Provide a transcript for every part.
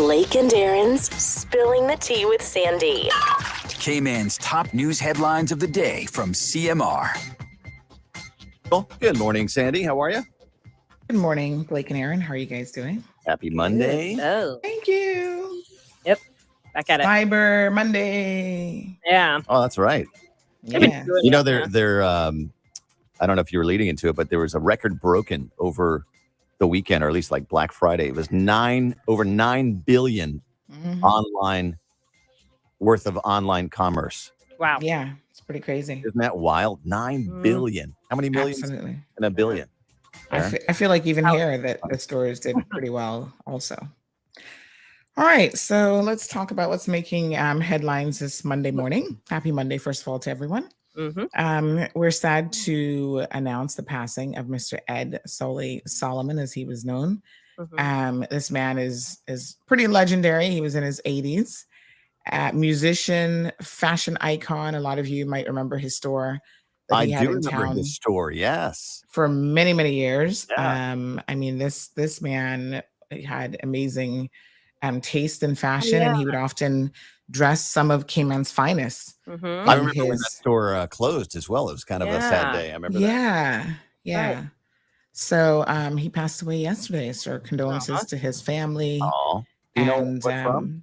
Blake and Aaron's Spilling the Tea with Sandy. K-Man's top news headlines of the day from CMR. Well, good morning, Sandy. How are you? Good morning, Blake and Aaron. How are you guys doing? Happy Monday. Oh, Thank you. yep. Back at it. Cyber Monday. Yeah. Oh, that's right. Yeah. You know, they're I don't know if you were leading into it, but there was a record broken over the weekend, or at least like Black Friday. It was over 9 billion online worth of online commerce. Wow. Yeah, it's pretty crazy. Isn't that wild? 9 billion. How many millions Absolutely. in a billion? I feel like even here that the stores did pretty well also. All right, so let's talk about what's making headlines this Monday morning. Happy Monday, first of all, to everyone. We're sad to announce the passing of Mr. Ed Solomon, as he was known. This man is pretty legendary. He was in his 80s. Musician, fashion icon. A lot of you might remember his store. I do remember his store, yes. For many, many years. Yeah. I mean, this man had amazing taste in fashion, and he would often dress some of Cayman's finest. I remember when that store closed as well. It was kind of a sad day. I remember that. Yeah. Right. So he passed away yesterday. So condolences to his family. Oh, do you know what from?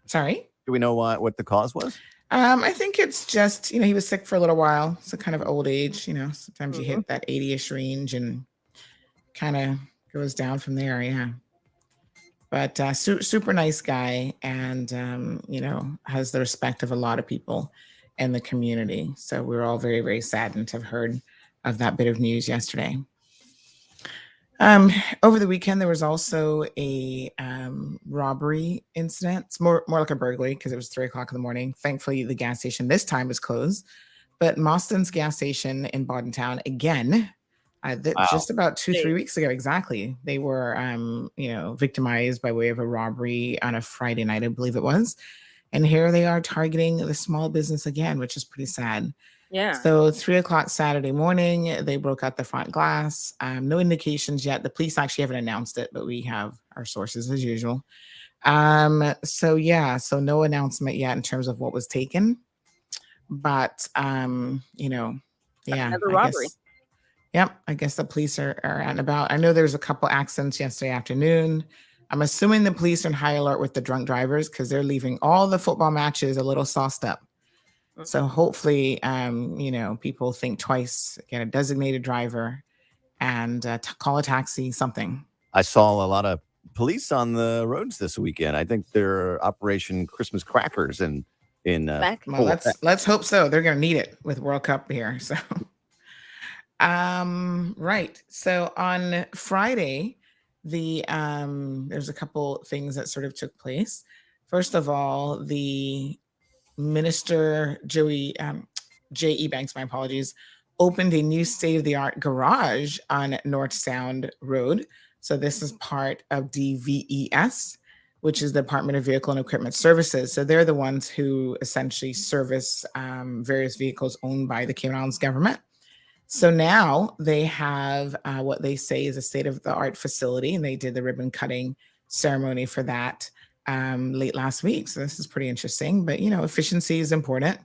Sorry? Do we know what the cause was? I think it's just, he was sick for a little while. So kind of old age, sometimes you hit that 80-ish range and kind of goes down from there. Yeah. But super nice guy, and, has the respect of a lot of people in the community. So we're all very, very saddened to have heard of that bit of news yesterday. Over the weekend, there was also a robbery incident. It's more like a burglary because it was 3 o'clock in the morning. Thankfully, the gas station this time was closed. But Mostyn's gas station in Boddentown, again, just about 2-3 weeks ago, exactly, they were, victimized by way of a robbery on a Friday night, I believe it was. And here they are targeting the small business again, which is pretty sad. Yeah. So 3 o'clock Saturday morning, they broke out the front glass. No indications yet. The police actually haven't announced it, but we have our sources as usual. So no announcement yet in terms of what was taken. But, Another robbery. I guess the police are out and about. I know there's a couple accidents yesterday afternoon. I'm assuming the police are in high alert with the drunk drivers because they're leaving all the football matches a little sauced up. So hopefully, people think twice, get a designated driver, and call a taxi, something. I saw a lot of police on the roads this weekend. I think they're Operation Christmas Crackers in well, let's hope so. They're going to need it with World Cup here. So, right. So on Friday, there's a couple things that sort of took place. First of all, the Minister J.E. Banks, my apologies, opened a new state-of-the-art garage on North Sound Road. So this is part of DVES, which is the Department of Vehicle and Equipment Services. So they're the ones who essentially service various vehicles owned by the Cayman Islands government. So now they have what they say is a state-of-the-art facility, and they did the ribbon cutting ceremony for that late last week. So this is pretty interesting, but efficiency is important.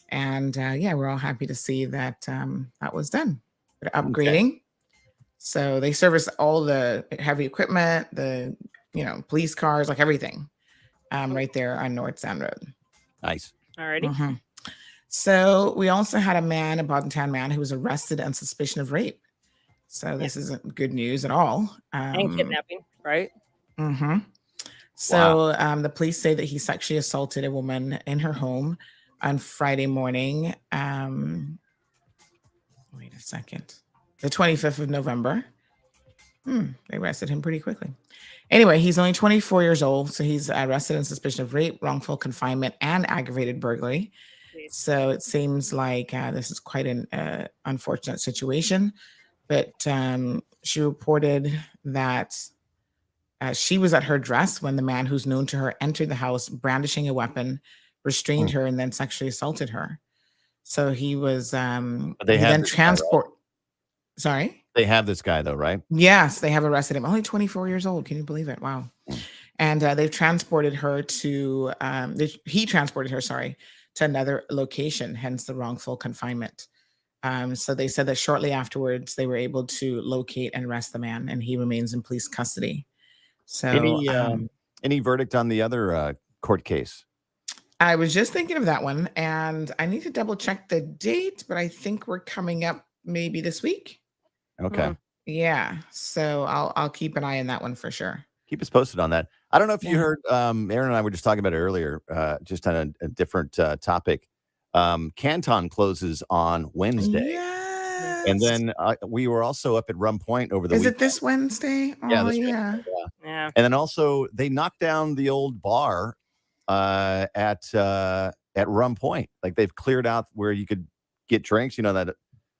And we're all happy to see that that was done. They're upgrading. Okay. So they service all the heavy equipment, the police cars, like everything, right there on North Sound Road. Nice. Alrighty. So we also had a Boddentown man who was arrested on suspicion of rape. So this isn't good news at all. And kidnapping, right? So the police say that he sexually assaulted a woman in her home on Friday morning. Wait a second. The 25th of November. They arrested him pretty quickly. Anyway, he's only 24 years old. So he's arrested on suspicion of rape, wrongful confinement, and aggravated burglary. So it seems like this is quite an unfortunate situation. But she reported that she was at her dress when the man who's known to her entered the house brandishing a weapon, restrained her, and then sexually assaulted her. So he was then transport. Sorry? They have this guy though, right? Yes, they have arrested him. Only 24 years old. Can you believe it? Wow. and they've transported her to he transported her, sorry, to another location, hence the wrongful confinement. So they said that shortly afterwards they were able to locate and arrest the man, and he remains in police custody. So any verdict on the other court case? I was just thinking of that one, and I need to double check the date, but I think we're coming up maybe this week. Okay. Yeah. So I'll keep an eye on that one for sure. Keep us posted on that. I don't know if you heard, Aaron and I were just talking about it earlier, just on a different topic. Canton closes on Wednesday. Yes. And then we were also up at Rum Point over the weekend. Is it this Wednesday? Yeah, Oh, this yeah. Wednesday, yeah. And then also they knocked down the old bar at Rum Point. Like they've cleared out where you could get drinks, that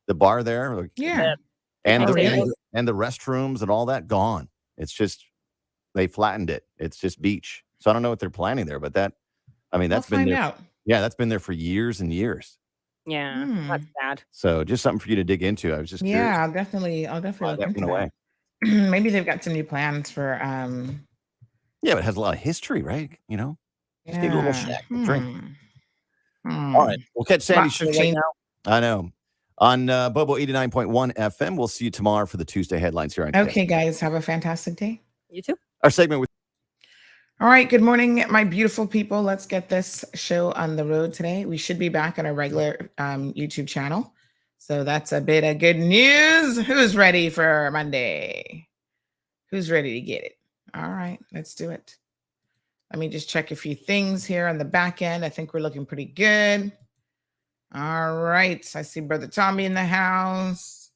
the bar there. Like, Yeah. And Oh, really? and the restrooms and all that gone. It's just they flattened it. It's just beach. So I don't know what they're planning there, but that's been there. Out. Yeah, that's been there for years and years. Yeah, that's bad. So just something for you to dig into. I was just curious. Yeah, I'll definitely look into away. that. Maybe they've got some new plans for Yeah, but it has a lot of history, right? Just need a little shack to drink. All right. We'll catch Sandy's show right now. I know. On Bobo 89.1 FM. We'll see you tomorrow for the Tuesday headlines here on Okay, guys. Have a fantastic day. You too. Our segment with All right. Good morning, my beautiful people. Let's get this show on the road today. We should be back on our regular YouTube channel. So that's a bit of good news. Who's ready for Monday? Who's ready to get it? All right. Let's do it. Let me just check a few things here on the back end. I think we're looking pretty good. All right. I see Brother Tommy in the house.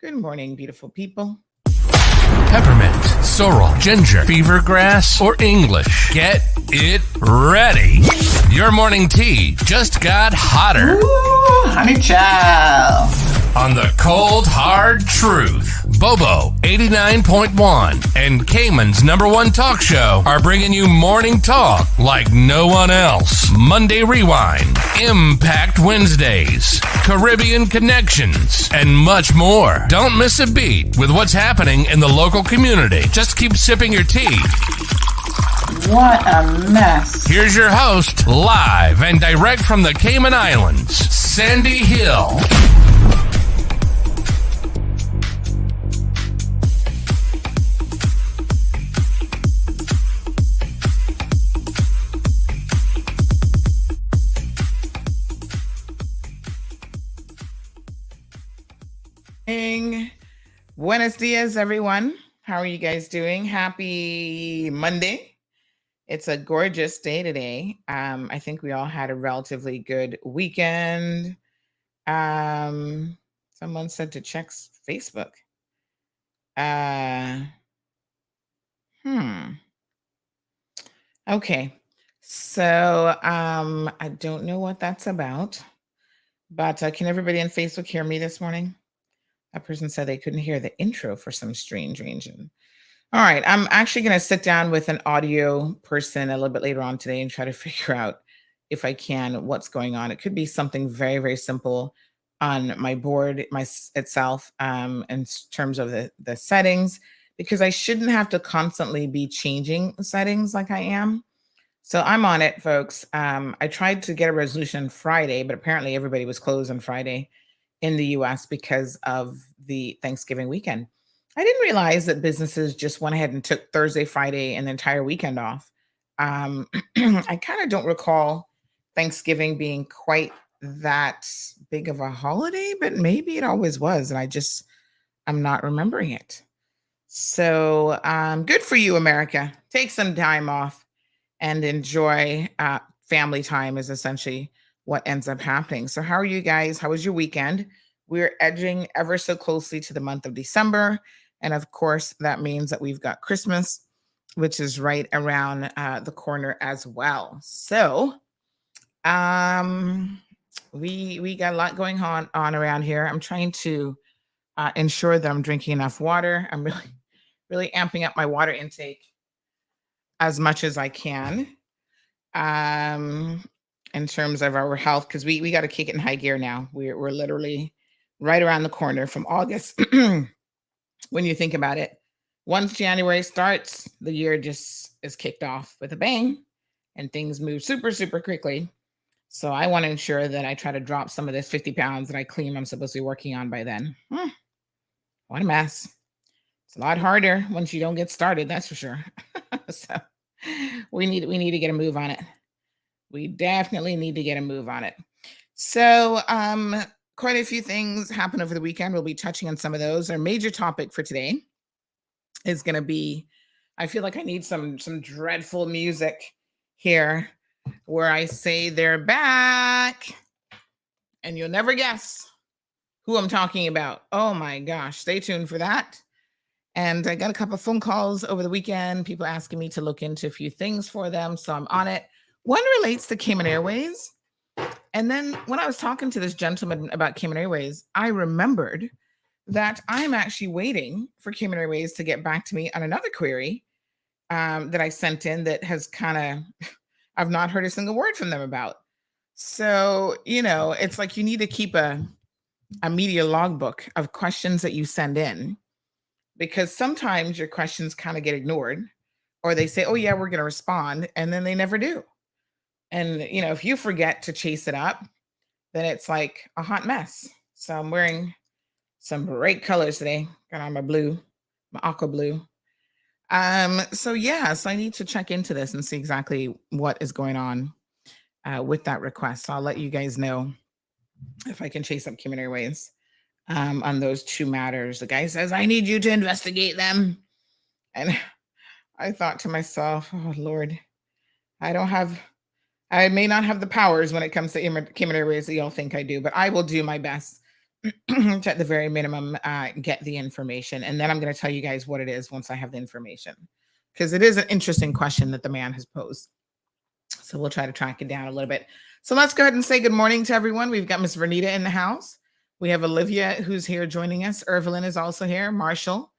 Good morning, beautiful people. Peppermint, sorrel, ginger, fever grass, or English. Get it ready. Your morning tea just got hotter. Ooh, honey child. On the cold, hard truth. Bobo 89.1 and Cayman's #1 talk show are bringing you morning talk like no one else. Monday Rewind, Impact Wednesdays, Caribbean Connections, and much more. Don't miss a beat with what's happening in the local community. Just keep sipping your tea. What a mess. Here's your host, live and direct from the Cayman Islands, Sandy Hill. Buenos dias, everyone. How are you guys doing? Happy Monday. It's a gorgeous day today. I think we all had a relatively good weekend. Someone said to check Facebook. Okay. So I don't know what that's about, but can everybody on Facebook hear me this morning? That person said they couldn't hear the intro for some strange reason. All right. I'm actually going to sit down with an audio person a little bit later on today and try to figure out, if I can, what's going on. It could be something very, very simple on my board itself in terms of the settings, because I shouldn't have to constantly be changing settings like I am. So I'm on it, folks. I tried to get a resolution Friday, but apparently everybody was closed on Friday in the US because of the Thanksgiving weekend. I didn't realize that businesses just went ahead and took Thursday, Friday, and the entire weekend off. I kind of don't recall Thanksgiving being quite that big of a holiday, but maybe it always was, and I'm not remembering it. So good for you, America. Take some time off and enjoy family time is essentially what ends up happening. So how are you guys? How was your weekend? We're edging ever so closely to the month of December. And of course, that means that we've got Christmas, which is right around the corner as well. So we got a lot going on around here. I'm trying to ensure that I'm drinking enough water. I'm really amping up my water intake as much as I can. In terms of our health, because we got to kick it in high gear now. We're literally right around the corner from August. When you think about it, once January starts, the year just is kicked off with a bang and things move super, super quickly. So I want to ensure that I try to drop some of this 50 pounds that I claim I'm supposed to be working on by then. What a mess. It's a lot harder once you don't get started, that's for sure. So we need to get a move on it. We definitely need to get a move on it. So quite a few things happened over the weekend. We'll be touching on some of those. Our major topic for today is going to be, I feel like I need some dreadful music here where I say they're back and you'll never guess who I'm talking about. Oh my gosh, stay tuned for that. And I got a couple of phone calls over the weekend, people asking me to look into a few things for them. So I'm on it. One relates to Cayman Airways. And then when I was talking to this gentleman about Cayman Airways, I remembered that I'm actually waiting for Cayman Airways to get back to me on another query that I sent in that has kind of, I've not heard a single word from them about. So, it's like you need to keep a media logbook of questions that you send in, because sometimes your questions kind of get ignored, or they say, oh yeah, we're going to respond, and then they never do. And, if you forget to chase it up, then it's like a hot mess. So I'm wearing some bright colors today. Got on my blue, my aqua blue. So I need to check into this and see exactly what is going on with that request. So I'll let you guys know if I can chase up Cayman Airways on those two matters. The guy says, I need you to investigate them. And I thought to myself, oh Lord, I may not have the powers when it comes to Cayman Airways that y'all think I do, but I will do my best to, at the very minimum, get the information. And then I'm going to tell you guys what it is once I have the information, because it is an interesting question that the man has posed. So we'll try to track it down a little bit. So let's go ahead and say good morning to everyone. We've got Miss Vernita in the house. We have Olivia who's here joining us. Evelyn is also here. Marshall,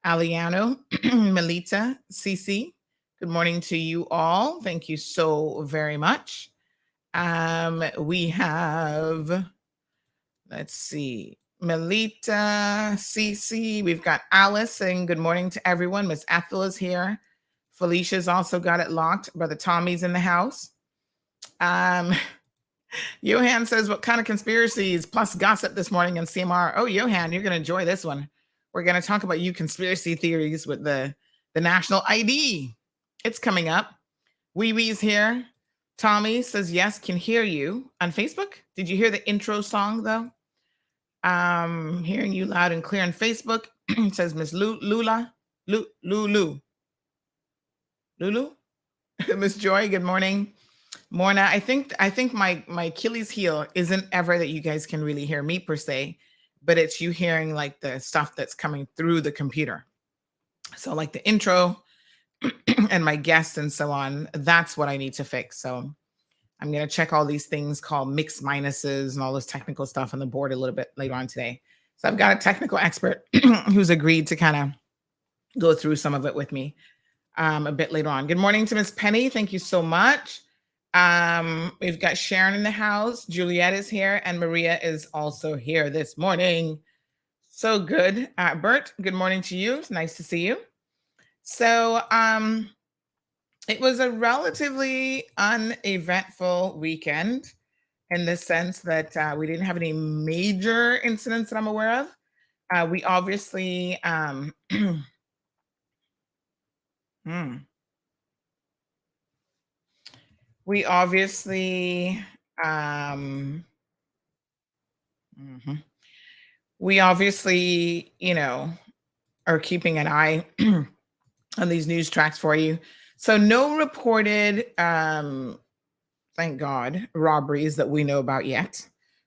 Aliano, Melita, Cece. Good morning to you all. Thank you so very much. We have, let's see, Melita, Cece. We've got Alice saying good morning to everyone. Miss Ethel is here. Felicia's also got it locked. Brother Tommy's in the house. Johan says, what kind of conspiracies plus gossip this morning on CMR? Oh, Johan, you're going to enjoy this one. We're going to talk about you conspiracy theories with the national ID. It's coming up. Wee Wee's here. Tommy says, yes, can hear you on Facebook. Did you hear the intro song, though? Hearing you loud and clear on Facebook. Says Miss Lulu. Miss Joy, good morning. Morna, I think my Achilles heel isn't ever that you guys can really hear me per se, but it's you hearing like the stuff that's coming through the computer. So like the intro and my guests and so on, that's what I need to fix. So I'm going to check all these things called mixed minuses and all this technical stuff on the board a little bit later on today. So I've got a technical expert who's agreed to kind of go through some of it with me a bit later on. Good morning to Miss Penny. Thank you so much. We've got Sharon in the house. Juliet is here, and Maria is also here this morning. So good. Bert, good morning to you. It's nice to see you. So it was a relatively uneventful weekend in the sense that we didn't have any major incidents that I'm aware of. We obviously we obviously are keeping an eye on these news tracks for you. So no reported, thank God, robberies that we know about yet.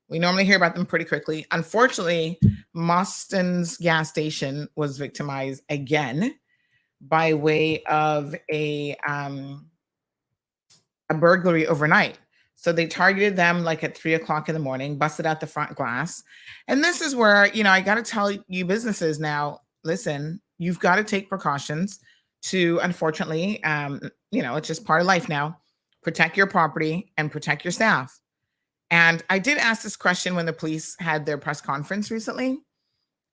We normally hear about them pretty quickly. Unfortunately, Mostyn's gas station was victimized again by way of a burglary overnight. So they targeted them like at 3:00 in the morning, busted out the front glass. And this is where, I got to tell you businesses now, listen, you've got to take precautions to, unfortunately, it's just part of life now, protect your property and protect your staff. And I did ask this question when the police had their press conference recently.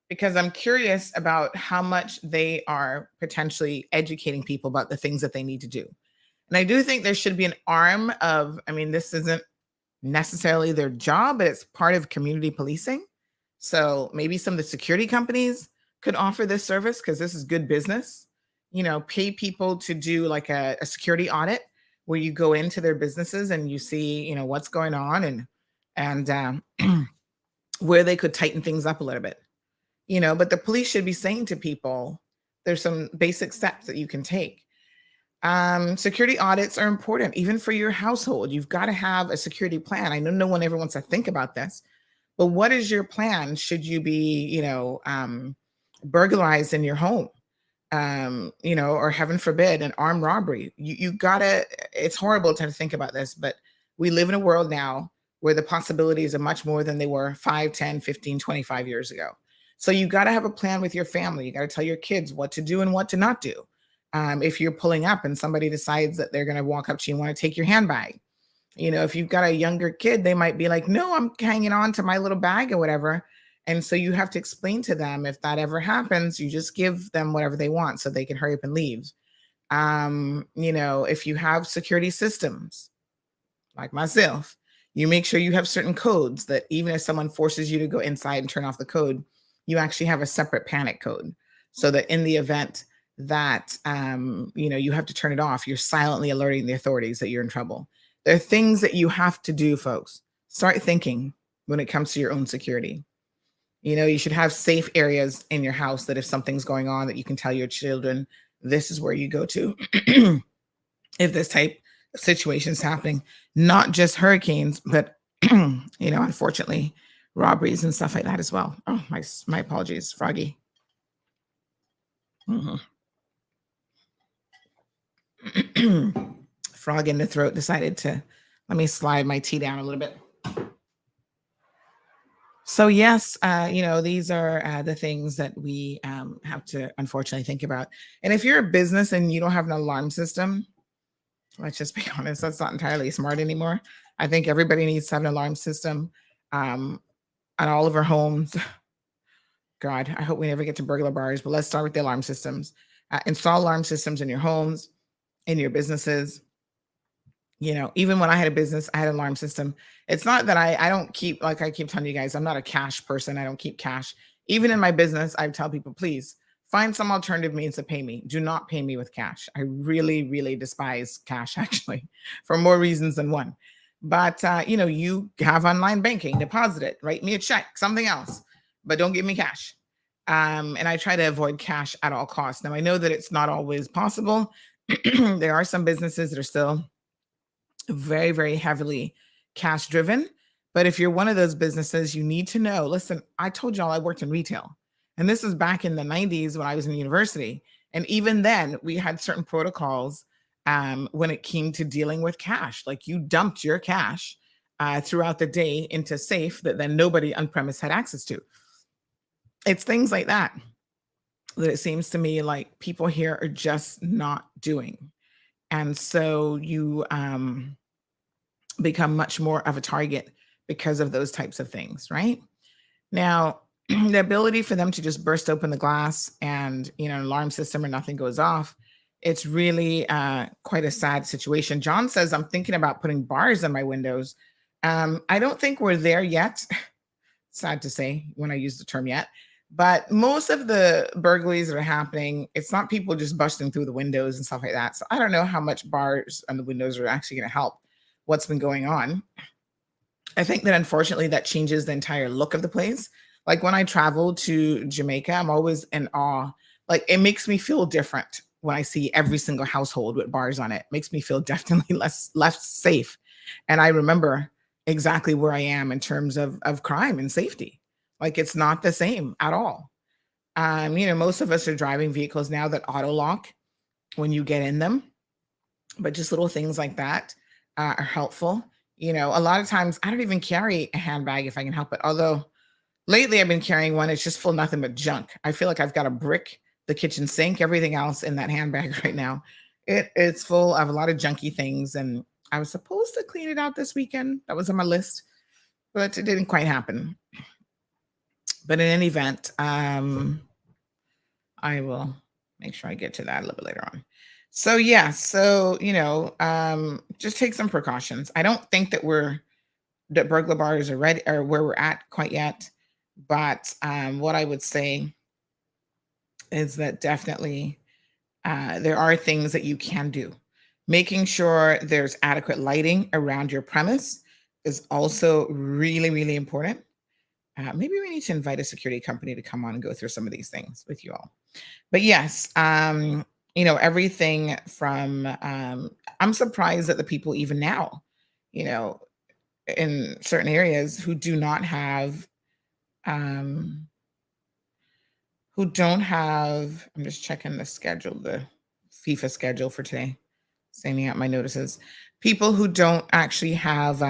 because I'm curious about how much they are potentially educating people about the things that they need to do. And I do think there should be an arm of, I mean, this isn't necessarily their job, but it's part of community policing. So maybe some of the security companies could offer this service because this is good business. Pay people to do like a security audit where you go into their businesses and you see, what's going on and where they could tighten things up a little bit. But the police should be saying to people, there's some basic steps that you can take. Security audits are important, even for your household. You've got to have a security plan. I know no one ever wants to think about this, but what is your plan should you be, burglarized in your home, or heaven forbid, an armed robbery? You gotta, it's horrible to think about this, but we live in a world now where the possibilities are much more than they were 5, 10, 15, 25 years ago. So you got to have a plan with your family. You got to tell your kids what to do and what to not do. If you're pulling up and somebody decides that they're going to walk up to you and want to take your handbag, if you've got a younger kid, they might be like, no, I'm hanging on to my little bag or whatever. And so you have to explain to them, if that ever happens, you just give them whatever they want so they can hurry up and leave. If you have security systems like myself, you make sure you have certain codes that even if someone forces you to go inside and turn off the code, you actually have a separate panic code so that in the event that, you have to turn it off, you're silently alerting the authorities that you're in trouble. There are things that you have to do, folks. Start thinking when it comes to your own security. You should have safe areas in your house that if something's going on that you can tell your children, this is where you go to if this type of situation is happening, not just hurricanes, but, unfortunately, robberies and stuff like that as well. Oh, my apologies, Froggy. Frog in the throat decided to let me slide my tea down a little bit. So yes, these are the things that we have to unfortunately think about. And if you're a business and you don't have an alarm system, let's just be honest, that's not entirely smart anymore. I think everybody needs to have an alarm system on all of our homes. God, I hope we never get to burglar bars, but let's start with the alarm systems. Install alarm systems in your homes, in your businesses. Even when I had a business, I had an alarm system. It's not that I don't keep, like I keep telling you guys, I'm not a cash person. I don't keep cash. Even in my business, I tell people, please find some alternative means to pay me. Do not pay me with cash. I really, really despise cash, actually, for more reasons than one. But, you have online banking, deposit it, write me a check, something else, but don't give me cash. And I try to avoid cash at all costs. Now, I know that it's not always possible. There are some businesses that are still very, very heavily cash driven. But if you're one of those businesses, you need to know, listen, I told y'all I worked in retail. And this is back in the 90s when I was in university. And even then we had certain protocols when it came to dealing with cash. Like you dumped your cash throughout the day into safe that then nobody on premise had access to. It's things like that it seems to me like people here are just not doing. And so you become much more of a target because of those types of things, right? Now, the ability for them to just burst open the glass and, an alarm system or nothing goes off, it's really quite a sad situation. John says, I'm thinking about putting bars on my windows. I don't think we're there yet. Sad to say when I use the term yet. But most of the burglaries that are happening, it's not people just busting through the windows and stuff like that. So I don't know how much bars on the windows are actually going to help what's been going on. I think that unfortunately that changes the entire look of the place. Like when I travel to Jamaica, I'm always in awe. Like it makes me feel different when I see every single household with bars on it. It makes me feel definitely less safe. And I remember exactly where I am in terms of crime and safety. Like it's not the same at all. Most of us are driving vehicles now that auto lock when you get in them, but just little things like that are helpful. A lot of times I don't even carry a handbag if I can help it. Although lately I've been carrying one. It's just full of nothing but junk. I feel like I've got a brick, the kitchen sink, everything else in that handbag right now. It's full of a lot of junky things. And I was supposed to clean it out this weekend. That was on my list, but it didn't quite happen. But in any event, I will make sure I get to that a little bit later on. So yeah, so just take some precautions. I don't think that burglar bars are ready or where we're at quite yet. But what I would say is that definitely there are things that you can do. Making sure there's adequate lighting around your premise is also really, really important. Maybe we need to invite a security company to come on and go through some of these things with you all. But yes, everything from, I'm surprised that the people even now, in certain areas who do not have, I'm just checking the schedule, the FIFA schedule for today, sending out my notices. People who don't actually have,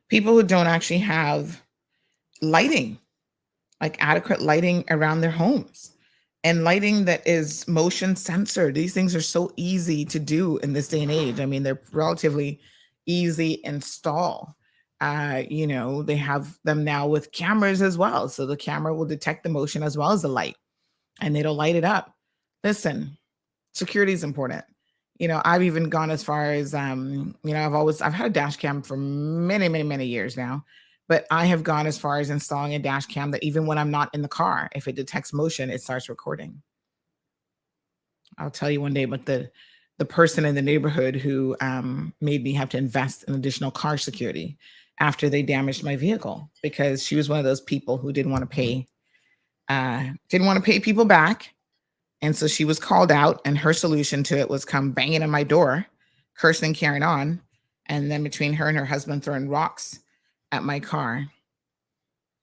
people who don't actually have lighting, like adequate lighting around their homes and lighting that is motion sensor. These things are so easy to do in this day and age. I mean, they're relatively easy install. They have them now with cameras as well. So the camera will detect the motion as well as the light and it'll light it up. Listen, security is important. I've even gone as far as, I've had a dash cam for many, many, many years now, but I have gone as far as installing a dash cam that even when I'm not in the car, if it detects motion, it starts recording. I'll tell you one day about the person in the neighborhood who made me have to invest in additional car security after they damaged my vehicle because she was one of those people who didn't want to pay people back. And so she was called out and her solution to it was come banging on my door, cursing and carrying on. And then between her and her husband throwing rocks at my car.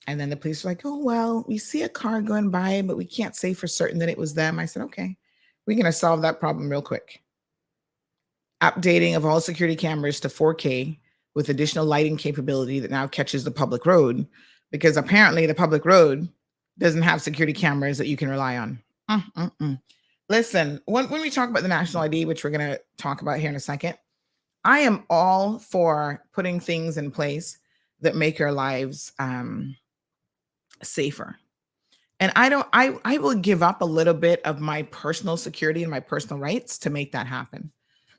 And then the police were like, oh, well, we see a car going by, but we can't say for certain that it was them. I said, okay, we're going to solve that problem real quick. Updating of all security cameras to 4K with additional lighting capability that now catches the public road, because apparently the public road doesn't have security cameras that you can rely on. Listen, when we talk about the national ID, which we're going to talk about here in a second, I am all for putting things in place that make our lives safer. And I will give up a little bit of my personal security and my personal rights to make that happen.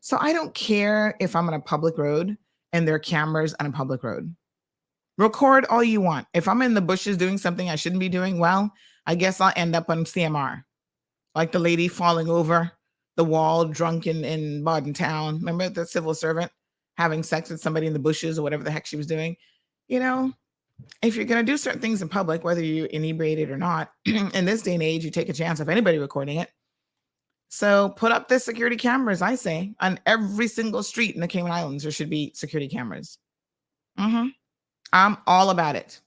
So I don't care if I'm on a public road and there are cameras on a public road. Record all you want. If I'm in the bushes doing something I shouldn't be doing, well, I guess I'll end up on CMR. Like the lady falling over the wall drunk in Baden Town. Remember the civil servant having sex with somebody in the bushes or whatever the heck she was doing? If you're going to do certain things in public, whether you're inebriated or not, in this day and age, you take a chance of anybody recording it. So put up the security cameras, I say, on every single street in the Cayman Islands, there should be security cameras. I'm all about it.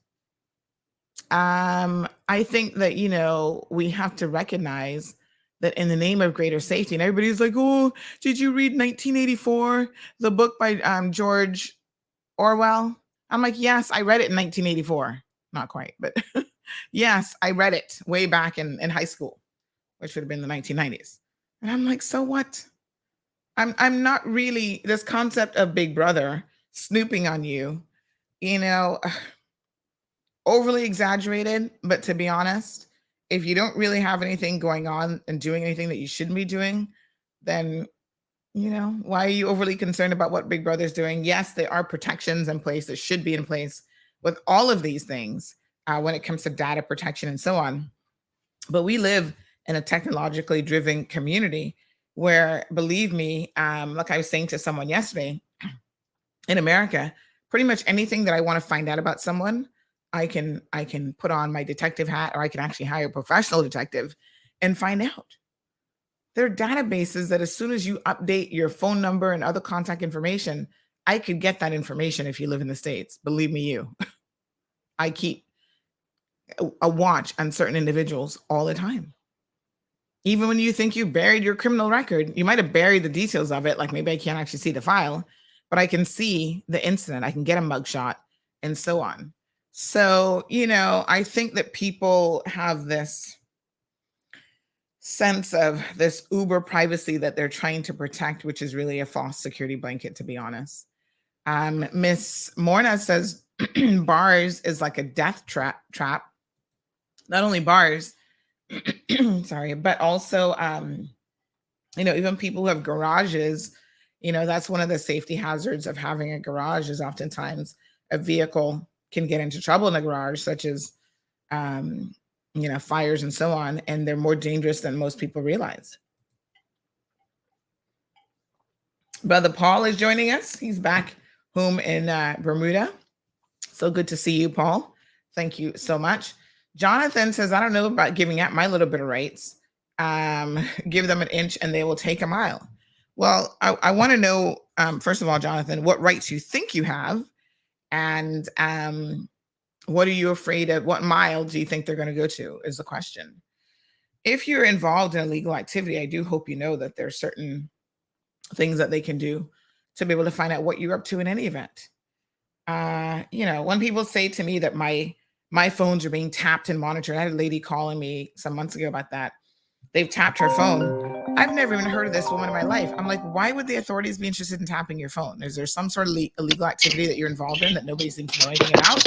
I think that, we have to recognize that in the name of greater safety, and everybody's like, oh, did you read 1984, the book by George Orwell? I'm like, yes, I read it in 1984. Not quite, but yes, I read it way back in high school, which would have been the 1990s. And I'm like, so what? I'm not really, this concept of Big Brother snooping on you, overly exaggerated, but to be honest, if you don't really have anything going on and doing anything that you shouldn't be doing, then, why are you overly concerned about what Big Brother's doing? Yes, there are protections in place that should be in place with all of these things when it comes to data protection and so on. But we live in a technologically driven community where, believe me, like I was saying to someone yesterday, in America, pretty much anything that I want to find out about someone, I can put on my detective hat, or I can actually hire a professional detective and find out. There are databases that as soon as you update your phone number and other contact information, I could get that information if you live in the States. Believe me, I keep a watch on certain individuals all the time. Even when you think you buried your criminal record, you might have buried the details of it. Like maybe I can't actually see the file, but I can see the incident. I can get a mugshot and so on. So, I think that people have this sense of this uber privacy that they're trying to protect, which is really a false security blanket, to be honest. Miss Morna says, bars is like a death trap. Not only bars, sorry, but also, even people who have garages, that's one of the safety hazards of having a garage is oftentimes a vehicle can get into trouble in the garage, such as, fires and so on. And they're more dangerous than most people realize. Brother Paul is joining us. He's back home in Bermuda. So good to see you, Paul. Thank you so much. Jonathan says, I don't know about giving up my little bit of rights. Give them an inch and they will take a mile. Well, I want to know, first of all, Jonathan, what rights you think you have, and what are you afraid of? What mile do you think they're going to go to is the question. If you're involved in illegal activity, I do hope you know that there are certain things that they can do to be able to find out what you're up to in any event. When people say to me that my phones are being tapped and monitored, I had a lady calling me some months ago about that. They've tapped her phone. I've never even heard of this woman in my life. I'm like, why would the authorities be interested in tapping your phone? Is there some sort of illegal activity that you're involved in that nobody seems to know anything about?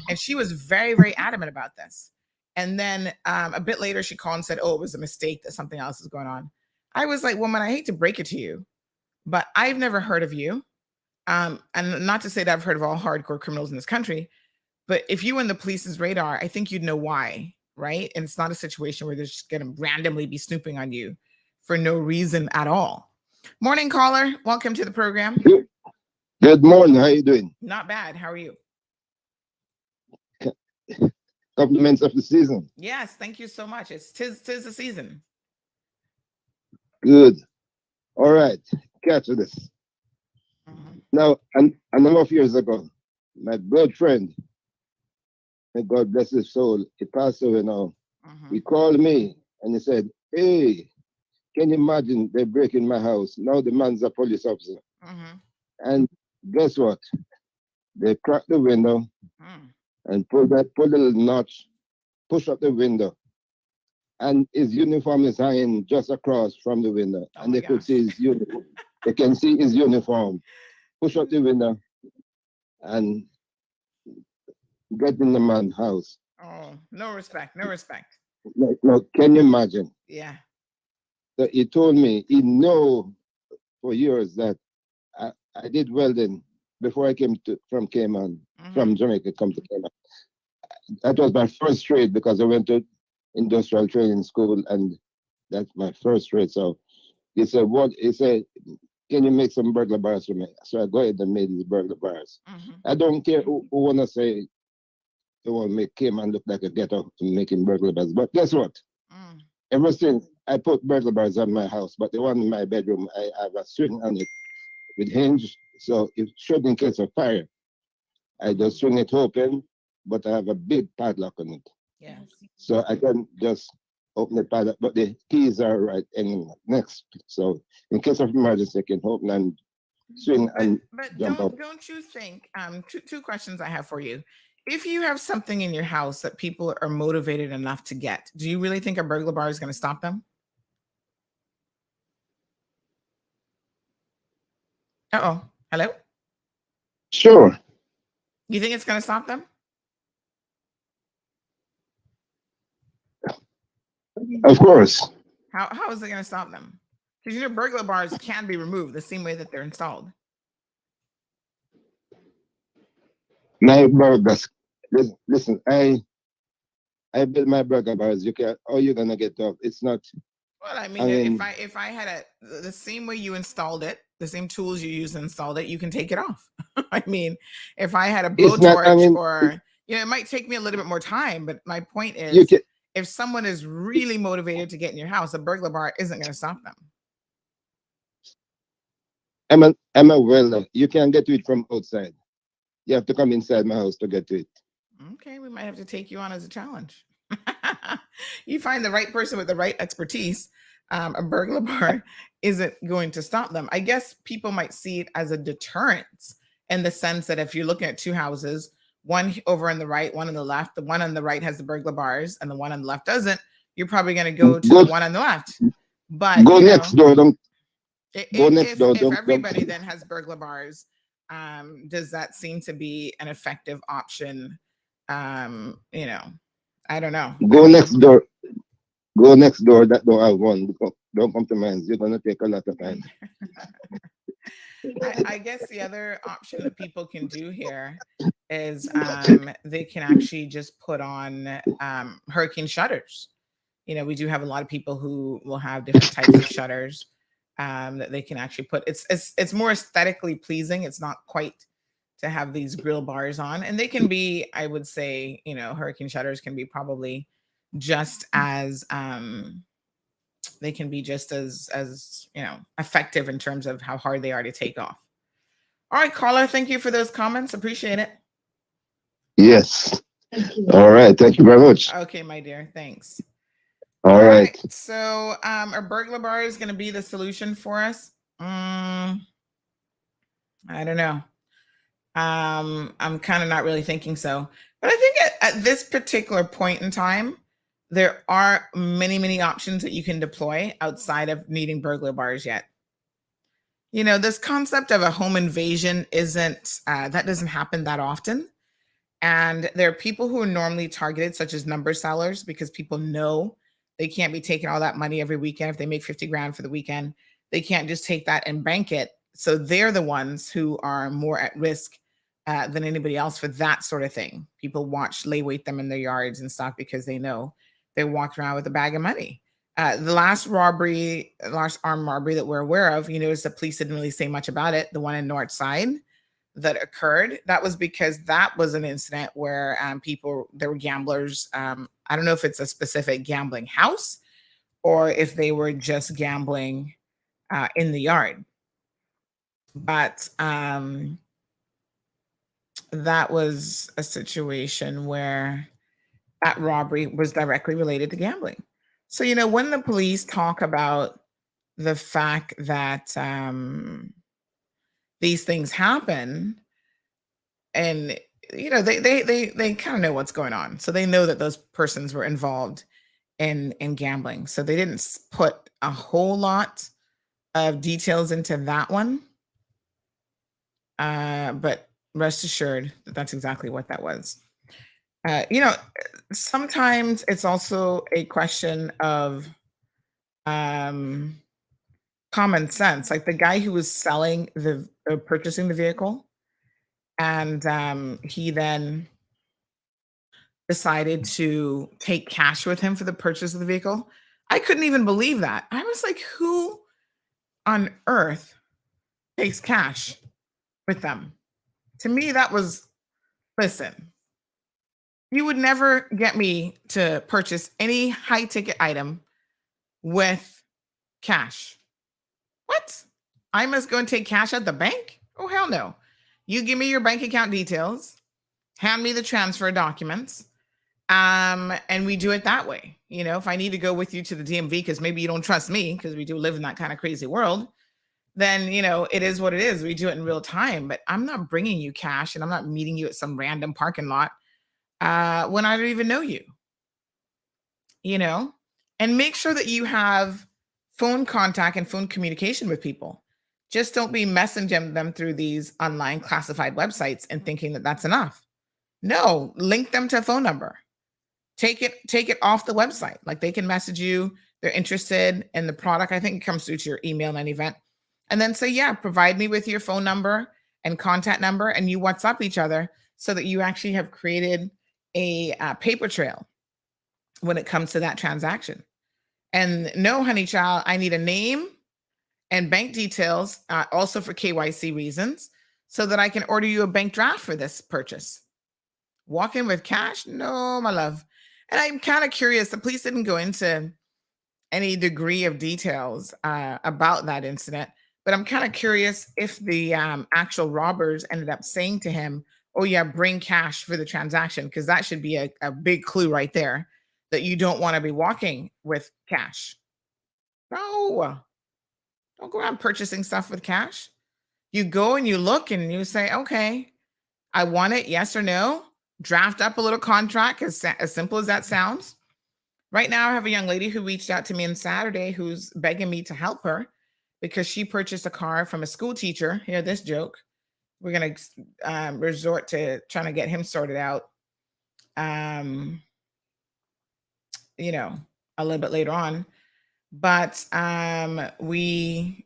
And she was very, very adamant about this. And then a bit later, she called and said, oh, it was a mistake, that something else is going on. I was like, woman, I hate to break it to you, but I've never heard of you. And not to say that I've heard of all hardcore criminals in this country, but if you were in the police's radar, I think you'd know why, right? And it's not a situation where they're just going to randomly be snooping on you for no reason at all. Morning, caller. Welcome to the program. Good morning. How you doing? Not bad. How are you? Compliments of the season. Yes, thank you so much. Tis the season. Good. All right. Catch this. Now, a number of years ago, my good friend, may God bless his soul, he passed away now. He called me and he said, hey, can you imagine they're breaking my house? Now the man's a police officer. And guess what? They cracked the window and pulled a little notch, push up the window. And his uniform is hanging just across from the window. And they could see his uniform. They can see his uniform. Push up the window and get in the man's house. Oh, no respect. No respect. No, can you imagine? Yeah. So he told me he know for years that I did welding before I came from Cayman, from Jamaica, come to Cayman. That was my first trade because I went to industrial training school, and that's my first trade. So he said, what? He said, can you make some burglar bars for me? So I go ahead and made these burglar bars. I don't care who want to say they want to make Cayman look like a ghetto making burglar bars. But guess what? Ever since I put burglar bars on my house, but the one in my bedroom, I have a swing on it with hinge. So if should in case of fire, I just swing it open, but I have a big padlock on it. Yes. So I can just open the padlock, but the keys are right in next. So in case of emergency, I can open and swing and jump up. Don't you think, two questions I have for you. If you have something in your house that people are motivated enough to get, do you really think a burglar bar is going to stop them? Uh-oh. Hello? Sure. You think it's going to stop them? Of course. How is it going to stop them? Because burglar bars can be removed the same way that they're installed. My burgers. Listen, I built my burger bars. You can. How you gonna get off? It's not. Well, I mean, if I had the same way you installed it, the same tools you used to install it, you can take it off. I mean, if I had a blowtorch, or it might take me a little bit more time. But my point is, if someone is really motivated to get in your house, a burglar bar isn't going to stop them. I'm a welder. You can't get to it from outside. You have to come inside my house to get to it. Okay, we might have to take you on as a challenge. You find the right person with the right expertise, a burglar bar isn't going to stop them. I guess people might see it as a deterrence in the sense that if you're looking at two houses, one over on the right, one on the left, the one on the right has the burglar bars and the one on the left doesn't, you're probably going to go to the one on the left. But go next door. If everybody then has burglar bars, does that seem to be an effective option? You know, I don't know. Go next door. Go next door. That don't have one. Don't come to mine. You're gonna take a lot of time. I guess the other option that people can do here is they can actually just put on hurricane shutters. You know, we do have a lot of people who will have different types of shutters that they can actually put. It's more aesthetically pleasing. It's not quite to have these grill bars on, and they can be, I would say, you know, hurricane shutters can be probably just as they can be just as you know, effective in terms of how hard they are to take off. All right, caller, thank you for those comments. Appreciate it. Yes. All right. Thank you very much. Okay, my dear. Thanks. All right. So, are burglar bars going to be the solution for us? I don't know. I'm kind of not really thinking so. But I think at this particular point in time, there are many options that you can deploy outside of needing burglar bars yet. You know, this concept of a home invasion isn't, that doesn't happen that often. And there are people who are normally targeted, such as number sellers, because people know they can't be taking all that money every weekend. If they make 50 grand for the weekend, they can't just take that and bank it. So they're the ones who are more at risk than anybody else for that sort of thing. People lay wait them in their yards and stuff because they know they're walking around with a bag of money. The last armed robbery that we're aware of, you notice the police didn't really say much about it. The one in North Side that occurred, that was because that was an incident where there were gamblers. I don't know if it's a specific gambling house or if they were just gambling in the yard. But that was a situation where that robbery was directly related to gambling. So, you know, when the police talk about the fact that these things happen, and you know, they kind of know what's going on, so they know that those persons were involved in gambling. So they didn't put a whole lot of details into that one, but rest assured that that's exactly what that was. You know, sometimes it's also a question of common sense. Like the guy who was purchasing the vehicle, and he then decided to take cash with him for the purchase of the vehicle. I couldn't even believe that. I was like, who on earth takes cash with them? To me, that was, listen, you would never get me to purchase any high ticket item with cash. What? I must go and take cash at the bank? Oh, hell no. You give me your bank account details, hand me the transfer documents, and we do it that way. You know, if I need to go with you to the DMV because maybe you don't trust me, because we do live in that kind of crazy world, then, you know, it is what it is. We do it in real time, but I'm not bringing you cash and I'm not meeting you at some random parking lot when I don't even know you, you know, and make sure that you have phone contact and phone communication with people. Just don't be messaging them through these online classified websites and thinking that that's enough. No, link them to a phone number. Take it off the website. Like they can message you, they're interested in the product. I think it comes through to your email in any event. And then say, yeah, provide me with your phone number and contact number, and you WhatsApp each other so that you actually have created a paper trail when it comes to that transaction. And no, honey child, I need a name and bank details, also for KYC reasons, so that I can order you a bank draft for this purchase. Walk in with cash? No, my love. And I'm kind of curious, the police didn't go into any degree of details about that incident, but I'm kind of curious if the actual robbers ended up saying to him, oh yeah, bring cash for the transaction, because that should be a big clue right there that you don't want to be walking with cash. No, don't go around purchasing stuff with cash. You go and you look and you say, okay, I want it, yes or no. Draft up a little contract, as simple as that sounds. Right now, I have a young lady who reached out to me on Saturday who's begging me to help her because she purchased a car from a school teacher. Hear this joke. we're going to resort to trying to get him sorted out, you know, a little bit later on. But we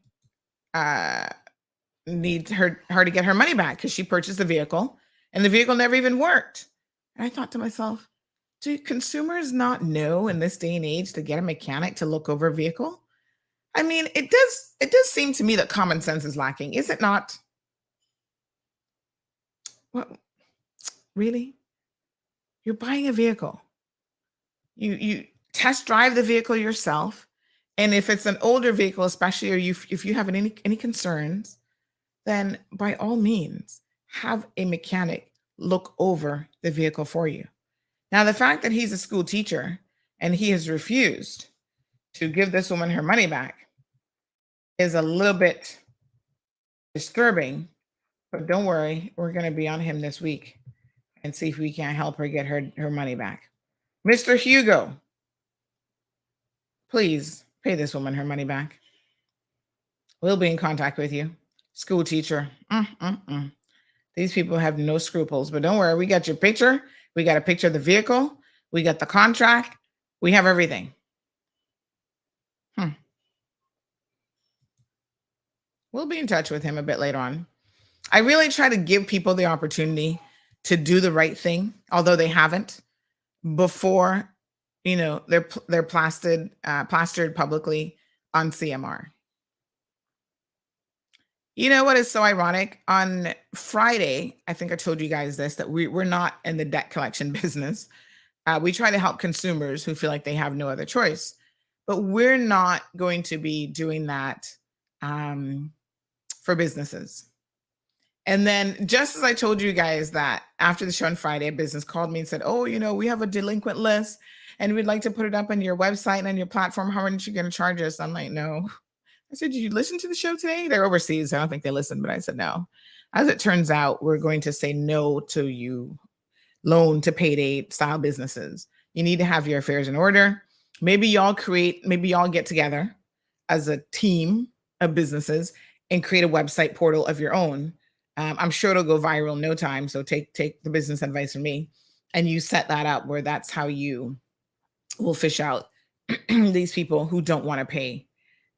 need her to get her money back because she purchased the vehicle and the vehicle never even worked. And I thought to myself, do consumers not know in this day and age to get a mechanic to look over a vehicle? I mean, it does seem to me that common sense is lacking, is it not? What, really? You're buying a vehicle. You test drive the vehicle yourself. And if it's an older vehicle, especially, or if you have any concerns, then by all means, have a mechanic look over the vehicle for you. Now, the fact that he's a school teacher and he has refused to give this woman her money back is a little bit disturbing, but don't worry, we're going to be on him this week and see if we can't help her get her money back. Mr. Hugo, please pay this woman her money back. We'll be in contact with you. School teacher. These people have no scruples, but don't worry, we got your picture. We got a picture of the vehicle. We got the contract. We have everything. We'll be in touch with him a bit later on. I really try to give people the opportunity to do the right thing, although they haven't, before, you know, they're plastered publicly on CMR. You know what is so ironic? On Friday, I think I told you guys this, that we're not in the debt collection business. We try to help consumers who feel like they have no other choice, but we're not going to be doing that for businesses. And then just as I told you guys that after the show on Friday, a business called me and said, oh, you know, we have a delinquent list and we'd like to put it up on your website and on your platform. How much are you going to charge us? I'm like, no. I said, did you listen to the show today? They're overseas. I don't think they listened, but I said, no. As it turns out, we're going to say no to you loan to payday style businesses. You need to have your affairs in order. Maybe y'all get together as a team of businesses and create a website portal of your own. I'm sure it'll go viral in no time. So take the business advice from me and you set that up where that's how you will fish out these people who don't want to pay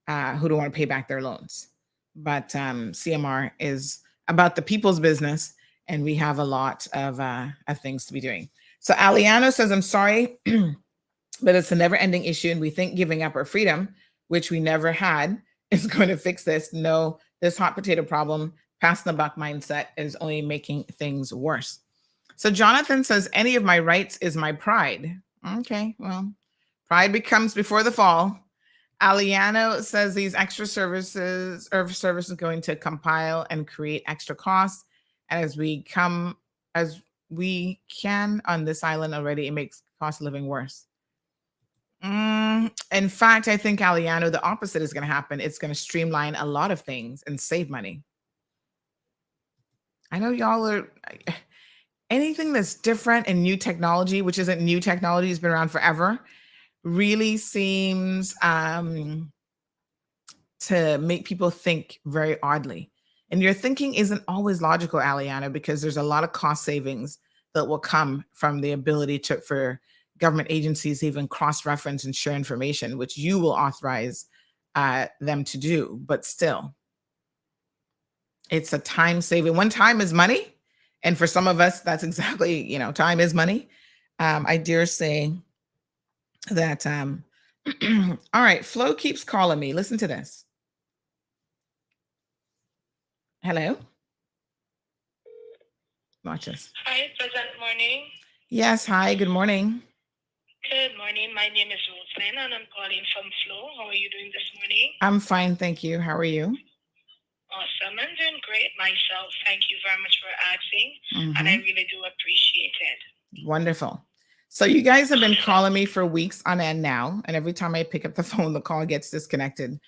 back their loans. But CMR is about the people's business, and we have a lot of things to be doing. So Aliano says, I'm sorry, but it's a never-ending issue, and we think giving up our freedom, which we never had, is going to fix this. No, this hot potato problem, passing the buck mindset is only making things worse. So Jonathan says, any of my rights is my pride. Okay, well, pride becomes before the fall. Aliano says these extra services going to compile and create extra costs. And as we can on this island already, it makes cost of living worse. In fact, I think, Aliano, the opposite is going to happen. It's going to streamline a lot of things and save money. I know y'all are anything that's different and new technology, which isn't new technology, has been around forever, really seems to make people think very oddly. And your thinking isn't always logical, Aliana, because there's a lot of cost savings that will come from the ability for government agencies to even cross-reference and share information, which you will authorize them to do. But still, it's a time saving. When time is money, and for some of us, that's exactly, time is money. I dare say that, all right, Flo keeps calling me. Listen to this. Hello? Watch this. Hi, pleasant morning. Yes, hi, good morning. Good morning. My name is Roslyn and I'm calling from Flo. How are you doing this morning? I'm fine, thank you. How are you? Awesome. I'm doing great myself. Thank you very much for asking. And I really do appreciate it. Wonderful. So you guys have been calling me for weeks on end now, and every time I pick up the phone, the call gets disconnected.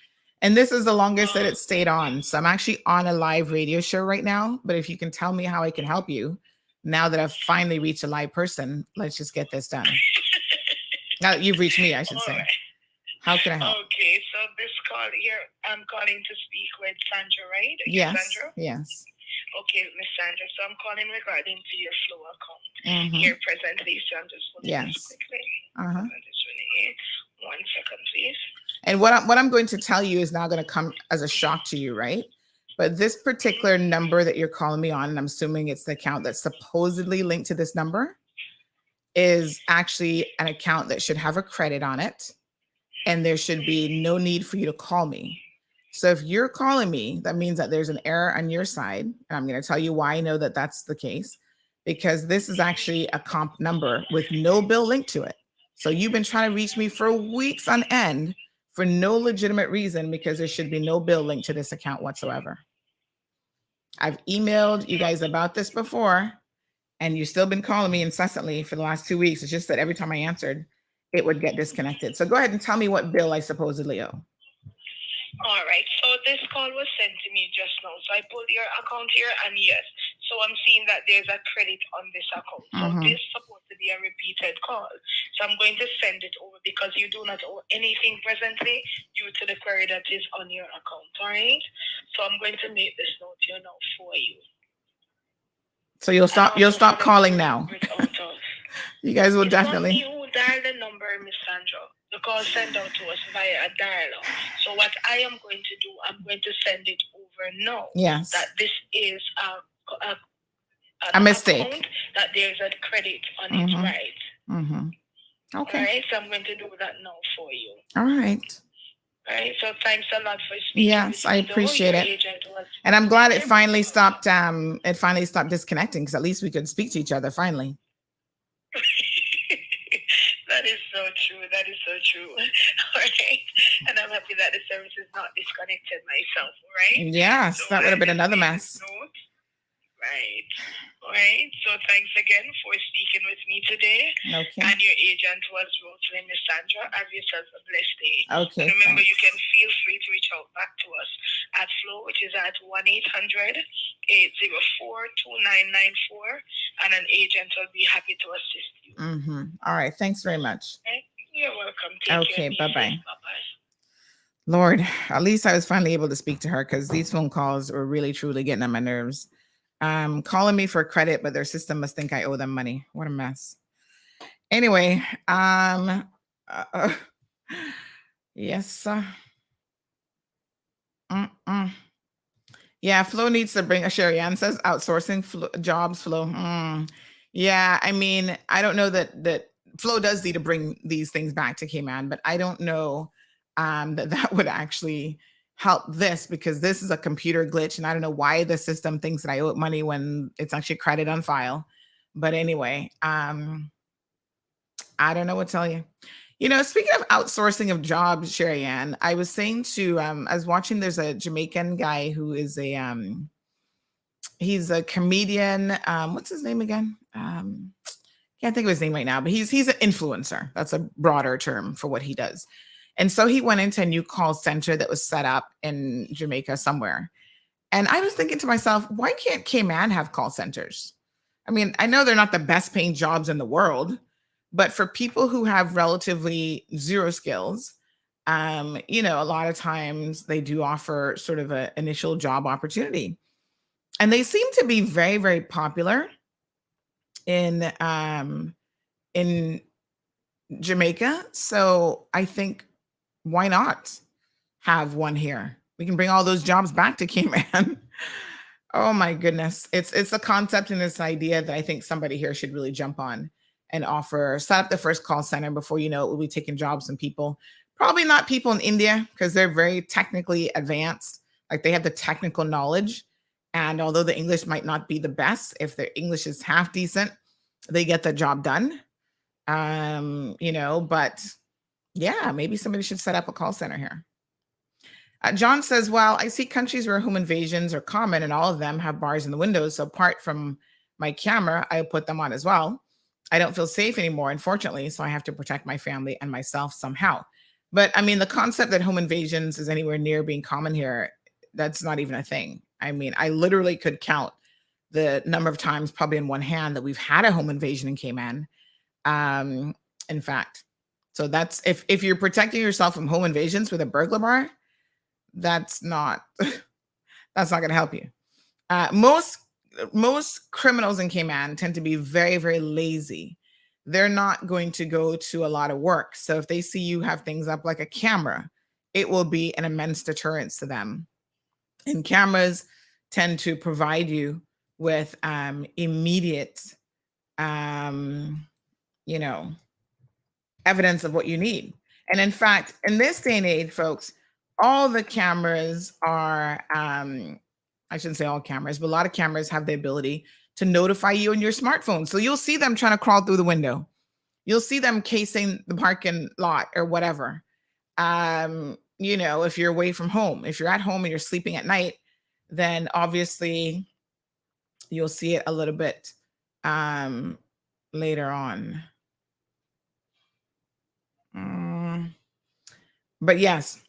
And this is the longest that it stayed on. So I'm actually on a live radio show right now, but if you can tell me how I can help you, now that I've finally reached a live person, let's just get this done. Now that you've reached me, I should say. Right. How can I help? Okay, so this call here, I'm calling to speak with Sandra, right? Yes, Sandra? yes. Okay, Miss Sandra. So I'm calling regarding to your Flow account here presently. So I'm just looking this quickly. I'm just doing it here. 1 second, please. And what I'm going to tell you is now going to come as a shock to you, right? But this particular number that you're calling me on, and I'm assuming it's the account that's supposedly linked to this number, is actually an account that should have a credit on it, and there should be no need for you to call me. So if you're calling me, that means that there's an error on your side. And I'm going to tell you why I know that that's the case, because this is actually a comp number with no bill linked to it. So you've been trying to reach me for weeks on end for no legitimate reason, because there should be no bill linked to this account whatsoever. I've emailed you guys about this before, and you've still been calling me incessantly for the last 2 weeks. It's just that every time I answered, it would get disconnected. So go ahead and tell me what bill I supposedly owe. All right. So this call was sent to me just now. So I pulled your account here, and yes. So I'm seeing that there's a credit on this account. So this is supposed to be a repeated call. So I'm going to send it over because you do not owe anything presently due to the query that is on your account. All right. So I'm going to make this note here now for you. So you'll stop calling now. You guys will definitely. You who dial the number, Miss Sandra. The call sent out to us via a dialogue. So what I am going to do, I'm going to send it over now. Yes. That this is a mistake. That there's a credit on it, right? Okay. All right. So I'm going to do that now for you. All right. All right. So thanks a lot for speaking. Yes, I appreciate it. And I'm glad it finally stopped. It finally stopped disconnecting, because at least we could speak to each other finally. That is so true. That is so true. All right. And I'm happy that the service is not disconnected myself, right? Yes, so that would have been another mess. Right. All right. So thanks again for speaking with me today. Okay. And your agent was Rosalind, Miss Sandra. Have yourself a blessed day. Okay. And remember, you can feel free to reach out back to us at Flow, which is at 1-800-804-2994. And an agent will be happy to assist you. All right. Thanks very much. Okay. You're welcome. Take care. Okay. Bye-bye. Bye-bye. Lord, at least I was finally able to speak to her, because these phone calls were really, truly getting on my nerves. Calling me for credit, but their system must think I owe them money. What a mess. Anyway, yes. Yeah, Flo needs to bring, Sherry Ann says, outsourcing jobs, Flo. Yeah, I mean, I don't know that Flo does need to bring these things back to Cayman, but I don't know that would actually help this, because this is a computer glitch, and I don't know why the system thinks that I owe it money when it's actually credit on file. But anyway, I don't know what to tell you. You know, speaking of outsourcing of jobs, Sherry Ann, I was saying to, I was watching, there's a Jamaican guy who is he's a comedian. What's his name again? Can't think of his name right now, but he's an influencer. That's a broader term for what he does. And so he went into a new call center that was set up in Jamaica somewhere. And I was thinking to myself, why can't Cayman have call centers? I mean, I know they're not the best paying jobs in the world, but for people who have relatively zero skills, you know, a lot of times they do offer sort of an initial job opportunity. And they seem to be very, very popular in Jamaica. So I think, why not have one here? We can bring all those jobs back to Cayman. Oh my goodness. It's a concept and this idea that I think somebody here should really jump on and set up the first call center. Before you know it, we'll be taking jobs from people. Probably not people in India, because they're very technically advanced. Like, they have the technical knowledge. And although the English might not be the best, if their English is half decent, they get the job done. You know, but yeah, maybe somebody should set up a call center here. John says, well, I see countries where home invasions are common, and all of them have bars in the windows. So apart from my camera, I put them on as well. I don't feel safe anymore, unfortunately, so I have to protect my family and myself somehow. But I mean, the concept that home invasions is anywhere near being common here, that's not even a thing. I mean, I literally could count the number of times, probably in one hand, that we've had a home invasion in Cayman. In fact, so that's, if you're protecting yourself from home invasions with a burglar bar, that's not going to help you. Most most criminals in Cayman tend to be very, very lazy. They're not going to go to a lot of work. So if they see you have things up like a camera, it will be an immense deterrence to them. And cameras tend to provide you with immediate, evidence of what you need. And in fact, in this day and age, folks, all the cameras are, I shouldn't say all cameras, but a lot of cameras have the ability to notify you on your smartphone. So you'll see them trying to crawl through the window. You'll see them casing the parking lot or whatever. If you're away from home, if you're at home and you're sleeping at night, then obviously you'll see it a little bit later on. But yes,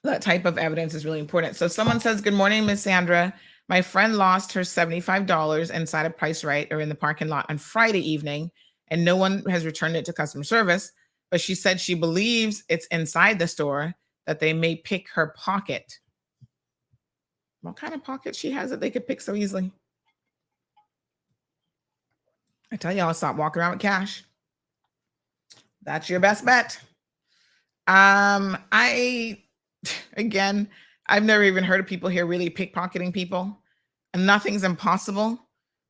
that type of evidence is really important. So someone says, good morning, Miss Sandra. My friend lost her $75 inside of Price Right or in the parking lot on Friday evening, and no one has returned it to customer service. But she said she believes it's inside the store, that they may pick her pocket. What kind of pocket she has that they could pick so easily? I tell y'all, stop walking around with cash. That's your best bet. I've never even heard of people here really pickpocketing people, and nothing's impossible,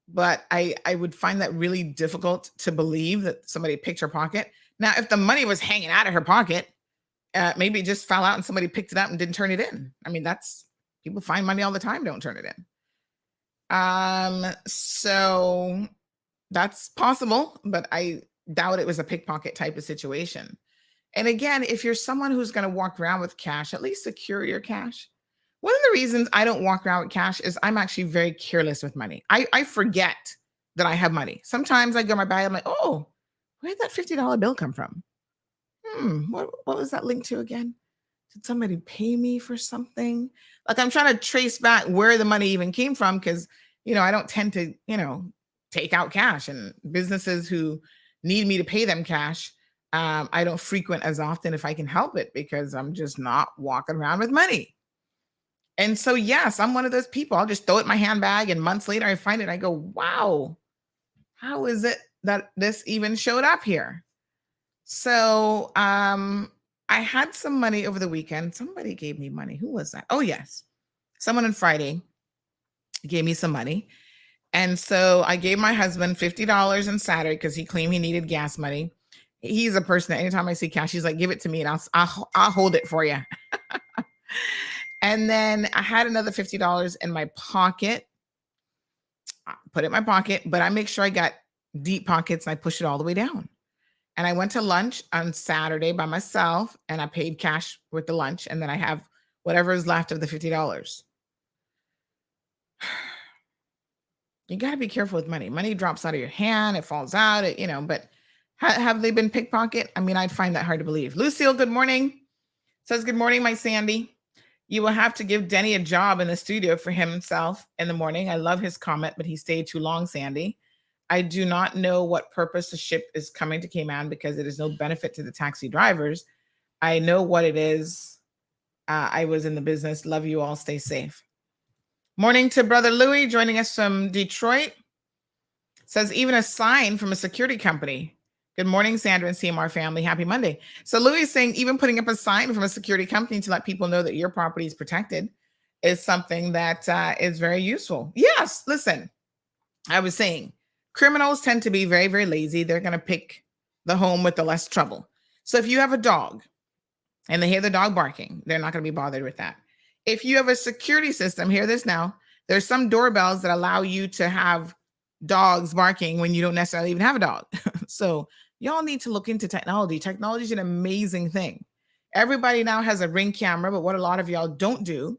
but I would find that really difficult to believe that somebody picked her pocket. Now, if the money was hanging out of her pocket, maybe it just fell out and somebody picked it up and didn't turn it in. I mean, people find money all the time, don't turn it in. So that's possible, but I doubt it was a pickpocket type of situation. And again, if you're someone who's going to walk around with cash, at least secure your cash. One of the reasons I don't walk around with cash is I'm actually very careless with money. I forget that I have money. Sometimes I go to my bag, I'm like, oh, where did that $50 bill come from? What was that linked to again? Did somebody pay me for something? Like, I'm trying to trace back where the money even came from, because, I don't tend to, take out cash, and businesses who need me to pay them cash, I don't frequent as often if I can help it, because I'm just not walking around with money. And so, yes, I'm one of those people. I'll just throw it in my handbag, and months later I find it and I go, wow, how is it that this even showed up here? So I had some money over the weekend. Somebody gave me money. Who was that? Oh, yes. Someone on Friday gave me some money. And so I gave my husband $50 on Saturday because he claimed he needed gas money. He's a person that anytime I see cash, he's like, give it to me and I'll hold it for you. And then I had another $50 in my pocket. I put it in my pocket, but I make sure I got deep pockets and I push it all the way down. And I went to lunch on Saturday by myself, and I paid cash with the lunch. And then I have whatever is left of the $50. You got to be careful with money. Money drops out of your hand. It falls out, but have they been pickpocket? I mean, I'd find that hard to believe. Lucille, good morning. Says, good morning, my Sandy. You will have to give Denny a job in the studio for himself in the morning. I love his comment, but he stayed too long, Sandy. I do not know what purpose the ship is coming to Cayman, because it is no benefit to the taxi drivers. I know what it is. I was in the business. Love you all. Stay safe. Morning to Brother Louis, joining us from Detroit. Says, even a sign from a security company. Good morning, Sandra and CMR family. Happy Monday. So Louis is saying even putting up a sign from a security company to let people know that your property is protected is something that is very useful. Yes, listen, I was saying, criminals tend to be very, very lazy. They're going to pick the home with the less trouble. So if you have a dog and they hear the dog barking, they're not going to be bothered with that. If you have a security system, hear this now, there's some doorbells that allow you to have dogs barking when you don't necessarily even have a dog. So y'all need to look into technology. Technology is an amazing thing. Everybody now has a Ring camera, but what a lot of y'all don't do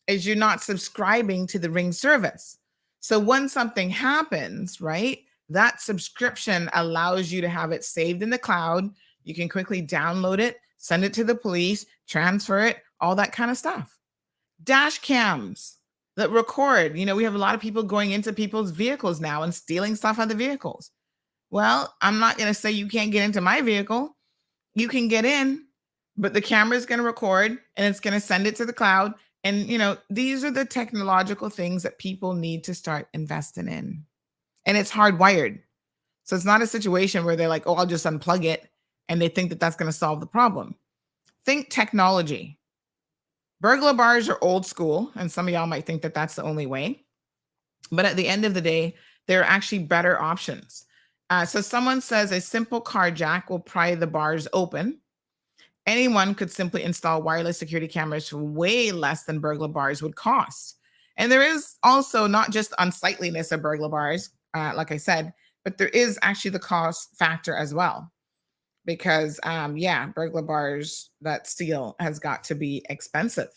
is you're not subscribing to the Ring service. So when something happens, right, that subscription allows you to have it saved in the cloud. You can quickly download it, send it to the police, transfer it, all that kind of stuff. Dash cams that record. We have a lot of people going into people's vehicles now and stealing stuff out of the vehicles. Well, I'm not going to say you can't get into my vehicle. You can get in, but the camera is going to record and it's going to send it to the cloud. And, these are the technological things that people need to start investing in. And it's hardwired. So it's not a situation where they're like, oh, I'll just unplug it. And they think that that's going to solve the problem. Think technology. Burglar bars are old school. And some of y'all might think that that's the only way. But at the end of the day, there are actually better options. So someone says a simple car jack will pry the bars open. Anyone could simply install wireless security cameras for way less than burglar bars would cost. And there is also not just unsightliness of burglar bars, like I said, but there is actually the cost factor as well. Because, burglar bars that steal has got to be expensive.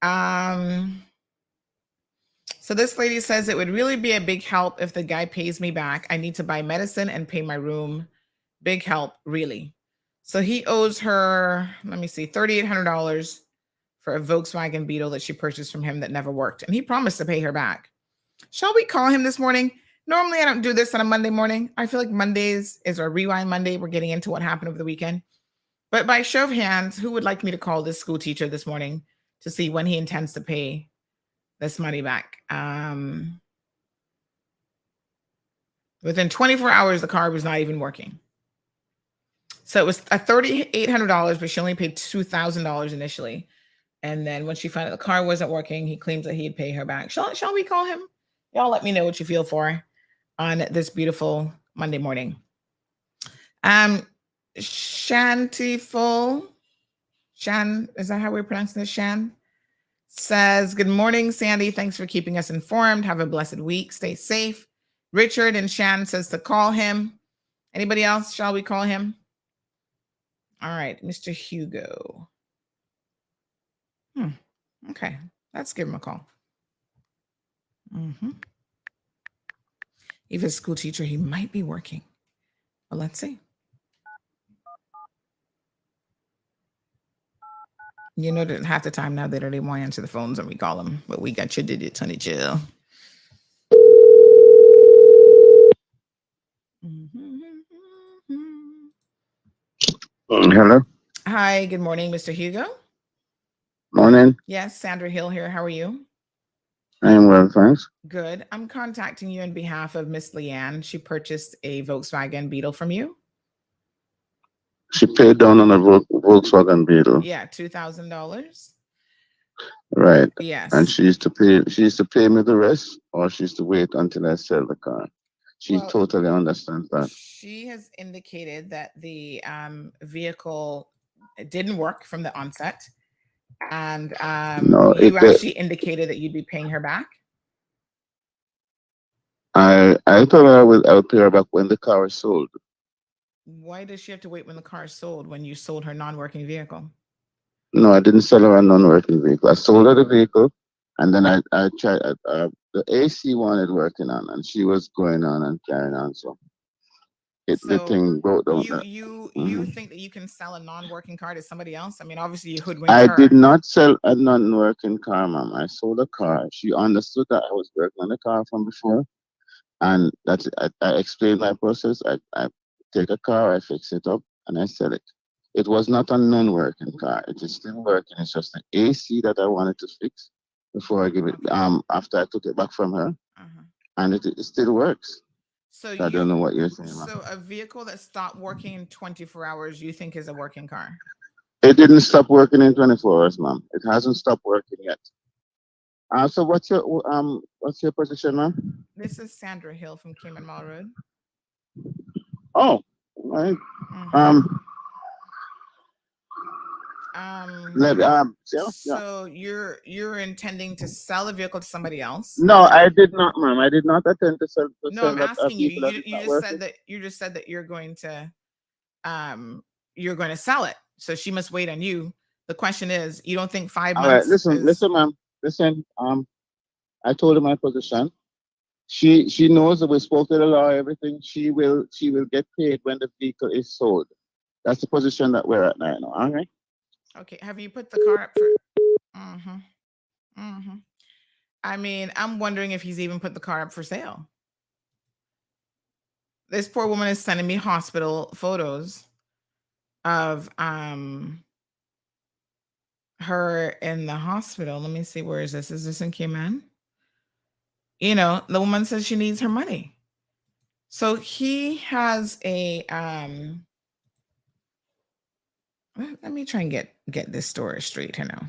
So this lady says it would really be a big help if the guy pays me back. I need to buy medicine and pay my room. Big help, really. So he owes her, let me see, $3,800 for a Volkswagen Beetle that she purchased from him that never worked. And he promised to pay her back. Shall we call him this morning? Normally, I don't do this on a Monday morning. I feel like Mondays is our Rewind Monday. We're getting into what happened over the weekend. But by show of hands, who would like me to call this school teacher this morning to see when he intends to pay this money back? Within 24 hours, the car was not even working. So it was $3,800, but she only paid $2,000 initially. And then when she found out the car wasn't working, he claims that he'd pay her back. Shall we call him? Y'all let me know what you feel for on this beautiful Monday morning. Shantiful, Shan, is that how we're pronouncing this? Shan says, good morning, Sandy. Thanks for keeping us informed. Have a blessed week. Stay safe. Richard and Shan says to call him. Anybody else? Shall we call him? All right, Mr. Hugo. Okay, let's give him a call. If he's a school teacher, he might be working. Well, let's see. That half the time now they don't even want to answer the phones when we call them, but we got you, did it, Tony Jill. Hello. Hi, good morning, Mr. Hugo. Morning. Yes, Sandra Hill here. How are you? I am well, thanks. Good. I'm contacting you on behalf of Miss Leanne. She purchased a Volkswagen Beetle from you. She paid down on a Volkswagen Beetle. Yeah, $2,000. Right. Yes. And she used to pay me the rest, or she used to wait until I sell the car. She totally understands that. She has indicated that the vehicle didn't work from the onset. And you actually indicated that you'd be paying her back. I thought I would pay her back when the car was sold. Why does she have to wait when the car is sold when you sold her non-working vehicle? No, I didn't sell her a non-working vehicle. I sold her the vehicle, and then I tried the AC wanted working on, and she was going on and carrying on. So the thing broke down. You think that you can sell a non-working car to somebody else? I mean, obviously you hoodwinked her. I did not sell a non-working car, ma'am. I sold a car. She understood that I was working on the car from before, and that's I explained my process. I take a car, I fix it up, and I sell it. It was not a non-working car. It is still working. It's just an AC that I wanted to fix before I give it. After I took it back from her, and it still works. So I don't know what you're saying. So a vehicle that stopped working in 24 hours, you think is a working car? It didn't stop working in 24 hours, ma'am. It hasn't stopped working yet. So what's your position, ma'am? This is Sandra Hill from Cayman Mall Road. Oh, right. So you're intending to sell a vehicle to somebody else? No, I did not, ma'am. I did not intend to sell. I'm asking you. You just said that you're going to sell it. So she must wait on you. The question is, you don't think 5 months? All right, listen, ma'am. Listen. I told her my position. She knows that we spoke to the law. Everything. She will get paid when the vehicle is sold. That's the position that we're at now. All right. Okay. Have you put the car up for? I mean, I'm wondering if he's even put the car up for sale. This poor woman is sending me hospital photos of her in the hospital. Let me see, where is this? Is this in Cayman? You know, the woman says she needs her money. So he has a let me try and get this story straight here now.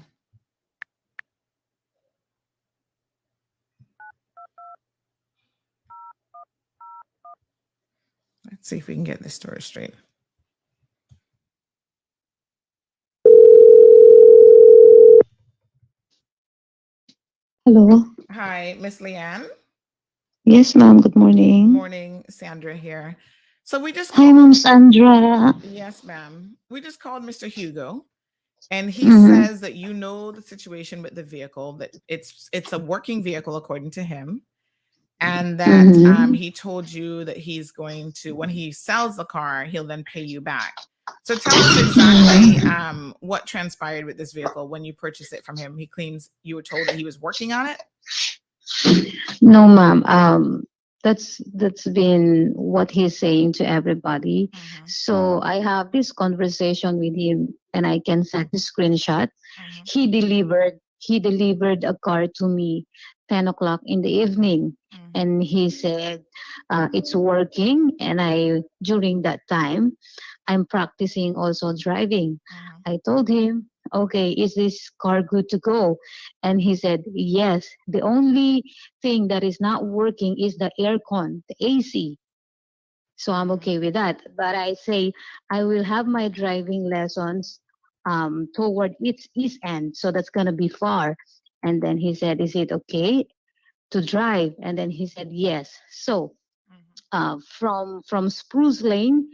Let's see if we can get this story straight. Hello. Hi, Miss Leanne. Yes, ma'am. Good morning. Morning, Sandra here. So we just Hi, Ma'am Sandra. Yes, ma'am. We just called Mr. Hugo, and he says that you know the situation with the vehicle, that it's a working vehicle according to him, and that he told you that he's going to, when he sells the car, he'll then pay you back. So tell us exactly what transpired with this vehicle when you purchased it from him. He claims you were told that he was working on it. No, ma'am. That's been what he's saying to everybody. So I have this conversation with him, and I can send the screenshot. He delivered a car to me 10 o'clock in the evening, and he said it's working. And during that time, I'm practicing also driving. I told him, okay, is this car good to go? And he said, yes. The only thing that is not working is the aircon, the AC. So I'm okay with that. But I say I will have my driving lessons toward its east end. So that's going to be far. And then he said, is it okay to drive? And then he said, yes. So from Spruce Lane,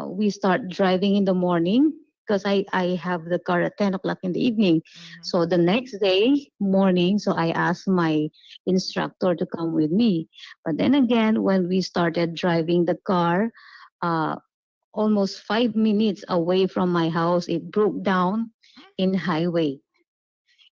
we start driving in the morning because I have the car at 10 o'clock in the evening. So the next day morning, so I asked my instructor to come with me. But then again, when we started driving the car, almost 5 minutes away from my house, it broke down in highway.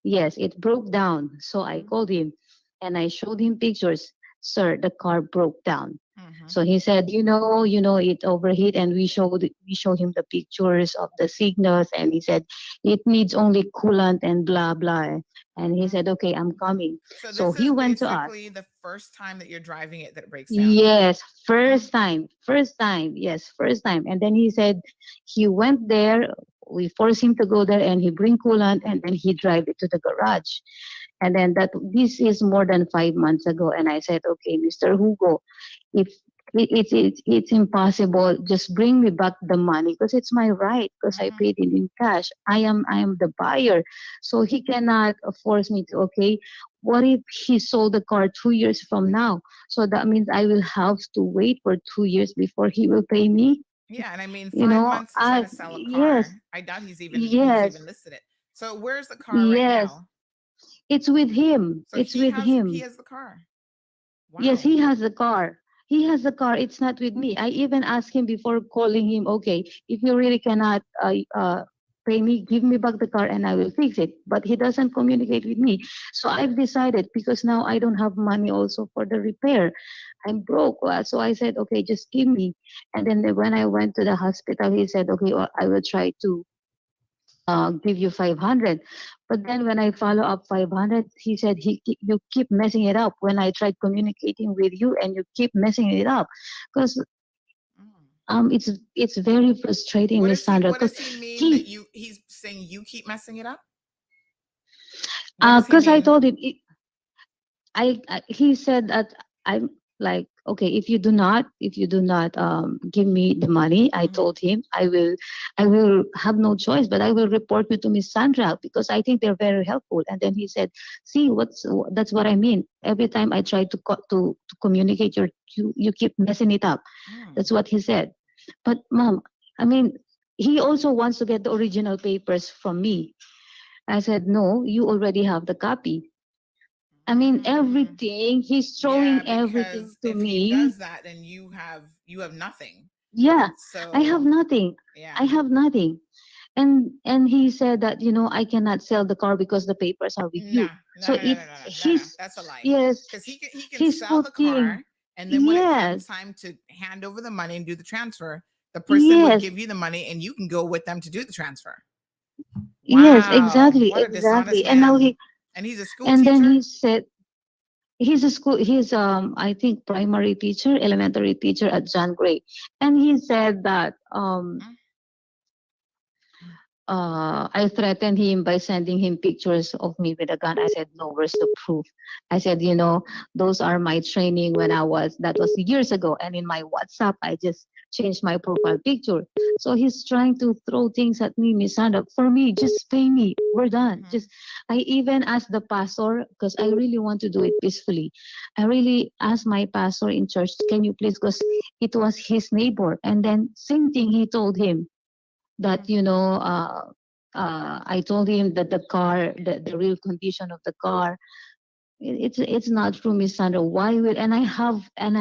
Yes, it broke down. So I called him and I showed him pictures. Sir, the car broke down. So he said, it overheat, and we showed him the pictures of the signals, and he said it needs only coolant and blah blah. And he said, okay, I'm coming. So he went to us. basically the first time that you're driving it that it breaks down. Yes, first time. Yes, first time. And then he said he went there. We forced him to go there, and he bring coolant, and then he drive it to the garage. And then this is more than 5 months ago. And I said, okay, Mr. Hugo, if it's impossible, just bring me back the money, because it's my right, because I paid it in cash. I am the buyer. So he cannot force me to, okay, what if he sold the car 2 years from now? So that means I will have to wait for 2 years before he will pay me. Yeah, and I mean 5 months to try to sell a car. Yes. I doubt he's even listed it. So where's the car right now? It's with him. So it's he with him. He has the car. Wow. Yes, he has the car. He has the car. It's not with me. I even asked him before calling him, okay, if you really cannot pay me, give me back the car and I will fix it. But he doesn't communicate with me. So I've decided, because now I don't have money also for the repair. I'm broke. So I said, okay, just give me. And then when I went to the hospital, he said, okay, well, I will try to give you 500. But then when I follow up 500, he said, you keep messing it up when I tried communicating with you, and you keep messing it up. Because it's very frustrating, Miss Sandra. What does he mean that he's saying you keep messing it up? Because I told him, he said that I'm like, okay, if you do not give me the money, I told him I will have no choice, but I will report you to Miss Sandra, because I think they're very helpful. And then he said, see, that's what I mean. Every time I try to communicate, you keep messing it up. That's what he said. But Mom, I mean, he also wants to get the original papers from me. I said, no, you already have the copy. I mean, everything, he's throwing everything to if me. He does that, then you have nothing. Yeah, so I have nothing. Yeah, I have nothing. And he said that, I cannot sell the car because the papers are with you. So that's a lie. Yes, because he can sell the car, and then when it comes time to hand over the money and do the transfer, the person would give you the money, and you can go with them to do the transfer. Yes, Wow, exactly, what a dishonest exactly. And now man. And he's a school and then teacher? he said he's I think primary teacher, elementary teacher at John Gray. And he said that I threatened him by sending him pictures of me with a gun. I said, no, where's the proof? I said, those are my training that was years ago. And in my WhatsApp, I just changed my profile picture. So he's trying to throw things at me, Miss Sandra. For me, just pay me. We're done. I even asked the pastor, because I really want to do it peacefully. I really asked my pastor in church, can you please, because it was his neighbor. And then same thing, he told him that I told him that the car, the real condition of the car, it's not true, Miss Sandra. Why will and I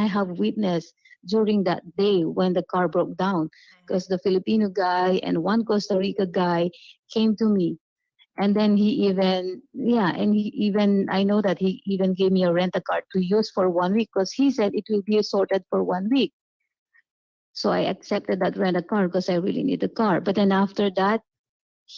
have witness during that day when the car broke down, because the Filipino guy and one Costa Rica guy came to me, and then I know that he even gave me a rent a car to use for 1 week, because he said it will be sorted for 1 week. So I accepted that rent a car because I really need a car. But then after that,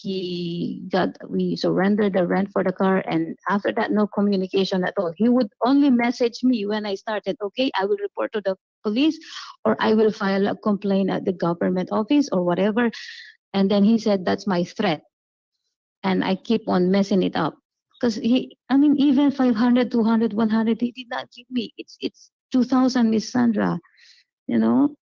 we surrendered the rent for the car. And after that, no communication at all. He would only message me when I started, okay, I will report to the police, or I will file a complaint at the government office or whatever. And then he said, that's my threat. And I keep on messing it up. Because even 500, 200, 100, he did not give me. It's 2,000, Miss Sandra, you know?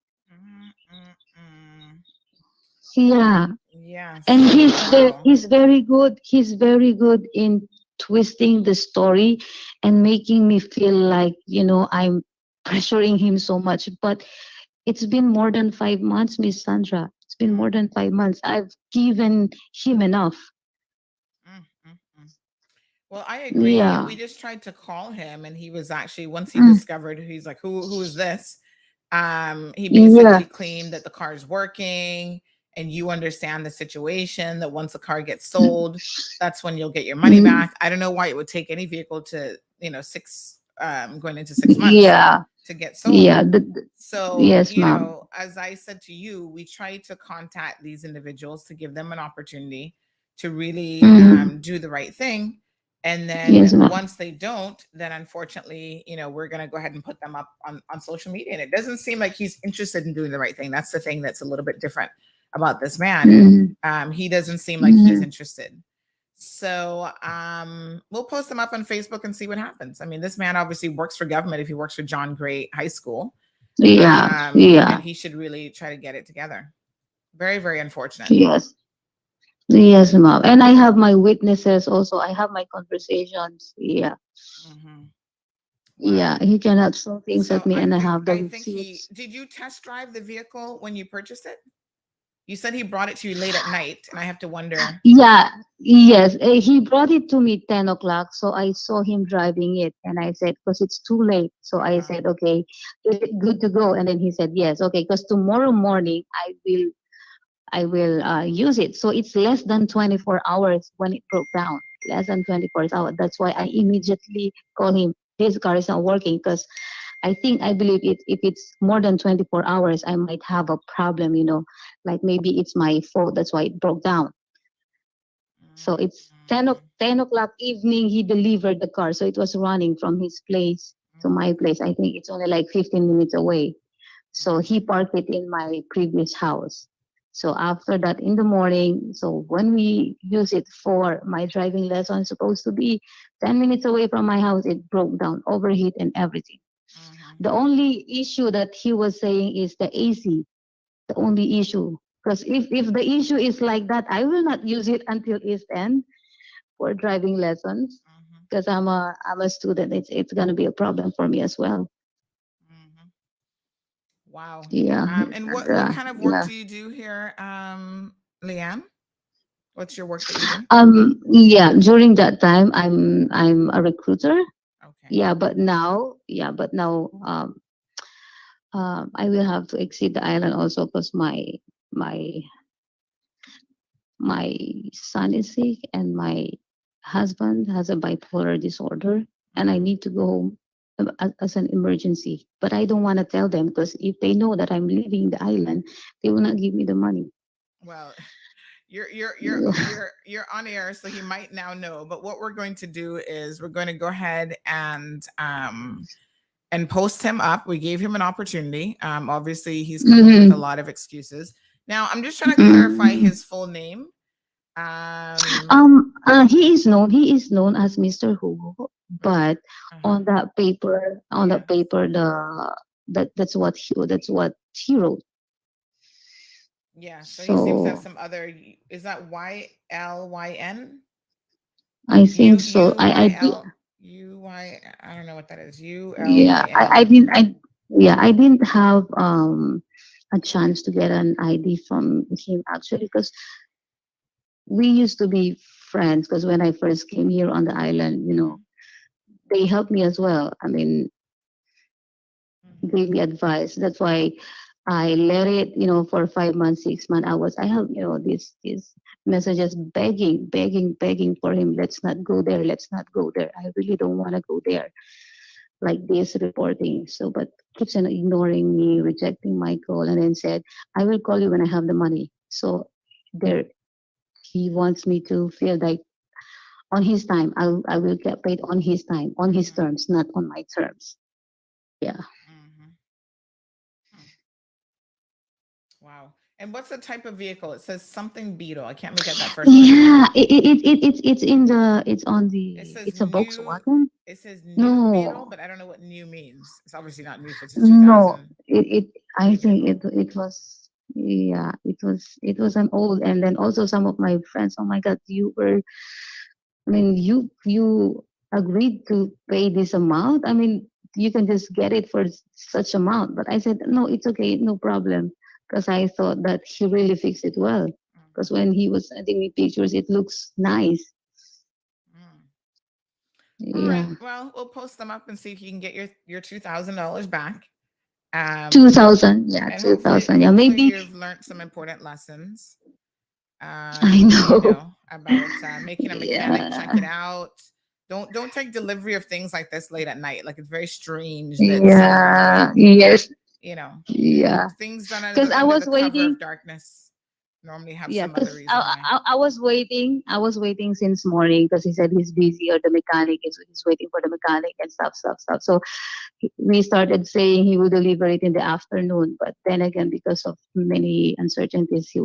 Yeah. Yes. And he's very good. He's very good in twisting the story and making me feel like, I'm pressuring him so much. But it's been more than 5 months, Miss Sandra. It's been more than 5 months. I've given him enough. Well, I agree. Yeah. We just tried to call him, and he was actually, once he discovered, he's like, who is this? He basically claimed that the car is working, and you understand the situation, that once the car gets sold, that's when you'll get your money back. I don't know why it would take any vehicle to, going into 6 months to get sold. Yeah. So, Yes, ma'am. as I said to you, we tried to contact these individuals to give them an opportunity to really do the right thing. And then Yes, ma'am. once they don't, then unfortunately, we're going to go ahead and put them up on social media. And it doesn't seem like he's interested in doing the right thing. That's the thing that's a little bit different about this man. He doesn't seem like he's interested. So we'll post them up on Facebook and see what happens. I mean, this man obviously works for government if he works for John Gray High School. Yeah. And he should really try to get it together. Very, very unfortunate. Yes. Yes, ma'am. And I have my witnesses also. I have my conversations. Yeah. Yeah. He cannot throw things at me, and I have the receipts. Did you test drive the vehicle when you purchased it? You said he brought it to you late at night, and I have to wonder. Yeah. Yes. He brought it to me 10 o'clock. So I saw him driving it, and I said, because it's too late. So I said, okay, is it good to go? And then he said, yes. Okay. Because tomorrow morning I will use it. So it's less than 24 hours when it broke down. Less than 24 hours. That's why I immediately call him. His car is not working, because I believe if it's more than 24 hours, I might have a problem, like maybe it's my fault. That's why it broke down. So it's 10 o'clock evening, he delivered the car. So it was running from his place to my place. I think it's only like 15 minutes away. So he parked it in my previous house. So after that, in the morning, so when we use it for my driving lesson, supposed to be 10 minutes away from my house, it broke down, overheat and everything. The only issue that he was saying is the AC, the only issue. Because if the issue is like that, I will not use it until East End for driving lessons, because I'm a student. It's gonna be a problem for me as well. Wow. Yeah. And what kind of work do you do here, Leanne? What's your work that you do? Yeah, during that time I'm a recruiter. Okay. Yeah, but now I will have to exit the island also, because my son is sick and my husband has a bipolar disorder, and I need to go home as an emergency. But I don't want to tell them, because if they know that I'm leaving the island, they will not give me the money. Well, You're on air, so he might now know. But what we're going to do is we're going to go ahead and post him up. We gave him an opportunity. Obviously, he's coming with a lot of excuses. Now, I'm just trying to clarify his full name. He is known as Mr. Hugo, but on that paper, that's what he wrote. Yeah, so he seems to have some other. Is that YLYN? I think so. I don't know what that is. Yeah, I didn't have a chance to get an ID from him actually, because we used to be friends. Because when I first came here on the island, they helped me as well. I mean, gave me advice. That's why I let it, for 5 months, 6 months. I have, these messages begging for him. Let's not go there. Let's not go there. I really don't want to go there. Like this reporting. So, but keeps on ignoring me, rejecting my call, and then said, I will call you when I have the money. So there, he wants me to feel like on his time, I will get paid on his time, on his terms, not on my terms. Yeah. Wow. And what's the type of vehicle? It says something Beetle. I can't make out that first. Yeah, it's a Volkswagen. It says new Beetle, but I don't know what new means. It's obviously not new for 2000. No, I think it was, yeah, it was an old. And then also some of my friends, oh my God, you agreed to pay this amount. I mean, you can just get it for such amount. But I said, no, it's okay, no problem. Because I thought that he really fixed it well. Because when he was sending me pictures, it looks nice. Yeah. All right. Well, we'll post them up and see if you can get your $2,000 back. 2,000, yeah, 2,000, yeah. Maybe you've learned some important lessons. I know about making a mechanic check it out. Don't take delivery of things like this late at night. Like, it's very strange. Yeah. Yes. Yeah. Things done under I was the cover waiting. of darkness normally have some Because other reason. I was waiting since morning, because he said he's busy, or the mechanic he's waiting for the mechanic and stuff. So we started saying he will deliver it in the afternoon, but then again, because of many uncertainties, he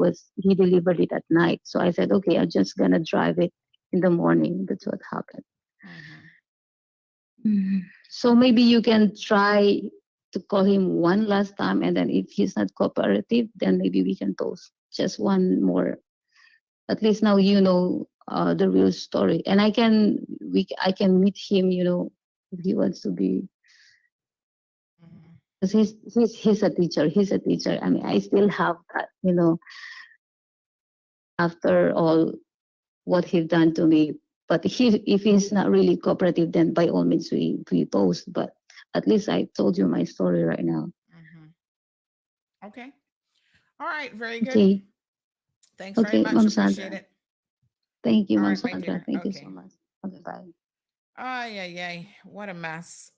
delivered it at night. So I said, okay, I'm just gonna drive it in the morning. That's what happened. So maybe you can try to call him one last time, and then if he's not cooperative, then maybe we can post just one more. At least now the real story, and I can meet him, if he wants to be, because he's a teacher. He's a teacher. I mean, I still have that, after all what he's done to me. But if he's not really cooperative, then by all means we post. But at least I told you my story right now. Okay. All right. Very good. Okay. Thanks very much. Appreciate it. Thank you, Mom Sandra. Thank you so much. Okay, bye. Ay. What a mess.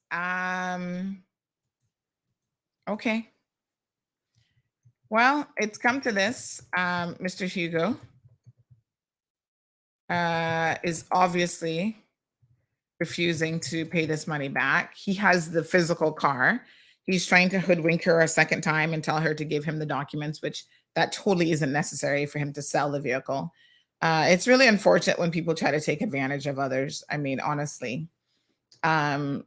Okay. Well, it's come to this. Mr. Hugo is obviously refusing to pay this money back. He has the physical car. He's trying to hoodwink her a second time and tell her to give him the documents, which that totally isn't necessary for him to sell the vehicle. It's really unfortunate when people try to take advantage of others. I mean, honestly. And,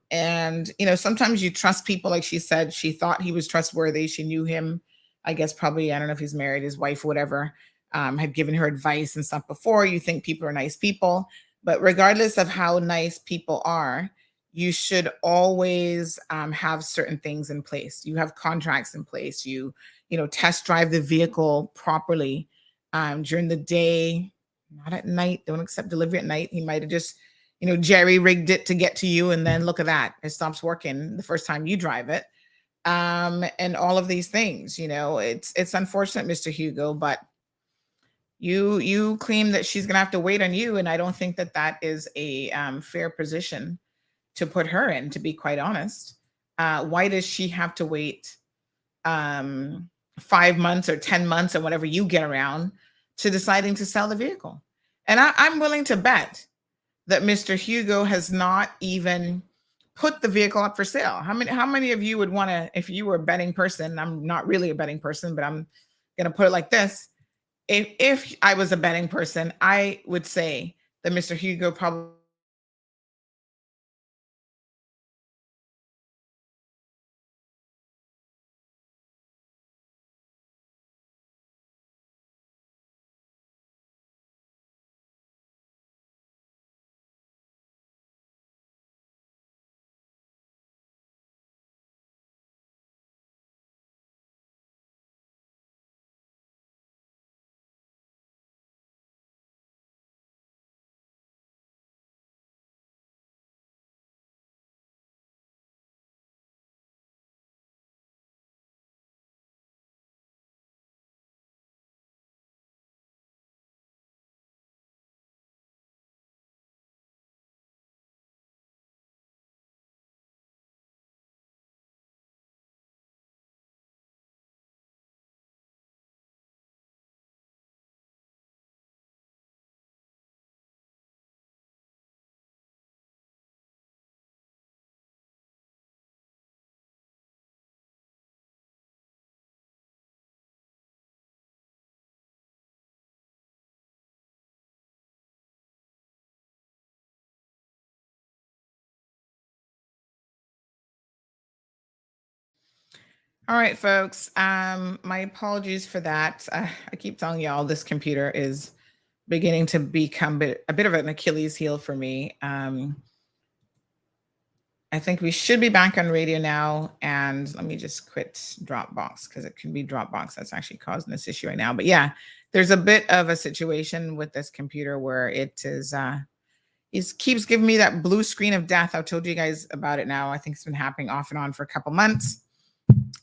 sometimes you trust people. Like she said, she thought he was trustworthy. She knew him, I guess, probably, I don't know if he's married, his wife, whatever, had given her advice and stuff before. You think people are nice people. But regardless of how nice people are, you should always have certain things in place. You have contracts in place. You test drive the vehicle properly during the day, not at night. Don't accept delivery at night. He might have just, jerry-rigged it to get to you, and then look at that. It stops working the first time you drive it. And all of these things, it's unfortunate, Mr. Hugo, but you claim that she's going to have to wait on you. And I don't think that is a fair position to put her in, to be quite honest. Why does she have to wait 5 months or 10 months or whatever you get around to deciding to sell the vehicle. And I'm willing to bet that Mr. Hugo has not even put the vehicle up for sale. How many of you would want to, if you were a betting person? I'm not really a betting person, but I'm going to put it like this. If I was a betting person, I would say that Mr. Hugo probably All right, folks. My apologies for that. I keep telling y'all this computer is beginning to become a bit of an Achilles heel for me. I think we should be back on radio now. And let me just quit Dropbox because it can be Dropbox that's actually causing this issue right now. But yeah, there's a bit of a situation with this computer where it keeps giving me that blue screen of death. I've told you guys about it now. I think it's been happening off and on for a couple months.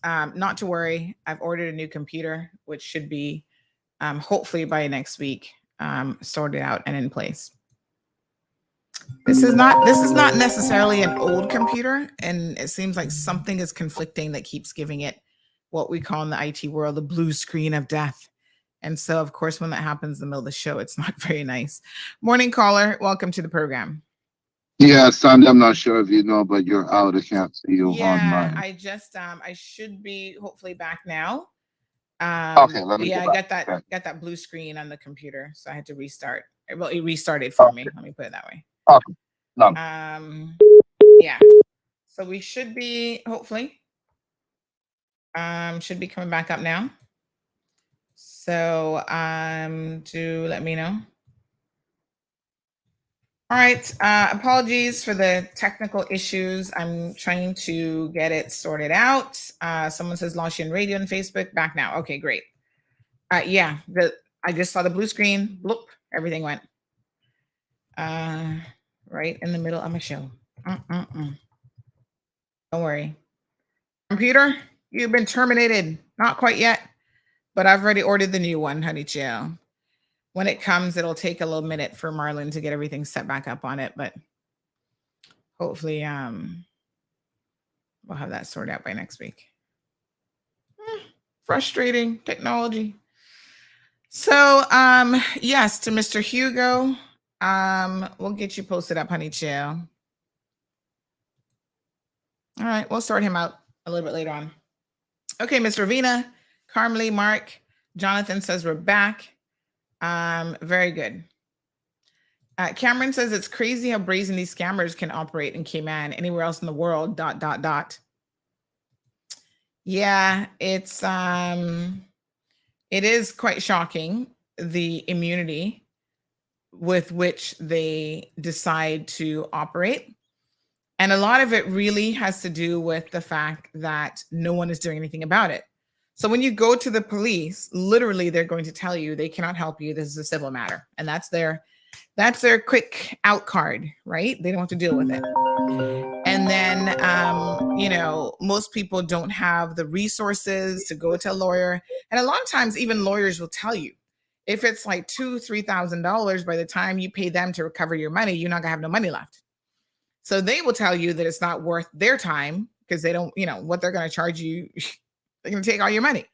Not to worry. I've ordered a new computer, which should be hopefully by next week sorted out and in place. This is not necessarily an old computer, and it seems like something is conflicting that keeps giving it what we call in the IT world the blue screen of death. And so, of course, when that happens in the middle of the show, it's not very nice. Morning caller, welcome to the program. Yeah, Sandy, I'm not sure if you know, but you're out. I can't see you online. I just I should be hopefully back now. Okay, let me I go got back. got that blue screen on the computer, so I had to restart. Well, it restarted for me. Let me put it that way. Okay. No. Yeah. So we should be hopefully should be coming back up now. So do let me know. All right. Apologies for the technical issues. I'm trying to get it sorted out. Someone says Launchian Radio and Facebook. Back now. Okay, great. Yeah, I just saw the blue screen. Bloop, everything went. Right in the middle of my show. Don't worry. Computer, you've been terminated. Not quite yet, but I've already ordered the new one, honey chill. When it comes, it'll take a little minute for Marlon to get everything set back up on it, but hopefully we'll have that sorted out by next week. Frustrating technology. So yes, to Mr. Hugo, we'll get you posted up, honey chill. All right, we'll sort him out a little bit later on. Okay, Miss Ravina, Carmely, Mark, Jonathan says we're back. Very good. Cameron says it's crazy how brazen these scammers can operate in Cayman, anywhere else in the world, ... Yeah, it is quite shocking, the immunity with which they decide to operate. And a lot of it really has to do with the fact that no one is doing anything about it. So when you go to the police, literally they're going to tell you they cannot help you. This is a civil matter. And that's their quick out card, right? They don't have to deal with it. And then, most people don't have the resources to go to a lawyer. And a lot of times even lawyers will tell you, if it's like $2,000, $3,000, by the time you pay them to recover your money, you're not gonna have no money left. So they will tell you that it's not worth their time because they don't, what they're going to charge you. They're going to take all your money.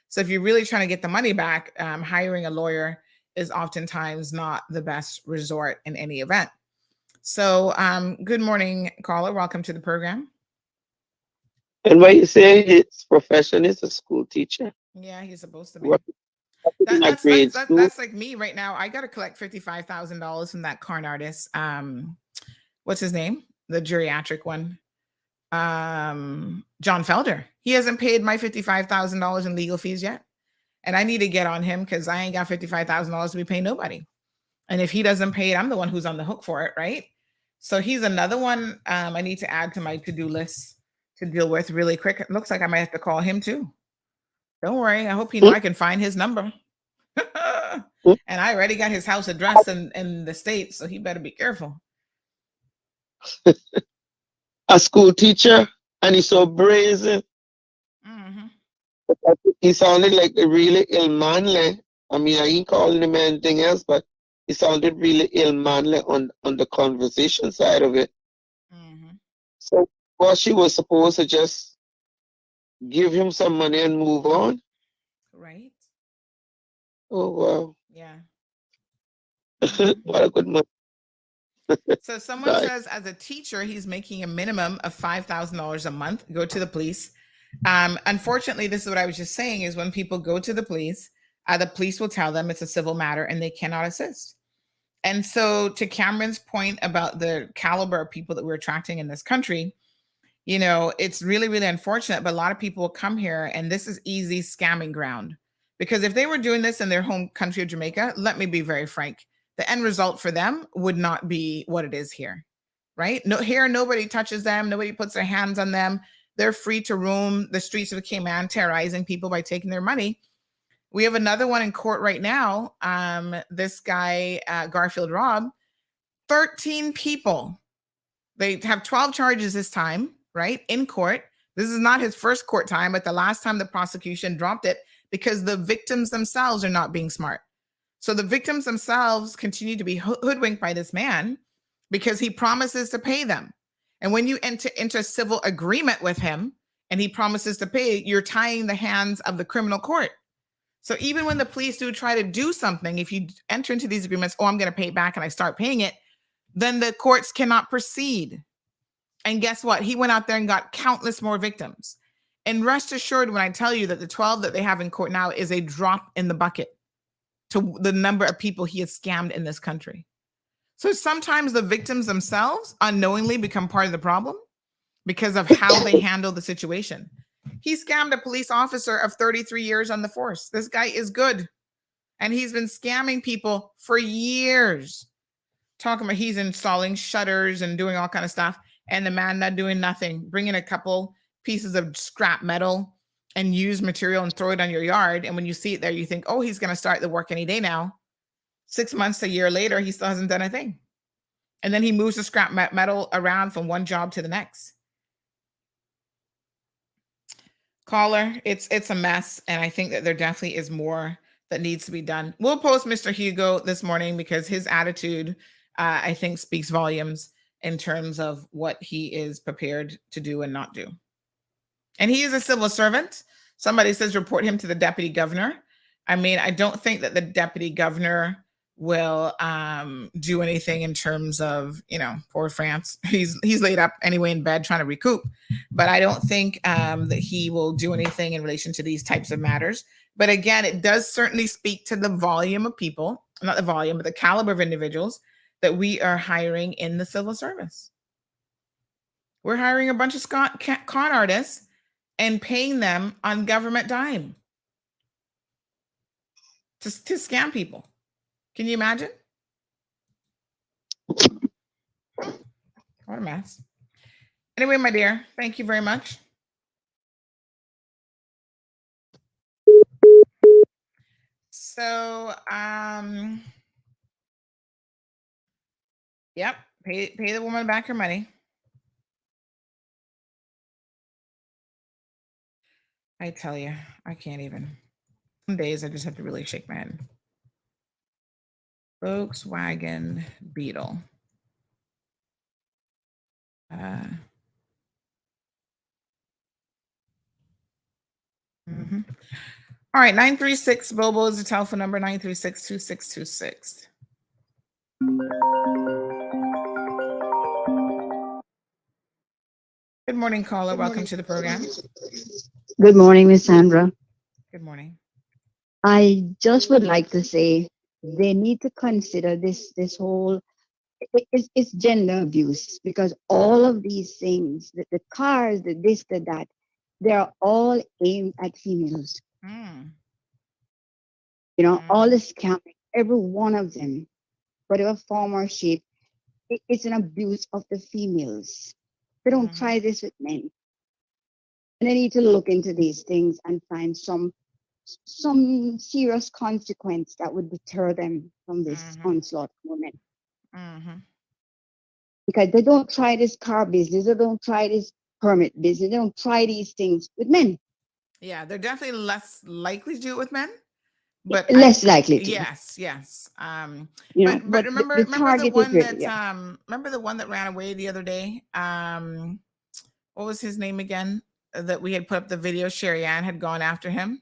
So if you're really trying to get the money back, hiring a lawyer is oftentimes not the best resort in any event. So, good morning, caller. Welcome to the program. And why you say his profession is a school teacher? Yeah, he's supposed to be. What, That's like me right now. I got to collect $55,000 from that con artist. What's his name? The geriatric one. John Felder. He hasn't paid my $55,000 in legal fees yet. And I need to get on him because I ain't got $55,000 to be paying nobody. And if he doesn't pay it, I'm the one who's on the hook for it, right? So he's another one I need to add to my to-do list to deal with really quick. It looks like I might have to call him too. Don't worry. I hope I can find his number. And I already got his house address in the States, so he better be careful. A school teacher, and he's so brazen. He sounded like a really ill-manly. I mean, I ain't calling him anything else, but he sounded really ill-manly on the conversation side of it. So, well, she was supposed to just give him some money and move on. Right. Oh, wow. Yeah. What a good money. So someone says as a teacher, he's making a minimum of $5,000 a month. Go to the police. Unfortunately, this is what I was just saying is when people go to the police will tell them it's a civil matter and they cannot assist. And so to Cameron's point about the caliber of people that we're attracting in this country, you know, it's really, really unfortunate, but a lot of people will come here and this is easy scamming ground. Because if they were doing this in their home country of Jamaica, let me be very frank, the end result for them would not be what it is here, right? No, here, nobody touches them. Nobody puts their hands on them. They're free to roam the streets of Cayman, terrorizing people by taking their money. We have another one in court right now. This guy, Garfield Robb, 13 people. They have 12 charges this time, right? In court. This is not his first court time, but the last time the prosecution dropped it because the victims themselves are not being smart. So the victims themselves continue to be hoodwinked by this man because he promises to pay them. And when you enter into a civil agreement with him and he promises to pay, you're tying the hands of the criminal court. So even when the police do try to do something, if you enter into these agreements, oh, I'm going to pay it back and I start paying it, then the courts cannot proceed. And guess what? He went out there and got countless more victims. And rest assured, when I tell you that the 12 that they have in court now is a drop in the bucket to the number of people he has scammed in this country. So sometimes the victims themselves unknowingly become part of the problem because of how they handle the situation. He scammed a police officer of 33 years on the force. This guy is good. And he's been scamming people for years. Talking about he's installing shutters and doing all kind of stuff. And the man not doing nothing, bringing a couple pieces of scrap metal and used material and throw it on your yard. And when you see it there, you think, oh, he's going to start the work any day now. 6 months, a year later, he still hasn't done a thing. And then he moves the scrap metal around from one job to the next. Caller, it's a mess. And I think that there definitely is more that needs to be done. We'll post Mr. Hugo this morning because his attitude, I think, speaks volumes in terms of what he is prepared to do and not do. And he is a civil servant. Somebody says report him to the deputy governor. I mean, I don't think that the deputy governor will do anything in terms of, you know, poor France. He's laid up anyway in bed trying to recoup. But I don't think that he will do anything in relation to these types of matters. But again, it does certainly speak to the volume of people, not the volume, but the caliber of individuals that we are hiring in the civil service. We're hiring a bunch of con artists and paying them on government dime to scam people. Can you imagine? What a mess. Anyway, my dear, thank you very much. So, yep, pay the woman back her money. I tell you, I can't even. Some days I just have to really shake my head. Volkswagen Beetle. All right, 936 Bobo is the telephone number, 936-2626. Good morning, caller. Welcome to the program. Good morning, Miss Sandra. Good morning. I just would like to say they need to consider this whole it's gender abuse, because all of these things, the cars, the this, the that, they're all aimed at females. You know, all the scamming, every one of them, whatever form or shape, it's an abuse of the females. They don't try this with men. And they need to look into these things and find some serious consequence that would deter them from this onslaught of women. Because they don't try this car business, they don't try this permit business, they don't try these things with men. Yeah, they're definitely less likely to do it with men. But less likely to. Yes. You know, but remember the one that yeah. Remember the one that ran away the other day? What was his name again? That we had put up the video. Sherry Ann had gone after him.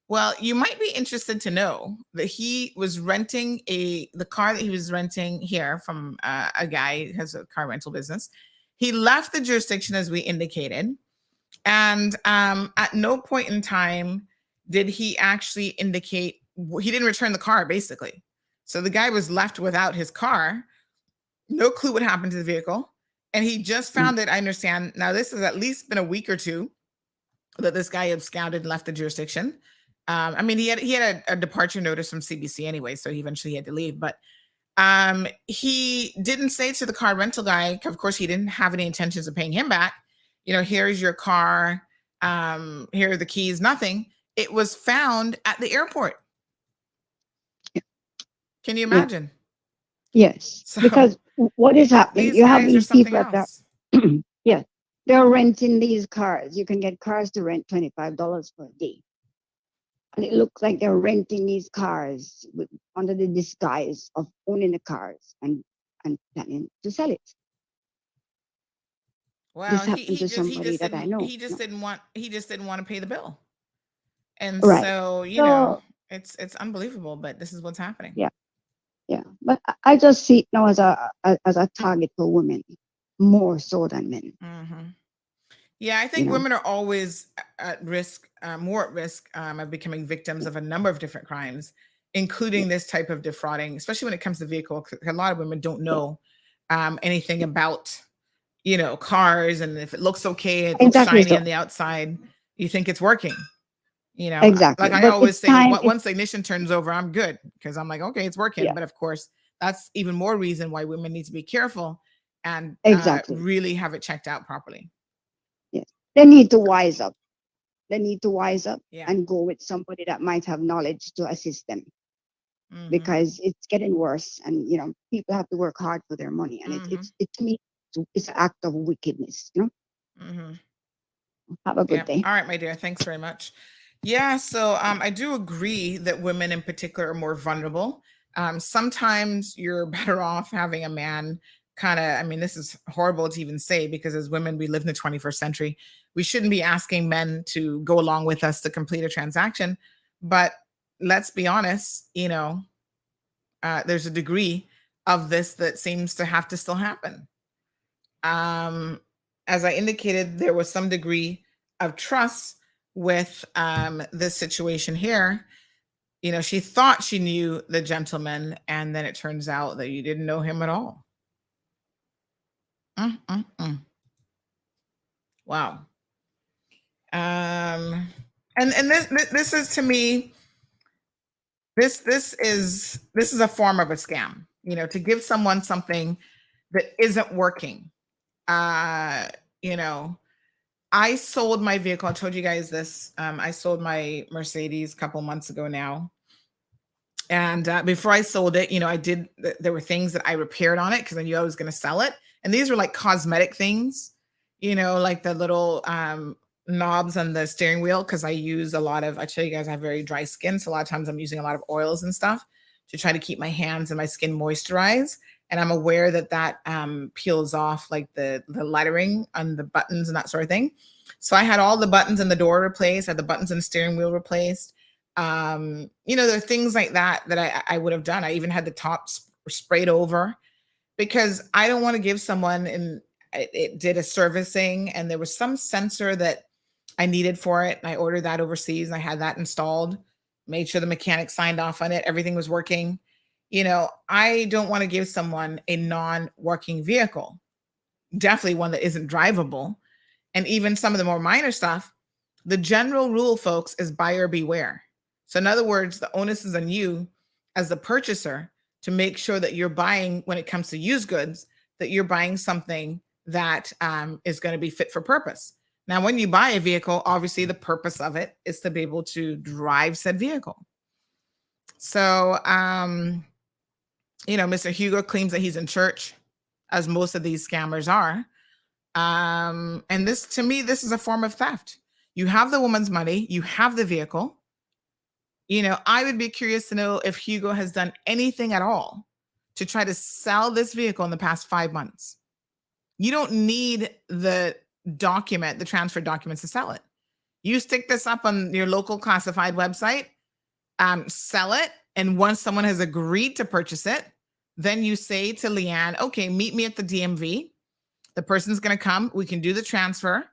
Well, you might be interested to know that he was renting the car that he was renting here from a guy who has a car rental business. He left the jurisdiction, as we indicated, and at no point in time did he actually indicate, he didn't return the car, basically. So the guy was left without his car, no clue what happened to the vehicle. And he just found it, I understand. Now, this has at least been a week or two that this guy absconded and left the jurisdiction. I mean, he had a departure notice from CBC anyway, so he eventually had to leave. But he didn't say to the car rental guy, of course, he didn't have any intentions of paying him back. You know, here's your car. Here are the keys, nothing. It was found at the airport. Can you imagine? Yes, So, because what is happening? You have these people that are, yeah, they're renting these cars. You can get cars to rent $25 per day. And it looks like they're renting these cars under the disguise of owning the cars and planning to sell it. Well, this happened to somebody that I know. He just didn't want to pay the bill. And Right. so, you know, it's unbelievable, but this is what's happening. Yeah. Yeah. But I just see it now as a target for women more so than men. Yeah, I think women are always at risk, more at risk of becoming victims of a number of different crimes, including this type of defrauding, especially when it comes to vehicle. A lot of women don't know anything about, you know, cars, and if it looks okay, it looks shiny on the outside, you think it's working. You know, exactly. Like I always say, once the ignition turns over, I'm good, because I'm like, okay, it's working. Yeah. But of course, that's even more reason why women need to be careful and really have it checked out properly. Yes, they need to wise up. They need to wise up Yeah. and go with somebody that might have knowledge to assist them, because it's getting worse, and you know, people have to work hard for their money, and it's to me, it's an act of wickedness. You know. Have a good day. All right, my dear. Thanks very much. Yeah, so I do agree that women in particular are more vulnerable. Sometimes you're better off having a man kind of, I mean, this is horrible to even say, because as women, we live in the 21st century. We shouldn't be asking men to go along with us to complete a transaction. But let's be honest, you know, there's a degree of this that seems to have to still happen. As I indicated, there was some degree of trust with this situation here. You know, she thought she knew the gentleman, and then it turns out that you didn't know him at all. Wow. And this is, to me, this is a form of a scam. You know, to give someone something that isn't working. You know, I sold my vehicle. I told you guys this. I sold my Mercedes a couple months ago now. And before I sold it, you know, there were things that I repaired on it because I knew I was going to sell it. And these were like cosmetic things, you know, like the little knobs on the steering wheel. Because I use I tell you guys, I have very dry skin. So a lot of times I'm using a lot of oils and stuff to try to keep my hands and my skin moisturized. And I'm aware that peels off like the lettering on the buttons and that sort of thing. So I had all the buttons in the door replaced, I had the buttons in the steering wheel replaced. There are things like that I would have done. I even had the top sprayed over because I don't want to give someone, and it did a servicing and there was some sensor that I needed for it. And I ordered that overseas and I had that installed, made sure the mechanic signed off on it. Everything was working. I don't want to give someone a non-working vehicle, definitely one that isn't drivable. And even some of the more minor stuff, the general rule, folks, is buyer beware. So in other words, the onus is on you as the purchaser to make sure that you're buying, when it comes to used goods, that you're buying something that is going to be fit for purpose. Now, when you buy a vehicle, obviously the purpose of it is to be able to drive said vehicle. So, Mr. Hugo claims that he's in church, as most of these scammers are. And this, to me, this is a form of theft. You have the woman's money, you have the vehicle. I would be curious to know if Hugo has done anything at all to try to sell this vehicle in the past 5 months. You don't need the transfer documents to sell it. You stick this up on your local classified website, sell it. And once someone has agreed to purchase it, then you say to Leanne, okay, meet me at the DMV. The person's going to come. We can do the transfer,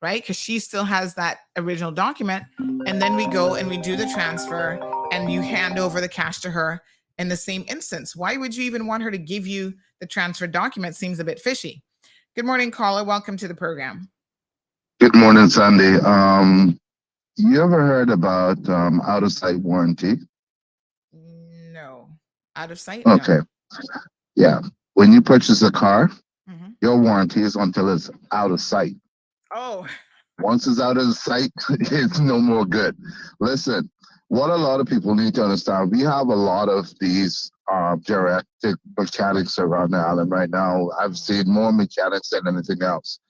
right? Because she still has that original document. And then we go and we do the transfer and you hand over the cash to her in the same instance. Why would you even want her to give you the transfer document? Seems a bit fishy. Good morning, caller. Welcome to the program. Good morning, Sandy. You ever heard about out of sight warranty? No. Out of sight? Okay. No. Yeah. When you purchase a car, your warranty is until it's out of sight. Oh. Once it's out of sight, it's no more good. Listen, what a lot of people need to understand, we have a lot of these geriatric mechanics around the island right now. I've seen more mechanics than anything else.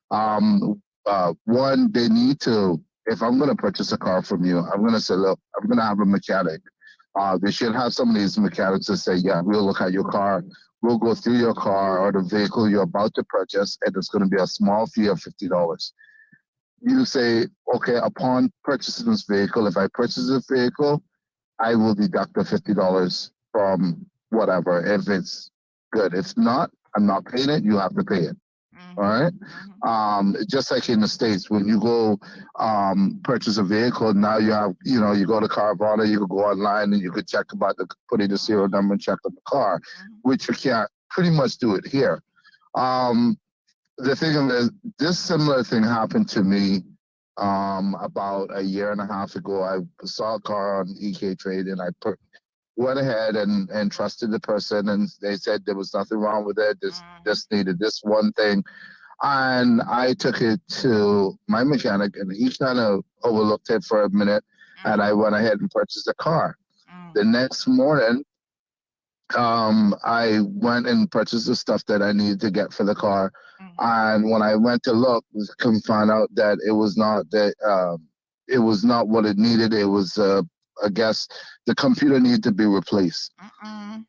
One, they need to, if I'm going to purchase a car from you, I'm going to say, look, I'm going to have a mechanic. They should have some of these mechanics that say, yeah, we'll look at your car. We'll go through your car or the vehicle you're about to purchase, and it's going to be a small fee of $50. You say, okay, upon purchasing this vehicle, if I purchase this vehicle, I will deduct the $50 from whatever, if it's good. If not, I'm not paying it, you have to pay it. All right. Just like in the States, when you go purchase a vehicle, now you have, you go to Carvana, you can go online and you could check about putting the serial number and check on the car, which you can't pretty much do it here. The thing is, this similar thing happened to me about a year and a half ago. I saw a car on EK Trade and I went ahead and trusted the person, and they said there was nothing wrong with it. This needed this one thing. And I took it to my mechanic and he kind of overlooked it for a minute and I went ahead and purchased a car. The next morning, I went and purchased the stuff that I needed to get for the car. And when I went to look, I couldn't find out that it was not that it was not what it needed. It was I guess the computer needed to be replaced.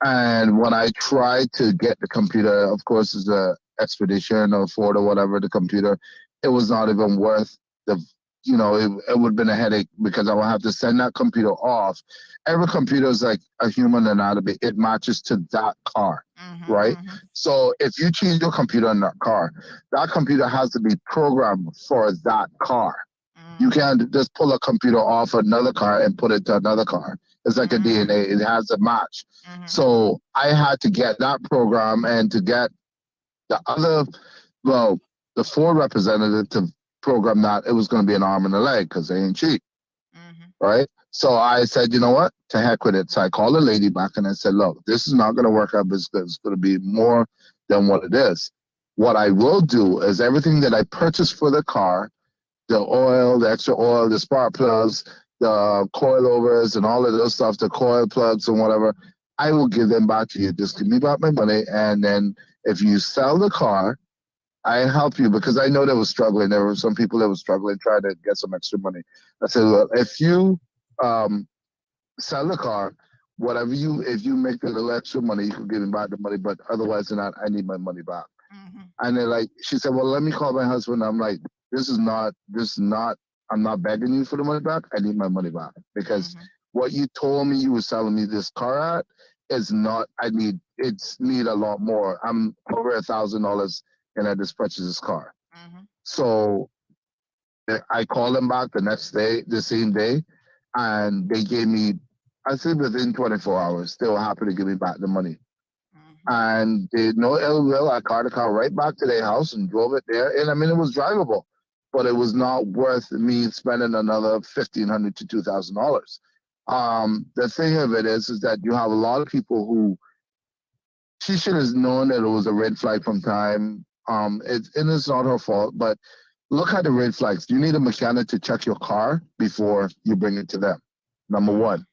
And when I tried to get the computer, of course, it's a Expedition or Ford or whatever, the computer, it was not even worth the, it would have been a headache because I would have to send that computer off. Every computer is like a human anatomy. It matches to that car, right? So if you change your computer in that computer has to be programmed for that car. You can't just pull a computer off another car and put it to another car. It's like a DNA. It has a match. So I had to get that program and to get the Ford representative to program that, it was going to be an arm and a leg because they ain't cheap, right? So I said, you know what? To heck with it. So I called the lady back and I said, look, this is not going to work out. It's going to be more than what it is. What I will do is everything that I purchased for the car, the oil, the extra oil, the spark plugs, the coilovers and all of those stuff, the coil plugs and whatever, I will give them back to you. Just give me back my money. And then if you sell the car, I help you because I know they were struggling. There were some people that were struggling trying to get some extra money. I said, well, if you sell the car, if you make a little extra money, you can give me back the money. But otherwise than that, I need my money back. And they're like, she said, well, let me call my husband. I'm like, this is not I'm not begging you for the money back. I need my money back because what you told me you were selling me this car at is not. It's need a lot more. I'm over $1,000 and I just purchased this car. So I called them back the next day, the same day, and they gave me, I think within 24 hours, they were happy to give me back the money. And they no ill will. I carted the car right back to their house and drove it there. And I mean, it was drivable, but it was not worth me spending another $1,500 to $2,000. The thing of it is that you have a lot of people who she should have known that it was a red flag from time. And it's not her fault, but look at the red flags. You need a mechanic to check your car before you bring it to them. Number one.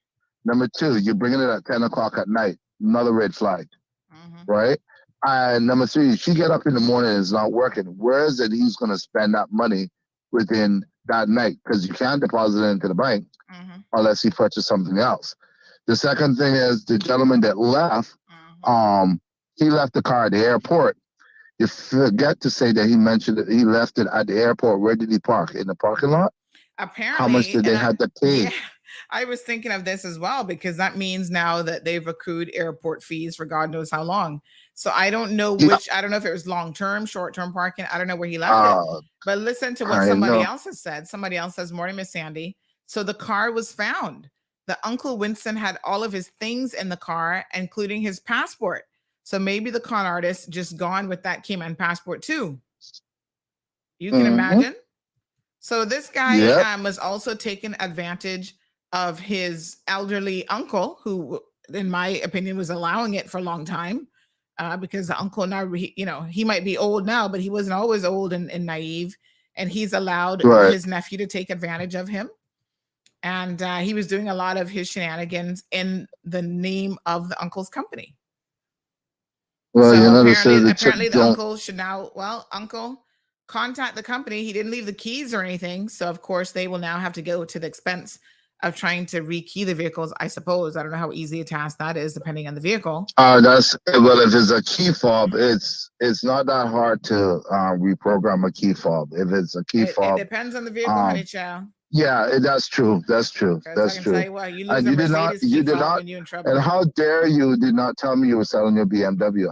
Number two, you're bringing it at 10 o'clock at night. Another red flag, right? And number three, she get up in the morning and it's not working. Where is it he's going to spend that money within that night? Because you can't deposit it into the bank unless he purchased something else. The second thing is the gentleman that left, he left the car at the airport. You forget to say that he mentioned that he left it at the airport. Where did he park? In the parking lot? Apparently. How much did they have to pay? Yeah, I was thinking of this as well, because that means now that they've accrued airport fees for God knows how long. So I don't know I don't know if it was long-term, short-term parking. I don't know where he left it. But listen to what somebody else has said. Somebody else says, morning, Miss Sandy. So the car was found. The Uncle Winston had all of his things in the car, including his passport. So maybe the con artist just gone with that Cayman passport too. You can imagine. So this guy was also taking advantage of his elderly uncle, who, in my opinion, was allowing it for a long time, because the uncle now, he might be old now, but he wasn't always old and naive, and he's allowed his nephew to take advantage of him. And he was doing a lot of his shenanigans in the name of the uncle's company. Well, so apparently the uncle should now, uncle, contact the company. He didn't leave the keys or anything. So of course they will now have to go to the expense of trying to rekey the vehicles, I suppose. I don't know how easy a task that is, depending on the vehicle. If it's a key fob, it's not that hard to reprogram a key fob. If it's a key fob, it depends on the vehicle, honey child. Yeah, that's true. That's true. That's true. Tell you what, you lose a Mercedes key fob and you're in trouble. And how dare you did not tell me you were selling your BMW?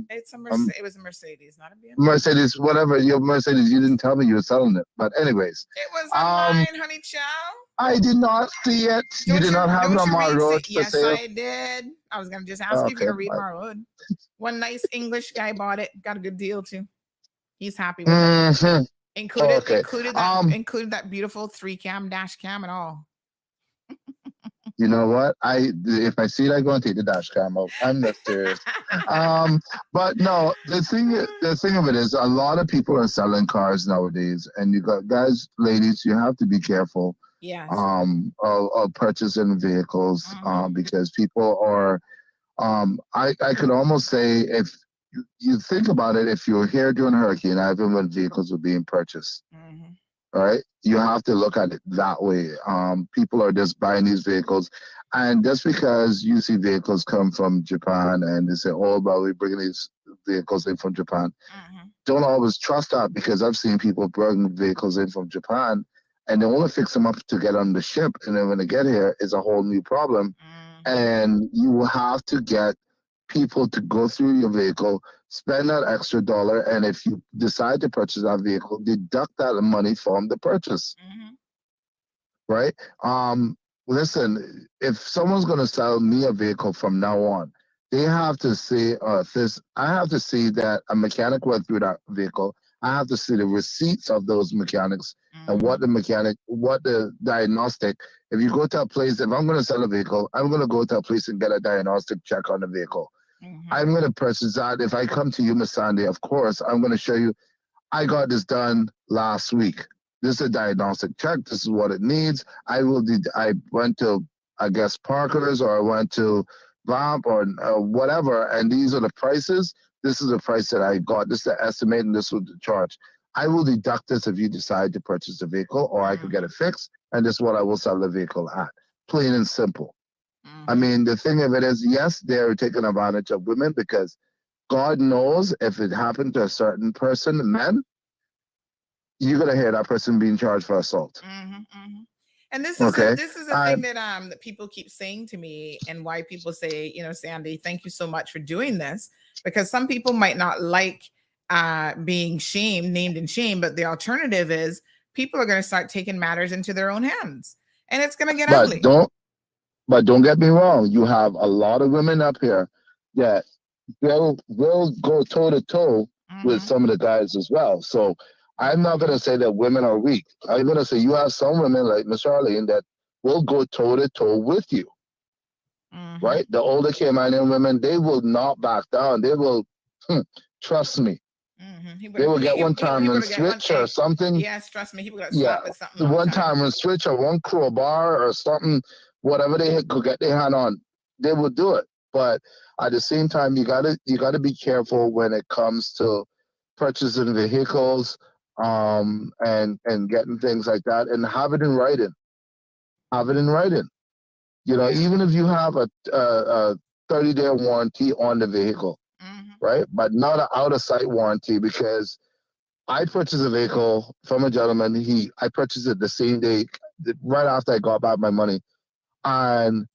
It was a Mercedes, not a BMW. Mercedes, whatever, your Mercedes, you didn't tell me you were selling it. But anyways. It was on mine, honey child. I did not see it. You did not have it on my road for sale. Yes, I did. I was going to just ask you if you can read my road. One nice English guy bought it. Got a good deal too. He's happy with it. Included that beautiful 3-cam dash cam and all. You know what? If I see it, I go and take the dash cam out. I'm not serious. But no, the thing of it is, a lot of people are selling cars nowadays, and you got guys, ladies, you have to be careful. Yes. Of purchasing vehicles, because people are. I could almost say, if you think about it, if you're here during a hurricane, even when vehicles were being purchased, right? You have to look at it that way. People are just buying these vehicles, and just because you see vehicles come from Japan and they say, "Oh, but we're bringing these vehicles in from Japan," don't always trust that, because I've seen people bring vehicles in from Japan and they only fix them up to get on the ship, and then when they get here, it's a whole new problem. And you have to get people to go through your vehicle, spend that extra dollar, and if you decide to purchase that vehicle, deduct that money from the purchase. Right? Listen, if someone's going to sell me a vehicle from now on, they have to see I have to see that a mechanic went through that vehicle. I have to see the receipts of those mechanics and what the diagnostic. If you go to a place, if I'm going to sell a vehicle, I'm going to go to a place and get a diagnostic check on the vehicle. I'm going to purchase that. If I come to you, Miss Sandy, of course, I'm going to show you, I got this done last week. This is a diagnostic check. This is what it needs. I went to, I guess, Parker's, or I went to Vamp, or whatever, and these are the prices. This is the price that I got. This is the estimate, and this was the charge. I will deduct this if you decide to purchase the vehicle, or I could get it fixed, and this is what I will sell the vehicle at. Plain and simple. I mean, the thing of it is, yes, they're taking advantage of women, because God knows if it happened to a certain person, men, you're gonna hear that person being charged for assault. And this is a thing that people keep saying to me, and why people say, Sandy, thank you so much for doing this, because some people might not like being named and shamed, but the alternative is people are going to start taking matters into their own hands, and it's going to get ugly. But don't get me wrong. You have a lot of women up here that will go toe to toe with some of the guys as well. So I'm not going to say that women are weak. I'm going to say you have some women like Miss Charlene that will go toe to toe with you. Right? The older Caymanian women, they will not back down. They will, trust me. They will get one time and switch or something. Yes, trust me. He will get slapped with something. One time and switch or one crowbar or something, whatever they could get their hand on, they will do it. But at the same time, you gotta be careful when it comes to purchasing vehicles, and getting things like that, and have it in writing. Have it in writing. Even if you have a 30-day warranty on the vehicle, right? But not an out-of-sight warranty, because I purchased a vehicle from a gentleman. I purchased it the same day, right after I got back my money. And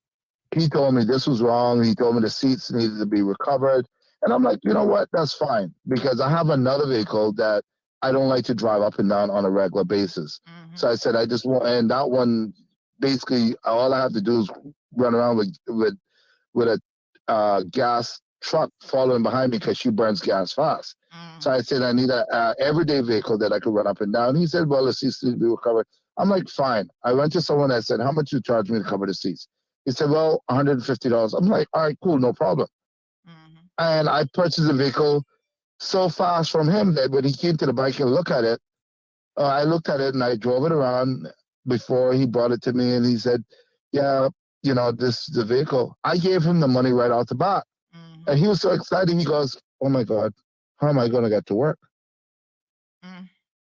he told me this was wrong. He told me the seats needed to be recovered. And I'm like, you know what? That's fine, because I have another vehicle that I don't like to drive up and down on a regular basis. So I said, I just want, and that one, basically, all I have to do is run around with a gas truck following behind me, because she burns gas fast. So I said, I need a everyday vehicle that I could run up and down. He said, well, the seats need to be recovered. I'm like, fine. I went to someone that said, how much you charge me to cover the seats? He said, well, $150. I'm like, all right, cool, no problem. And I purchased a vehicle so fast from him that when he came to the bike and looked at it, I looked at it and I drove it around before he brought it to me, and he said, yeah, this is the vehicle. I gave him the money right out the bat. And he was so excited. He goes, oh my God, how am I going to get to work?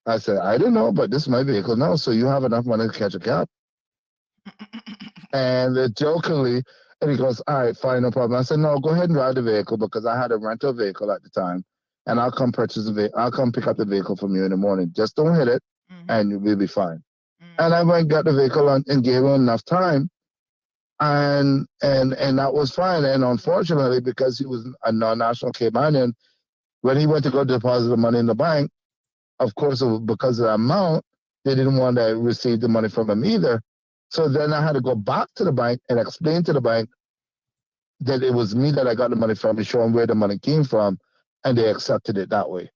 I said, I don't know, but this is my vehicle now, so you have enough money to catch a cab. And jokingly, and he goes, all right, fine, no problem. I said, no, go ahead and drive the vehicle, because I had a rental vehicle at the time, and I'll come I'll come pick up the vehicle from you in the morning. Just don't hit it, and we'll be fine. And I went and got the vehicle and gave him enough time, and that was fine. And unfortunately, because he was a non-national Caymanian, when he went to go deposit the money in the bank, of course, because of the amount, they didn't want to receive the money from him either. So then I had to go back to the bank and explain to the bank that it was me that I got the money from, and show them where the money came from, and they accepted it that way.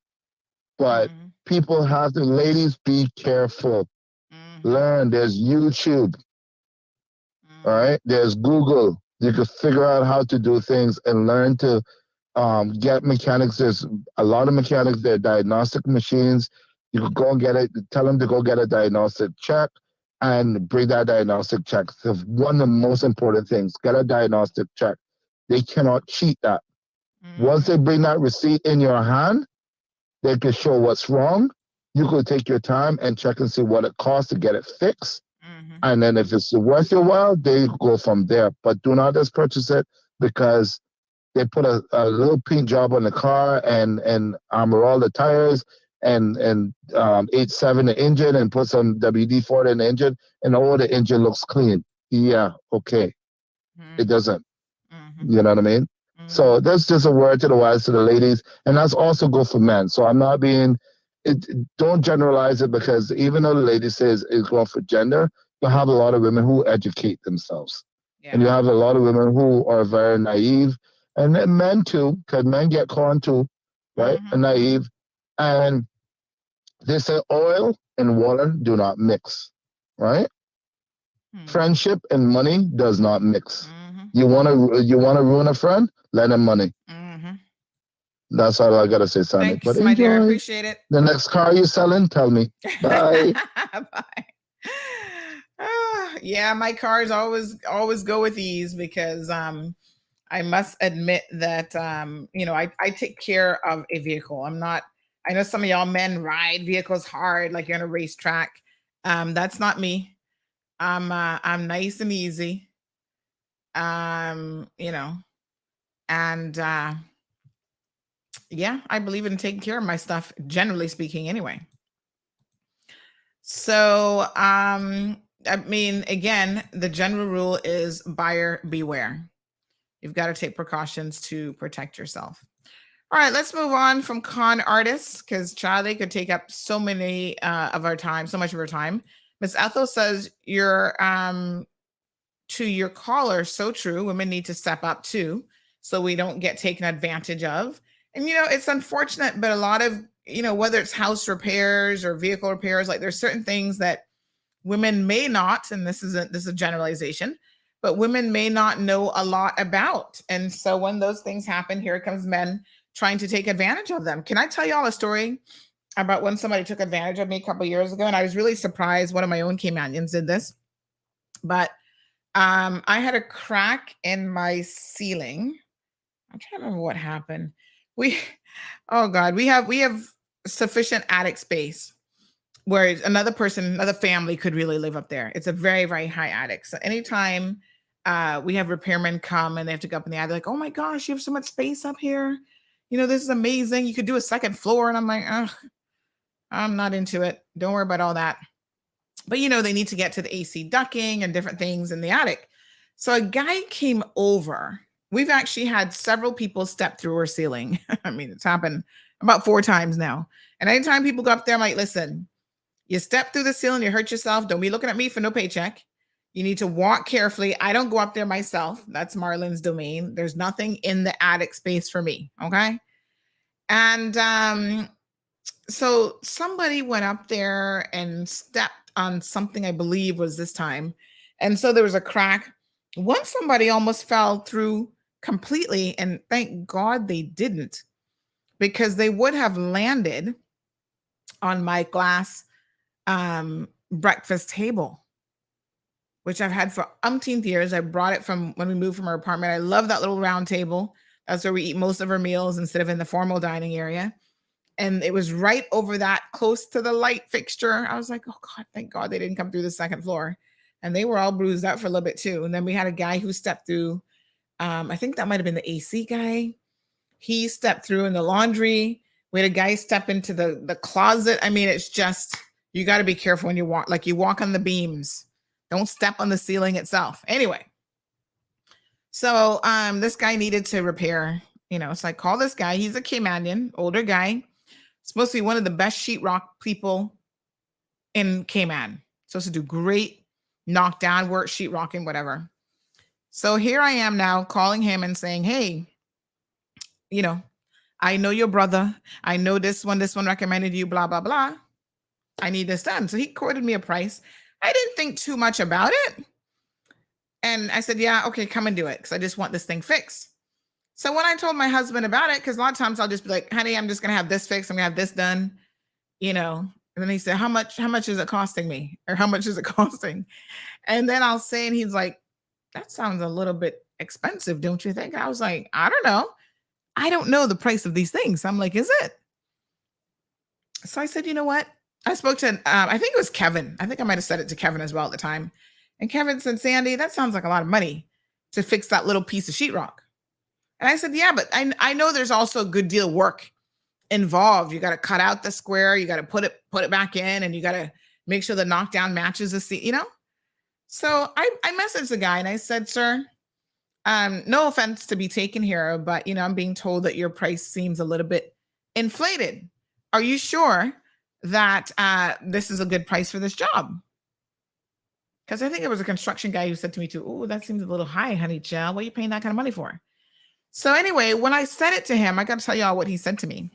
But people have to, ladies, be careful. Learn. There's YouTube. All right? There's Google. You can figure out how to do things and learn to get mechanics. There's a lot of mechanics. There are diagnostic machines. You could go and get it. Tell them to go get a diagnostic check and bring that diagnostic check. So one of the most important things, get a diagnostic check. They cannot cheat that. Once they bring that receipt in your hand, they can show what's wrong. You could take your time and check and see what it costs to get it fixed. And then if it's worth your while, they go from there. But do not just purchase it because they put a little paint job on the car and armor all the tires and 8.7 the engine and put some WD-40 in the engine, and all the engine looks clean. Yeah, okay. It doesn't. You know what I mean? So that's just a word to the wise, to the ladies, and that's also good for men. So I'm not being, don't generalize it, because even though the lady says it's going for gender, you have a lot of women who educate themselves. And you have a lot of women who are very naive, and then men too, because men get conned too, right? And naive. And they say oil and water do not mix, right? Friendship and money does not mix. You wanna ruin a friend? Lend him money. That's all I gotta say, Sandy. Thanks, but my dear. I appreciate it. The next car you're selling, tell me. Bye. Bye. Yeah, my cars always go with ease, because I must admit that I take care of a vehicle. I know some of y'all men ride vehicles hard like you're on a racetrack. That's not me. I'm nice and easy. And yeah, I believe in taking care of my stuff, generally speaking, anyway. So, I mean, again, the general rule is buyer beware. You've got to take precautions to protect yourself. All right, let's move on from con artists because Charlie could take up so many of our time, so much of our time. Miss Ethel says you're to your caller, so true. Women need to step up too, so we don't get taken advantage of. And it's unfortunate, but a lot of whether it's house repairs or vehicle repairs, like there's certain things that women may not, and this is a generalization, but women may not know a lot about. And so when those things happen, here comes men trying to take advantage of them. Can I tell y'all a story about when somebody took advantage of me a couple of years ago? And I was really surprised. One of my own Caymanians did this, but I had a crack in my ceiling. I'm trying to remember what happened. Oh God, we have sufficient attic space where another family could really live up there. It's a very, very high attic. So anytime we have repairmen come and they have to go up in the attic, like, oh my gosh, you have so much space up here. This is amazing. You could do a second floor. And I'm like, ugh, I'm not into it. Don't worry about all that. But they need to get to the AC ducting and different things in the attic. So a guy came over. We've actually had several people step through our ceiling. I mean, it's happened about 4 times now. And anytime people go up there, I'm like, listen, you step through the ceiling, you hurt yourself. Don't be looking at me for no paycheck. You need to walk carefully. I don't go up there myself. That's Marlon's domain. There's nothing in the attic space for me. Okay. And so somebody went up there and stepped on something, I believe was this time. And so there was a crack. Once somebody almost fell through completely, and thank God they didn't, because they would have landed on my glass breakfast table, which I've had for umpteenth years. I brought it from when we moved from our apartment. I love that little round table. That's where we eat most of our meals instead of in the formal dining area. And it was right over that, close to the light fixture. I was like, oh God, thank God they didn't come through the second floor. And they were all bruised up for a little bit too. And then we had a guy who stepped through. I think that might have been the AC guy. He stepped through in the laundry. We had a guy step into the closet. I mean, it's just, you got to be careful when you walk, like you walk on the beams. Don't step on the ceiling itself. Anyway, so this guy needed to repair, so I call this guy. He's a Caymanian, older guy. Supposed to be one of the best sheetrock people in Cayman. Supposed to do great knockdown work, sheetrocking, whatever. So here I am now calling him and saying, hey, I know your brother. I know this one recommended you, blah, blah, blah. I need this done. So he quoted me a price. I didn't think too much about it. And I said, yeah, okay, come and do it. Because I just want this thing fixed. So when I told my husband about it, because a lot of times I'll just be like, honey, I'm just going to have this fixed. I'm going to have this done, And then he said, how much is it costing me? Or how much is it costing? And then I'll say, and he's like, that sounds a little bit expensive, don't you think? I was like, I don't know. I don't know the price of these things. I'm like, is it? So I said, you know what? I spoke to, I think it was Kevin. I think I might have said it to Kevin as well at the time. And Kevin said, Sandy, that sounds like a lot of money to fix that little piece of sheetrock. And I said, yeah, but I know there's also a good deal of work involved. You got to cut out the square. You got to put it back in, and you got to make sure the knockdown matches the seat, So I messaged the guy and I said, sir, no offense to be taken here, but I'm being told that your price seems a little bit inflated. Are you sure that this is a good price for this job? Because I think it was a construction guy who said to me too, oh, that seems a little high, honey child. What are you paying that kind of money for? So anyway, when I said it to him, I got to tell y'all what he said to me.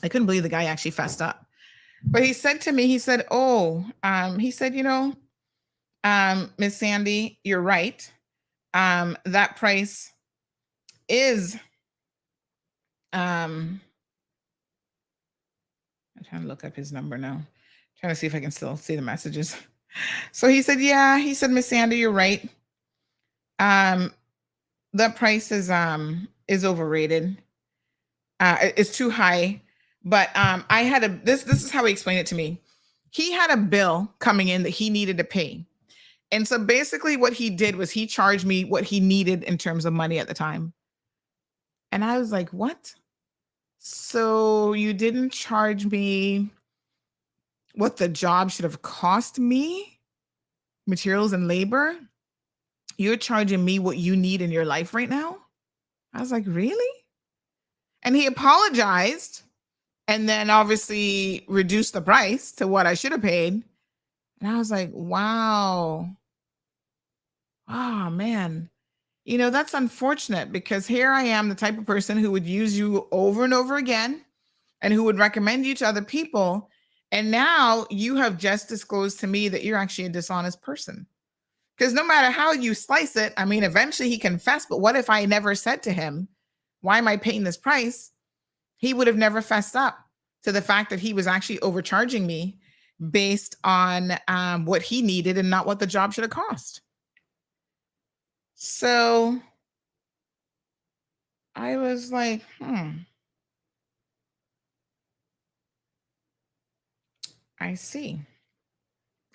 I couldn't believe the guy actually fessed up. But he said to me, he said, Miss Sandy, you're right. That price is, I'm trying to look up his number now. Trying to see if I can still see the messages. So he said, yeah, he said, Miss Sandy, you're right. That price is overrated. It's too high. But I had this is how he explained it to me. He had a bill coming in that he needed to pay. And so basically what he did was he charged me what he needed in terms of money at the time. And I was like, what? So you didn't charge me what the job should have cost me, materials and labor. You're charging me what you need in your life right now? I was like, really? And he apologized and then obviously reduced the price to what I should have paid. And I was like, wow. Oh, man. You know, that's unfortunate because here I am, the type of person who would use you over and over again and who would recommend you to other people. And now you have just disclosed to me that you're actually a dishonest person. Because no matter how you slice it, I mean, eventually he confessed, but what if I never said to him, why am I paying this price? He would have never fessed up to the fact that he was actually overcharging me based on what he needed and not what the job should have cost. So I was like, I see.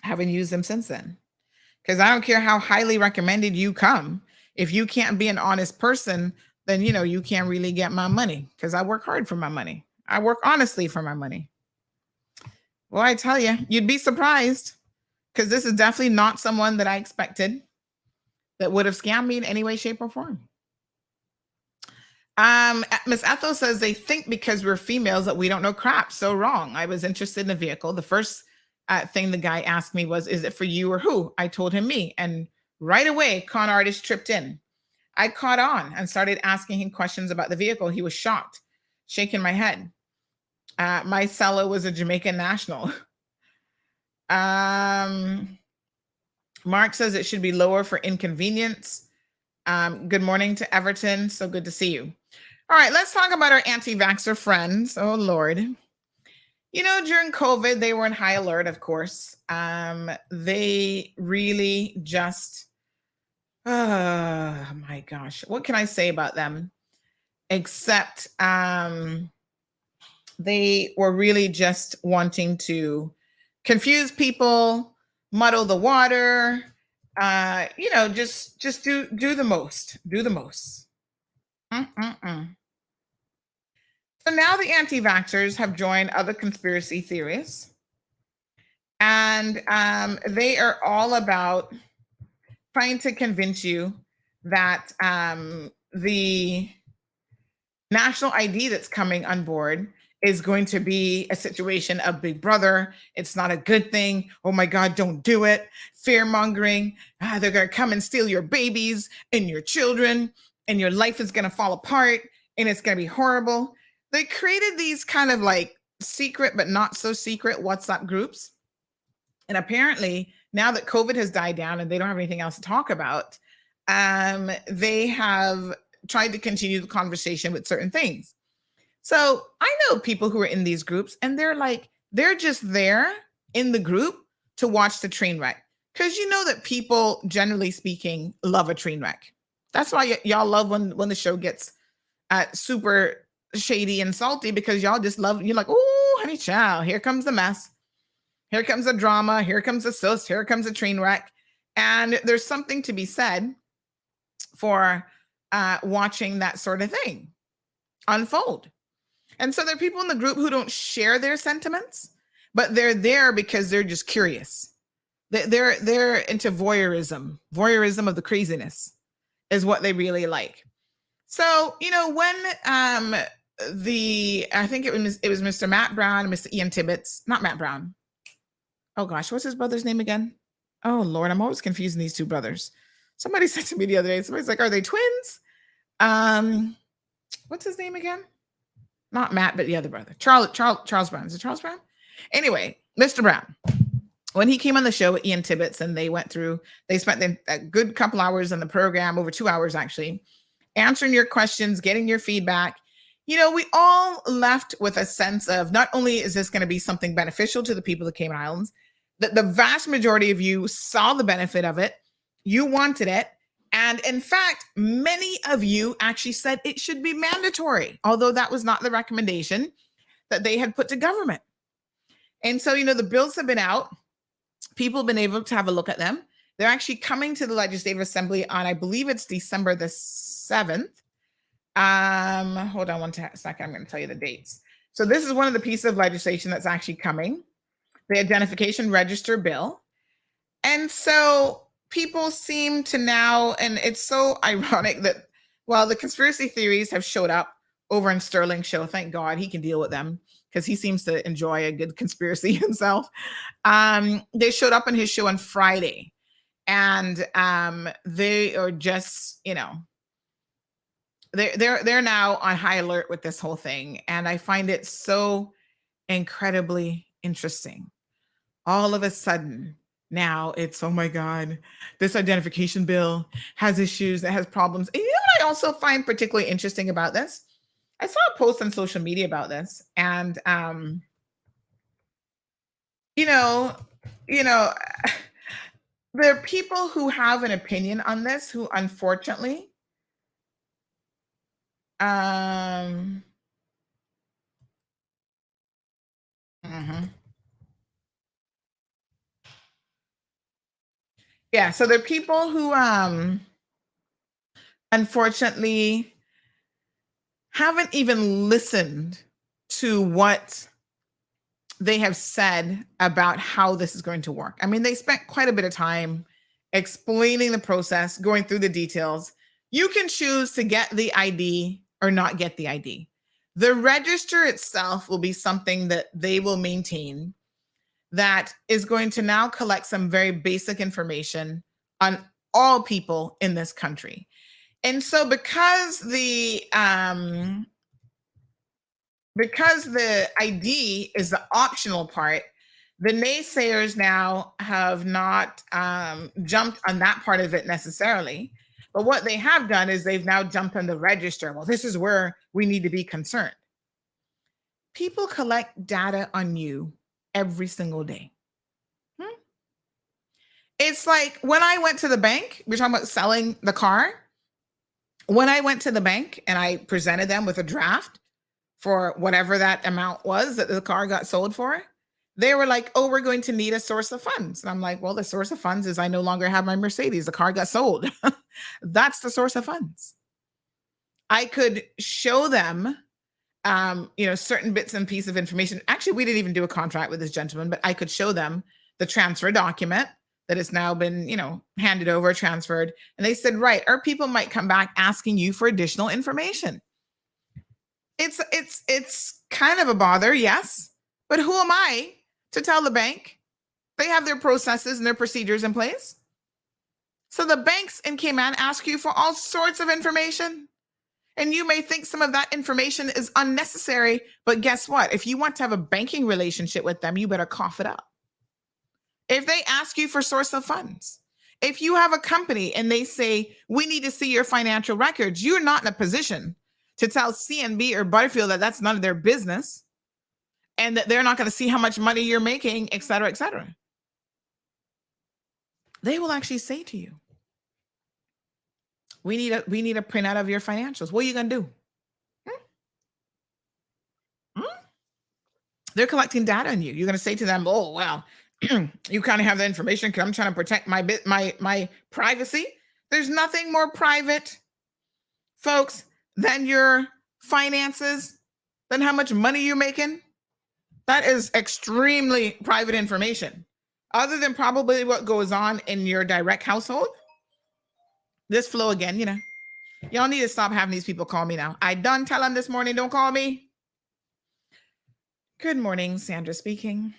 I haven't used them since then. Because I don't care how highly recommended you come. If you can't be an honest person, then, you know, you can't really get my money because I work hard for my money. I work honestly for my money. Well, I tell you, you'd be surprised because this is definitely not someone that I expected that would have scammed me in any way, shape, or form. Miss Ethel says they think because we're females that we don't know crap. So wrong. I was interested in the vehicle. The first thing the guy asked me was, is it for you or who? I told him me. And right away, con artist tripped in. I caught on and started asking him questions about the vehicle. He was shocked, shaking my head. My seller was a Jamaican national. Mark says it should be lower for inconvenience. Good morning to Everton. So good to see you. All right, let's talk about our anti-vaxxer friends. Oh, Lord. You know, during COVID, they were in high alert, of course. They really just, oh my gosh, what can I say about them? Except they were really just wanting to confuse people, muddle the water, you know, just do the most, do the most. So now the anti-vaxxers have joined other conspiracy theories, and they are all about trying to convince you that the national ID that's coming on board is going to be a situation of Big Brother. It's not a good thing. Oh my God, don't do it. Fear mongering. They're going to come and steal your babies and your children, and your life is going to fall apart, and it's going to be horrible. They created these kind of like secret, but not so secret WhatsApp groups. And apparently now that COVID has died down and they don't have anything else to talk about, they have tried to continue the conversation with certain things. So I know people who are in these groups and they're just there in the group to watch the train wreck. Because you know that people, generally speaking, love a train wreck. That's why y'all love when the show gets super shady and salty, because y'all just love, you're like, oh, honey child, here comes the mess. Here comes the drama. Here comes the sus. Here comes the train wreck. And there's something to be said for watching that sort of thing unfold. And so there are people in the group who don't share their sentiments, but they're there because they're just curious. They're into voyeurism. Voyeurism of the craziness is what they really like. So, you know, when I think it was Mr. Matt Brown and Mr. Ian Tibbetts, not Matt Brown. Oh gosh, what's his brother's name again? Oh Lord, I'm always confusing these two brothers. Somebody said to me the other day, somebody's like, are they twins? What's his name again? Not Matt, but the other brother. Charles Brown. Is it Charles Brown? Anyway, Mr. Brown. When he came on the show with Ian Tibbetts and they spent a good couple hours on the program, over 2 hours actually, answering your questions, getting your feedback. You know, we all left with a sense of not only is this going to be something beneficial to the people of the Cayman Islands, that the vast majority of you saw the benefit of it, you wanted it, and in fact, many of you actually said it should be mandatory, although that was not the recommendation that they had put to government. And so, you know, the bills have been out. People have been able to have a look at them. They're actually coming to the Legislative Assembly on, I believe it's December the 7th. Hold on one second. I'm going to tell you the dates. So this is one of the pieces of legislation that's actually coming. the identification register bill. And so people seem to now, and it's so ironic that while the conspiracy theories have showed up over in Sterling's show, thank God he can deal with them because he seems to enjoy a good conspiracy himself. They showed up on his show on Friday, and they are just, you know, they're now on high alert with this whole thing, and I find it so incredibly interesting. All of a sudden, now it's, oh my God, this identification bill has issues, it has problems. And you know what I also find particularly interesting about this? I saw a post on social media about this, and you know, there are people who have an opinion on this who unfortunately mhm. Yeah, so there are people who unfortunately haven't even listened to what they have said about how this is going to work. I mean, they spent quite a bit of time explaining the process, going through the details. You can choose to get the ID or not get the ID. The register itself will be something that they will maintain that is going to now collect some very basic information on all people in this country. And so because the ID is the optional part, the naysayers now have not jumped on that part of it necessarily. But what they have done is they've now jumped on the register. Well, this is where we need to be concerned. People collect data on you every single day. It's like when I went to the bank, we're talking about selling the car. When I went to the bank and I presented them with a draft for whatever that amount was that the car got sold for, they were like, oh, we're going to need a source of funds. And I'm like, well, the source of funds is I no longer have my Mercedes. The car got sold. That's the source of funds. I could show them, certain bits and pieces of information. Actually, we didn't even do a contract with this gentleman, but I could show them the transfer document that has now been, handed over, transferred. And they said, right, our people might come back asking you for additional information. It's kind of a bother, yes. But who am I to tell the bank? They have their processes and their procedures in place. So the banks in Cayman ask you for all sorts of information. And you may think some of that information is unnecessary, but guess what? If you want to have a banking relationship with them, you better cough it up. If they ask you for source of funds, if you have a company and they say, we need to see your financial records, you're not in a position to tell CNB or Butterfield that that's none of their business and that they're not going to see how much money you're making, et cetera, et cetera. They will actually say to you, we need a printout of your financials. What are you going to do? They're collecting data on you. You're going to say to them, oh, well, you kind of have the information because I'm trying to protect my privacy. There's nothing more private, folks, than your finances, than how much money you're making. That is extremely private information. Other than probably what goes on in your direct household. This flow again, Y'all need to stop having these people call me now. I done tell them this morning, don't call me. Good morning, Sandra speaking.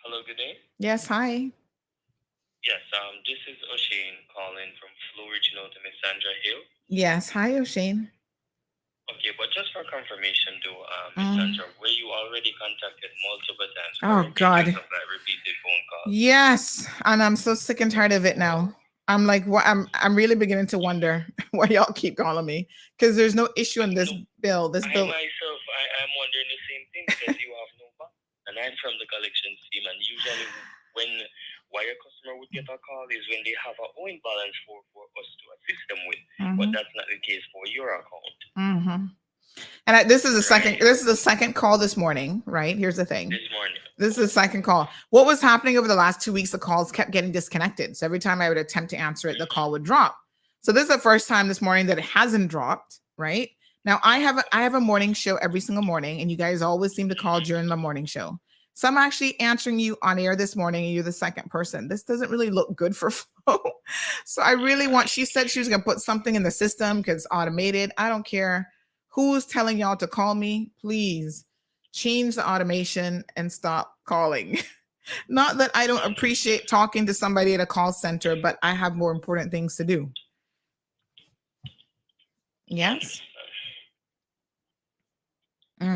Hello, good day. Yes, hi. Yes, this is O'Shane calling from Flow reaching out to Miss Sandra Hill. Yes, hi, O'Shane. Okay, but just for confirmation though, Miss Sandra, were you already contacted multiple times? Oh, God. Because of that repeated phone call? Yes, and I'm so sick and tired of it now. I'm like, what? I'm really beginning to wonder why y'all keep calling me because there's no issue in this bill. I myself, I'm wondering the same thing because you have no bank. And I'm from the collections team, and usually why a customer would get a call is when they have a owing balance for us to assist them with. But that's not the case for your account. And this is the second call this morning, right? Here's the thing. This morning. This is the second call. What was happening over the last 2 weeks, the calls kept getting disconnected. So every time I would attempt to answer it, the call would drop. So this is the first time this morning that it hasn't dropped, right? Now I have a morning show every single morning, and you guys always seem to call during the morning show. So I'm actually answering you on air this morning, and you're the second person. This doesn't really look good for Flo. So I really want, she said she was going to put something in the system because it's automated. I don't care who's telling y'all to call me. Please change the automation and stop calling. Not that I don't appreciate talking to somebody at a call center, but I have more important things to do. Yes? So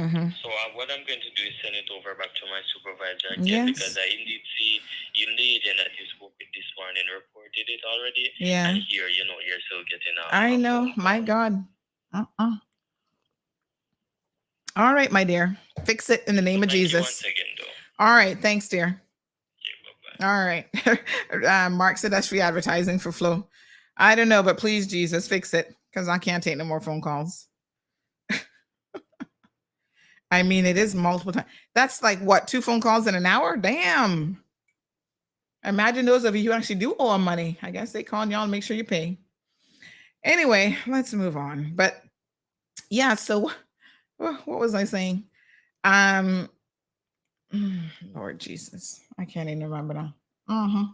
what I'm going to do is send it over back to my supervisor again, Yes. because I indeed see in the agent that you spoke with this morning reported it already. Yeah. And here, you're still getting I know. My God. All right, my dear. Fix it in the name of Jesus. Once again, though. All right. Thanks, dear. All right. Mark said that's free advertising for Flo. I don't know, but please, Jesus, fix it because I can't take no more phone calls. I mean, it is multiple times. That's like what, 2 phone calls in an hour? Damn. Imagine those of you who actually do owe them money. I guess they call y'all and make sure you pay. Anyway, let's move on. But yeah, so what was I saying? Lord Jesus, I can't even remember now.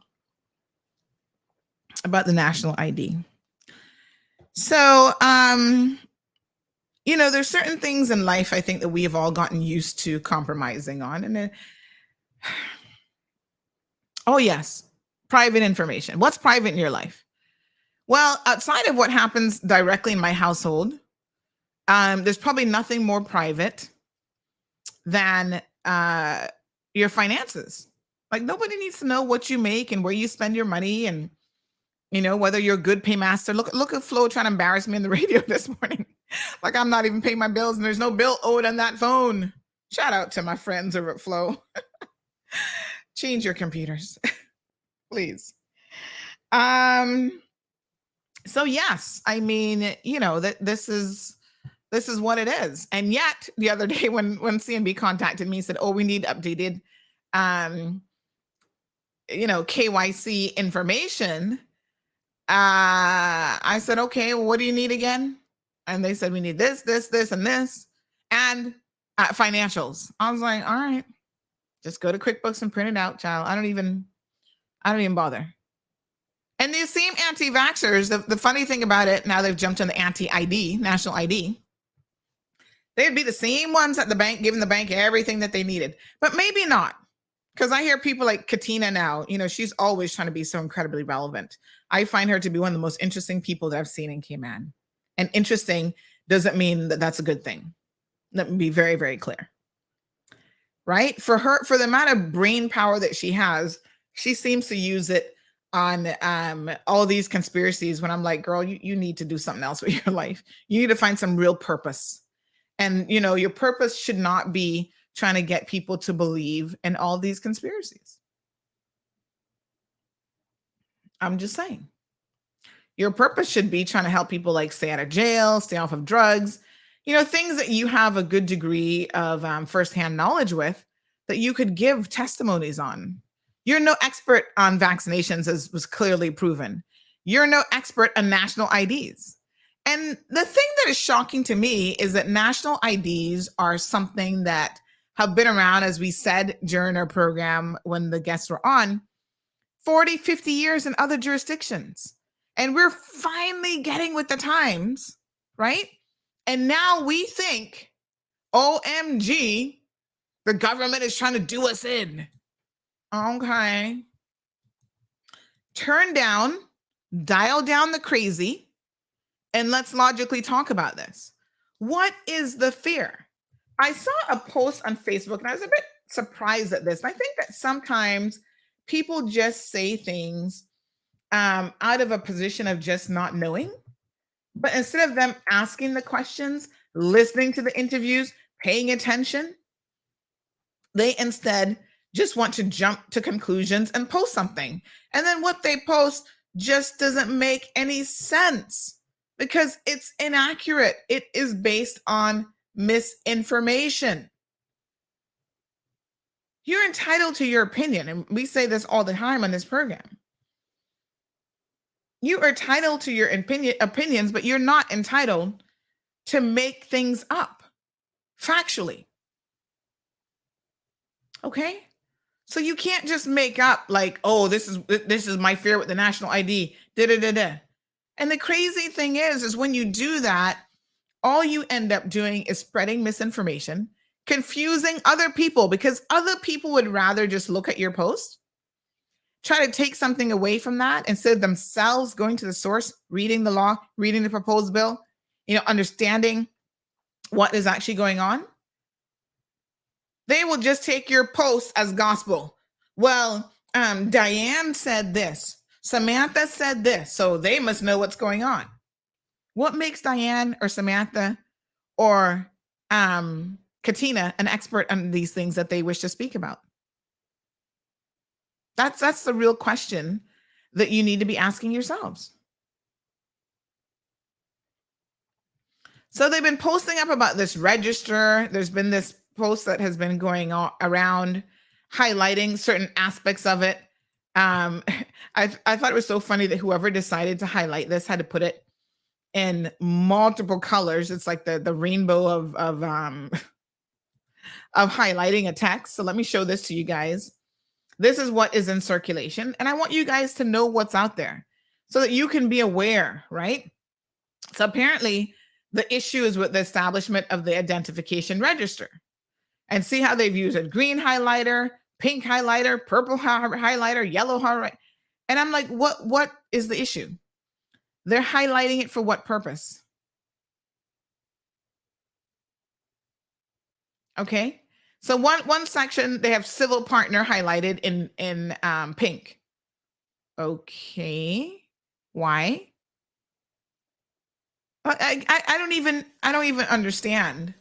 About the national ID. So, there's certain things in life I think that we have all gotten used to compromising on. And then, oh yes, private information. What's private in your life? Well, outside of what happens directly in my household, there's probably nothing more private than your finances. Like nobody needs to know what you make and where you spend your money, and whether you're a good paymaster. Look at Flo trying to embarrass me on the radio this morning. Like I'm not even paying my bills, and there's no bill owed on that phone. Shout out to my friends over at Flo. Change your computers, please. So yes, I mean, that this is what it is. And yet the other day when CNB contacted me and said, oh, we need updated, KYC information. I said, okay, well, what do you need again? And they said, we need this, and this, and financials. I was like, all right, just go to QuickBooks and print it out, child. I don't even bother. And these same anti-vaxxers, the funny thing about it, now they've jumped on the anti-ID, national ID. They'd be the same ones at the bank, giving the bank everything that they needed, but maybe not. Because I hear people like Katina now, she's always trying to be so incredibly relevant. I find her to be one of the most interesting people that I've seen in Cayman. And interesting doesn't mean that that's a good thing. Let me be very, very clear. Right? For the amount of brain power that she has, she seems to use it on all these conspiracies when I'm like, girl, you need to do something else with your life. You need to find some real purpose. And, your purpose should not be trying to get people to believe in all these conspiracies. I'm just saying. Your purpose should be trying to help people like stay out of jail, stay off of drugs, things that you have a good degree of firsthand knowledge with that you could give testimonies on. You're no expert on vaccinations, as was clearly proven. You're no expert on national IDs. And the thing that is shocking to me is that national IDs are something that have been around, as we said during our program when the guests were on, 40, 50 years in other jurisdictions. And we're finally getting with the times, right? And now we think, OMG, the government is trying to do us in. Okay. Turn down, dial down the crazy, and let's logically talk about this. What is the fear? I saw a post on Facebook and I was a bit surprised at this. And I think that sometimes people just say things out of a position of just not knowing. But instead of them asking the questions, listening to the interviews, paying attention, they instead just want to jump to conclusions and post something. And then what they post just doesn't make any sense because it's inaccurate. It is based on misinformation. You're entitled to your opinion. And we say this all the time on this program. You are entitled to your opinions, but you're not entitled to make things up factually. Okay? So you can't just make up like, oh, this is my fear with the national ID. And the crazy thing is when you do that, all you end up doing is spreading misinformation, confusing other people, because other people would rather just look at your post, try to take something away from that instead of themselves going to the source, reading the law, reading the proposed bill, understanding what is actually going on. They will just take your post as gospel. Well, Diane said this. Samantha said this. So they must know what's going on. What makes Diane or Samantha or Katina an expert on these things that they wish to speak about? That's the real question that you need to be asking yourselves. So they've been posting up about this register. There's been this post that has been going around highlighting certain aspects of it. I thought it was so funny that whoever decided to highlight this had to put it in multiple colors. It's like the rainbow of highlighting a text. So let me show this to you guys. This is what is in circulation. And I want you guys to know what's out there so that you can be aware, right? So apparently the issue is with the establishment of the identification register. And see how they've used a green highlighter, pink highlighter, purple highlighter, yellow highlighter. And I'm like, what is the issue? They're highlighting it for what purpose? Okay. So one section, they have civil partner highlighted in pink. Okay. Why? I don't even understand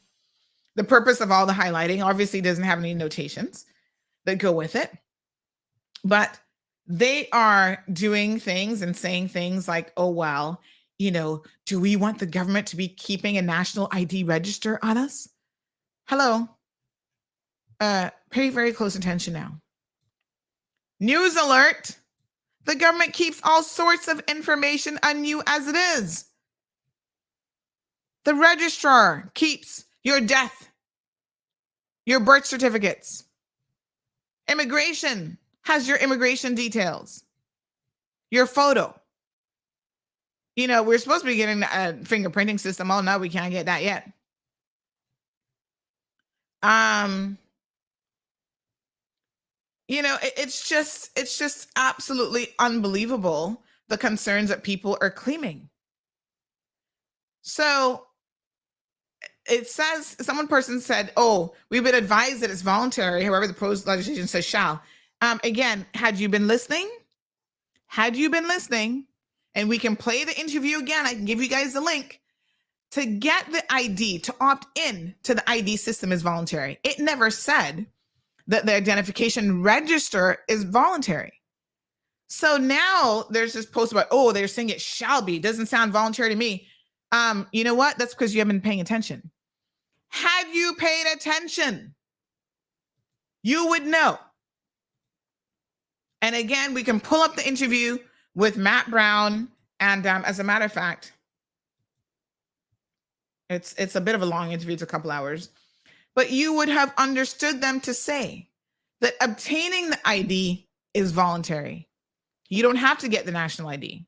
the purpose of all the highlighting. Obviously, it doesn't have any notations that go with it. But they are doing things and saying things like, oh, well, do we want the government to be keeping a national ID register on us? Hello. Pay very close attention now. News alert. The government keeps all sorts of information on you as it is. The registrar keeps your death, your birth certificates. Immigration has your immigration details, your photo. We're supposed to be getting a fingerprinting system. Oh, no, we can't get that yet. It's just absolutely unbelievable, the concerns that people are claiming. So it says, person said, oh, we've been advised that it's voluntary. However, the proposed legislation says shall. Again, had you been listening? And we can play the interview again. I can give you guys the link. To get the ID, to opt in to the ID system is voluntary. It never said that the identification register is voluntary. So now there's this post about, oh, they're saying it shall be. Doesn't sound voluntary to me. You know what? That's because you haven't been paying attention. Had you paid attention, you would know. And again, we can pull up the interview with Matt Brown. And as a matter of fact, it's a bit of a long interview. It's a couple hours. But you would have understood them to say that obtaining the ID is voluntary. You don't have to get the national ID.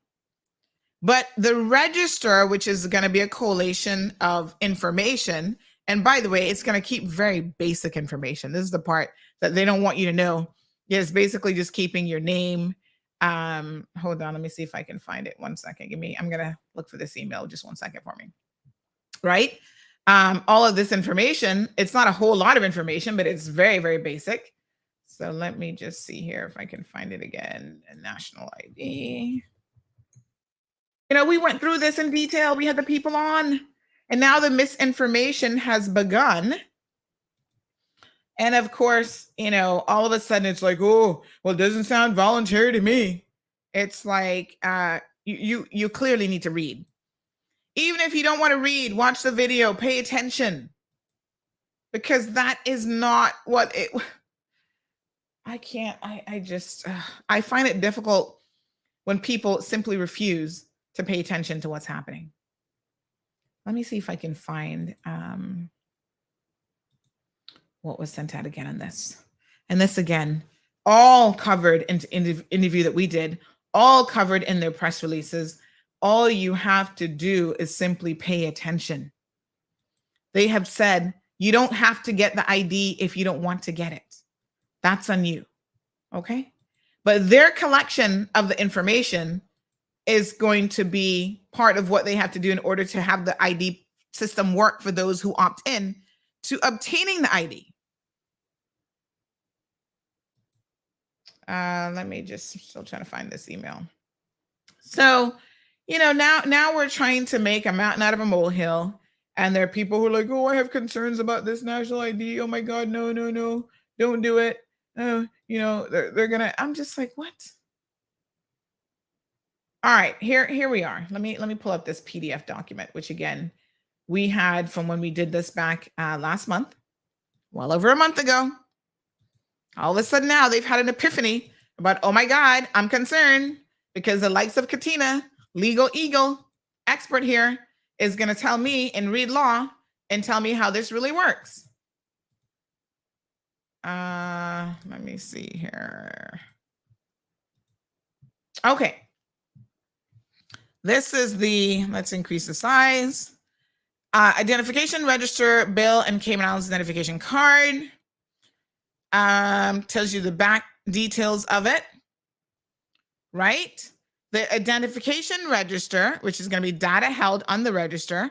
But the register, which is going to be a collation of information, and by the way, it's going to keep very basic information. This is the part that they don't want you to know. It's basically just keeping your name. Hold on, let me see if I can find it. 1 second. I'm going to look for this email. Just 1 second for me. Right? All of this information, it's not a whole lot of information, but it's very, very basic. So let me just see here if I can find it again. A national ID. We went through this in detail. We had the people on, and now the misinformation has begun. And of course, all of a sudden it's like, oh, well, it doesn't sound voluntary to me. It's like, you clearly need to read. Even if you don't want to read, watch the video, pay attention, because that is not what it, I find it difficult when people simply refuse to pay attention to what's happening. let me see if I can find what was sent out again on this. And this again, all covered in interview that we did, all covered in their press releases. All you have to do is simply pay attention. They have said you don't have to get the ID if you don't want to get it. That's on you. Okay? But their collection of the information is going to be part of what they have to do in order to have the ID system work for those who opt in to obtaining the ID. Let me just still trying to find this email. So, now we're trying to make a mountain out of a molehill. And there are people who are like, oh, I have concerns about this national ID. Oh my God, no, don't do it. They're gonna, I'm just like, what? All right, here we are. Let me pull up this PDF document, which again, we had from when we did this back last month, well over a month ago. All of a sudden now they've had an epiphany about, oh my God, I'm concerned because the likes of Katina, legal eagle, expert here, is going to tell me and read law and tell me how this really works. Let me see here. Okay. This is let's increase the size. Identification register, bill, and Cayman Islands identification card. Tells you the back details of it, right? The identification register, which is going to be data held on the register,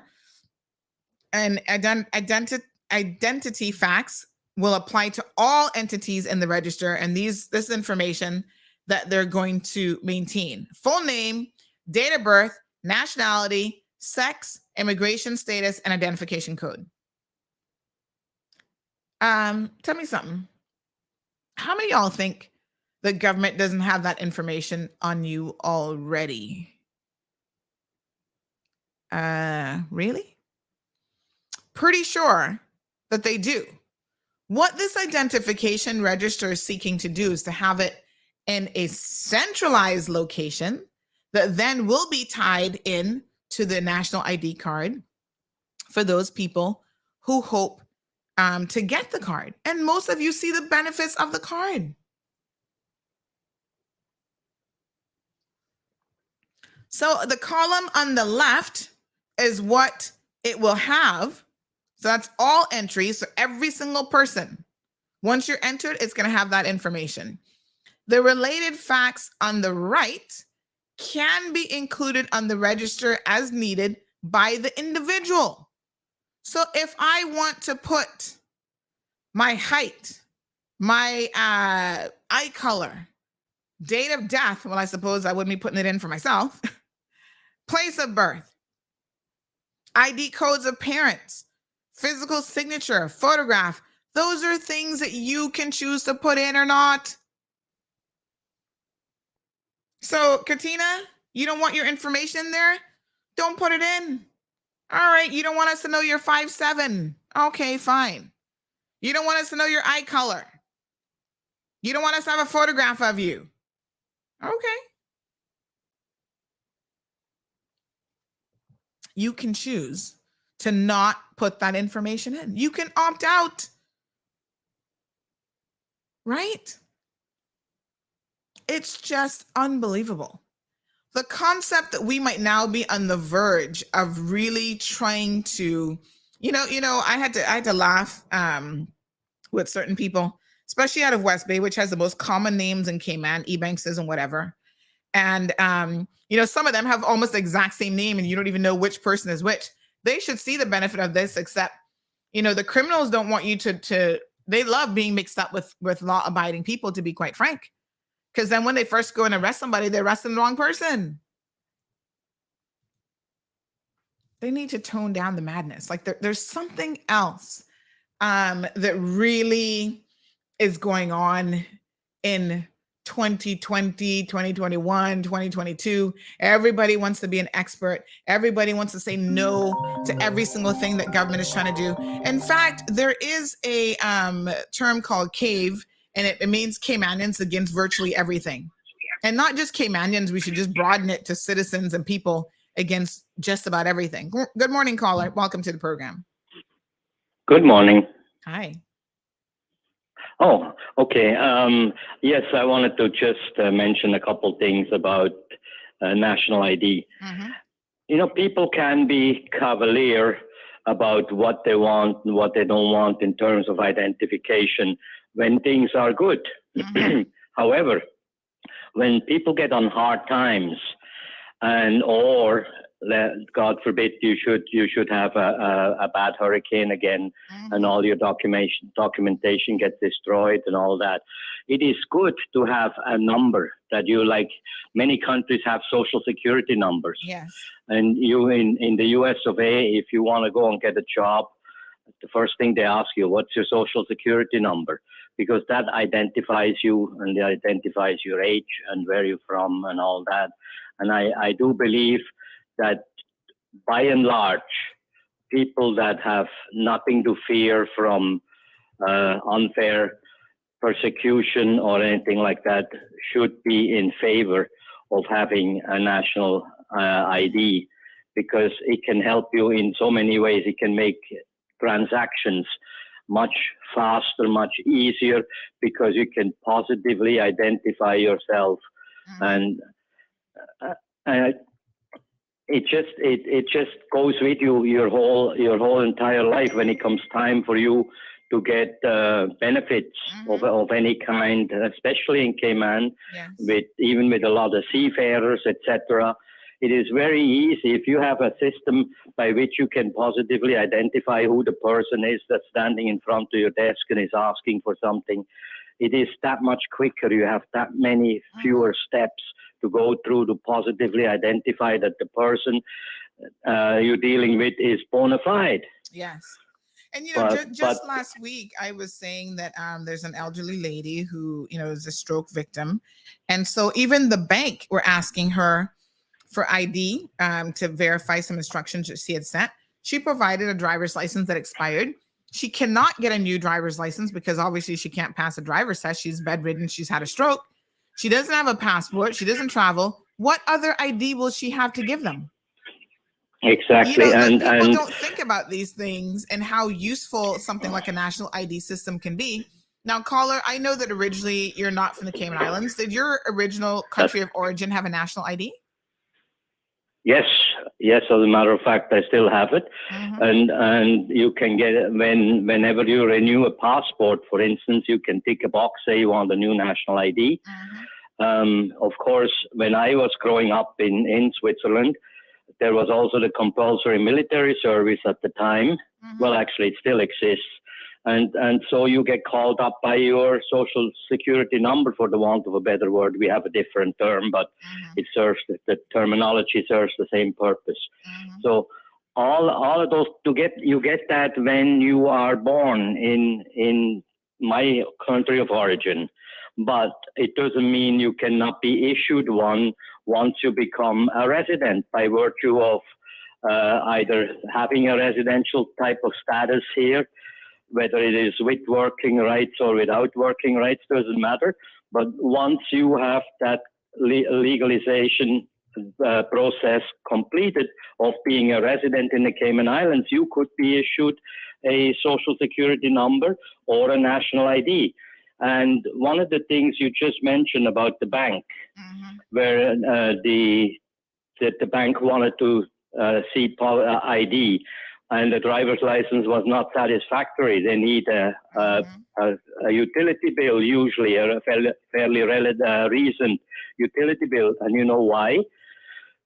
and identity facts will apply to all entities in the register, and this information that they're going to maintain: full name, date of birth, nationality, sex, immigration status, and identification code. Tell me something. How many of y'all think the government doesn't have that information on you already? Really? Pretty sure that they do. What this identification register is seeking to do is to have it in a centralized location that then will be tied in to the national ID card for those people who hope to get the card. And most of you see the benefits of the card. So the column on the left is what it will have. So that's all entries. So every single person, once you're entered, it's going to have that information. The related facts on the right can be included on the register as needed by the individual. So if I want to put my height, my eye color, date of death, well, I suppose I wouldn't be putting it in for myself, place of birth, ID codes of parents, physical signature, photograph, those are things that you can choose to put in or not. So, Katina, you don't want your information there? Don't put it in. All right, you don't want us to know you're 5'7". Okay, fine. You don't want us to know your eye color. You don't want us to have a photograph of you. Okay. You can choose to not put that information in. You can opt out. Right? It's just unbelievable. The concept that we might now be on the verge of really trying to, I had to laugh with certain people, especially out of West Bay, which has the most common names in Cayman, Ebankses and whatever. And, some of them have almost the exact same name and you don't even know which person is which. They should see the benefit of this, except, the criminals don't want you to they love being mixed up with law-abiding people, to be quite frank. Because then when they first go and arrest somebody, they're arresting the wrong person. They need to tone down the madness. Like there's something else that really is going on in 2020, 2021, 2022. Everybody wants to be an expert. Everybody wants to say no to every single thing that government is trying to do. In fact, there is a term called C.A.V.E, and it means Caymanians against virtually everything. And not just Caymanians, we should just broaden it to citizens and people against just about everything. Good morning, caller. Welcome to the program. Good morning. Hi. Oh, okay. Yes, I wanted to just mention a couple things about national ID. You know, people can be cavalier about what they want and what they don't want in terms of identification when things are good. However, when people get on hard times or God forbid you should have a bad hurricane again and all your documentation gets destroyed and all that, it is good to have a number that you, like many countries have social security numbers. Yes. And you in the US of A, if you want to go and get a job, the first thing they ask you, what's your social security number? Because that identifies you and it identifies your age and where you're from and all that. And I do believe that by and large, people that have nothing to fear from unfair persecution or anything like that should be in favor of having a national ID, because it can help you in so many ways. It can make transactions much faster, much easier, because you can positively identify yourself. And it just goes with you your whole entire life when it comes time for you to get benefits of any kind, especially in Cayman, even with a lot of seafarers, etc. It is very easy if you have a system by which you can positively identify who the person is that's standing in front of your desk and is asking for something. It is that much quicker. You have that many fewer steps to go through to positively identify that the person you're dealing with is bona fide. Yes. And, you know, just last week, I was saying that there's an elderly lady who, you know, is a stroke victim. And so even the bank were asking her for ID to verify some instructions that she had sent. She provided a driver's license that expired. She cannot get a new driver's license because obviously she can't pass a driver's test. She's bedridden. She's had a stroke. She doesn't have a passport. She doesn't travel. What other ID will she have to give them? Exactly. You know, and people don't think about these things and how useful something like a national ID system can be. Now, caller, I know that originally you're not from the Cayman Islands. Did your original country of origin have a national ID? Yes. As a matter of fact, I still have it, and you can get it whenever you renew a passport. For instance, you can tick a box, say you want a new national ID. Of course, when I was growing up in Switzerland, there was also the compulsory military service at the time. Well, actually, it still exists. And so you get called up by your social security number, for the want of a better word. We have a different term, but it serves the terminology serves the same purpose. So all of those you get that when you are born in my country of origin, but it doesn't mean you cannot be issued one once you become a resident by virtue of either having a residential type of status here, whether it is with working rights or without working rights, doesn't matter. But once you have that legalization process completed of being a resident in the Cayman Islands, you could be issued a social security number or a national ID. And one of the things you just mentioned about the bank, where the bank wanted to see ID, and the driver's license was not satisfactory. They need a utility bill, usually a fairly recent utility bill. And you know why?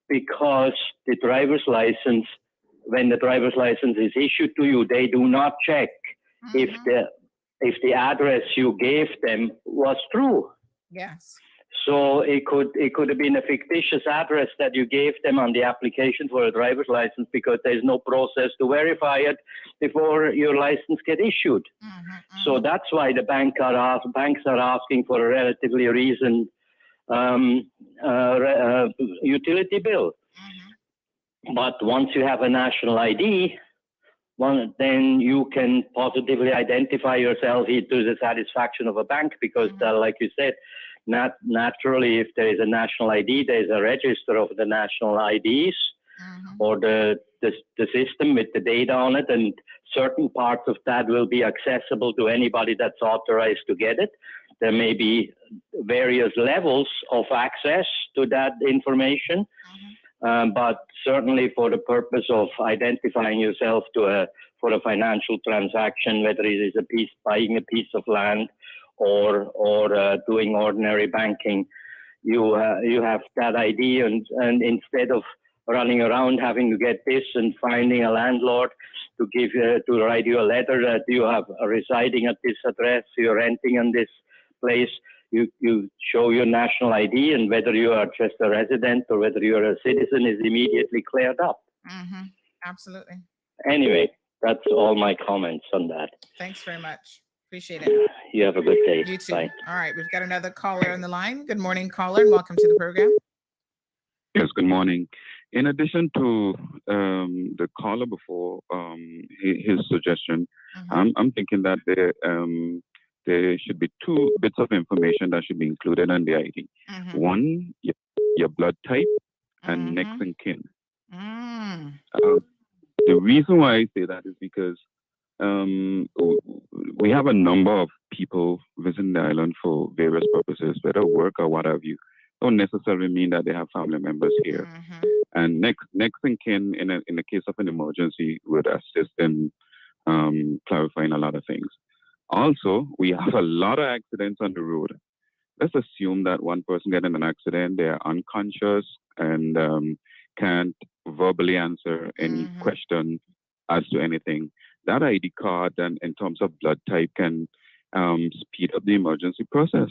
Because the driver's license, when the driver's license is issued to you, they do not check if the address you gave them was true. Yes. So it could have been a fictitious address that you gave them on the application for a driver's license, because there's no process to verify it before your license get issued. So that's why the banks are asking for a relatively recent utility bill. But once you have a national ID, then you can positively identify yourself to the satisfaction of a bank, because like you said, naturally, if there is a national ID, there is a register of the national IDs, or the system with the data on it, and certain parts of that will be accessible to anybody that's authorized to get it. There may be various levels of access to that information, but certainly for the purpose of identifying yourself for a financial transaction, whether it is buying a piece of land or doing ordinary banking, you have that ID, and instead of running around having to get this and finding a landlord to write you a letter that you have residing at this address, you're renting in this place, you show your national ID, and whether you are just a resident or whether you're a citizen is immediately cleared up. Absolutely. Anyway, that's all my comments on that. Thanks very much. Appreciate it. You have a good day. You too. Bye. All right. We've got another caller on the line. Good morning, caller, and welcome to the program. Yes, good morning. In addition to the caller before, his suggestion, I'm thinking that there should be two bits of information that should be included on the ID. One, your blood type, and next in kin. The reason why I say that is because we have a number of people visiting the island for various purposes, whether work or what have you. Don't necessarily mean that they have family members here. And next in kin, in the case of an emergency, would assist in clarifying a lot of things. Also, we have a lot of accidents on the road. Let's assume that one person gets in an accident, they're unconscious and can't verbally answer any question as to anything. That ID card, and in terms of blood type, can speed up the emergency process.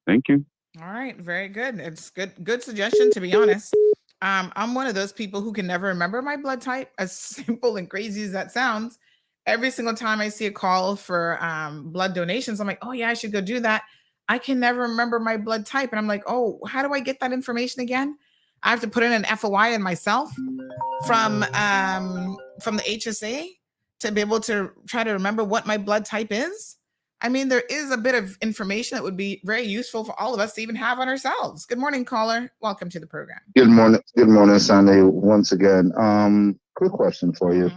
Thank you. All right, very good. It's good suggestion, to be honest. I'm one of those people who can never remember my blood type, as simple and crazy as that sounds. Every single time I see a call for blood donations, I'm like, oh yeah, I should go do that. I can never remember my blood type. And I'm like, oh, how do I get that information again? I have to put in an FOI in myself from the HSA to be able to try to remember what my blood type is. I mean, there is a bit of information that would be very useful for all of us to even have on ourselves. Good morning, caller. Welcome to the program. Good morning, Sandy. Once again, quick question for you.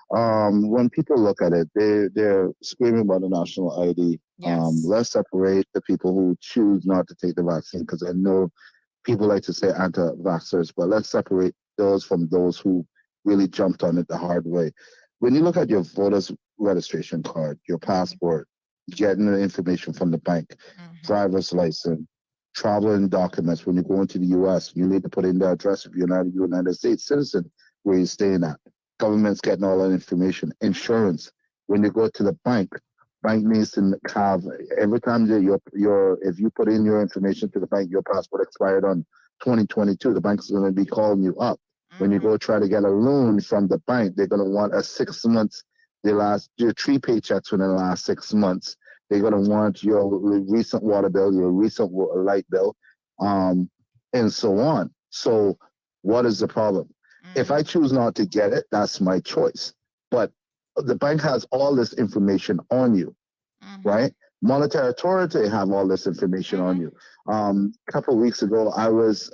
When people look at it, they're screaming about the national ID. Let's separate the people who choose not to take the vaccine, because I know people like to say anti-vaxxers, but let's separate those from those who really jumped on it the hard way. When you look at your voter's registration card, your passport, getting the information from the bank, driver's license, traveling documents, when you go into the U.S., you need to put in the address if you're not a United States citizen where you're staying at. Government's getting all that information. Insurance, when you go to the bank needs to have, every time if you put in your information to the bank, your passport expired on 2022, the bank's going to be calling you up. When you go try to get a loan from the bank, they're going to want a 6 months, your 3 paychecks within the last 6 months. They're going to want your recent water bill, your recent light bill, and so on. So what is the problem? If I choose not to get it, that's my choice. But the bank has all this information on you, right? Monetary Authority have all this information on you. A couple of weeks ago, I was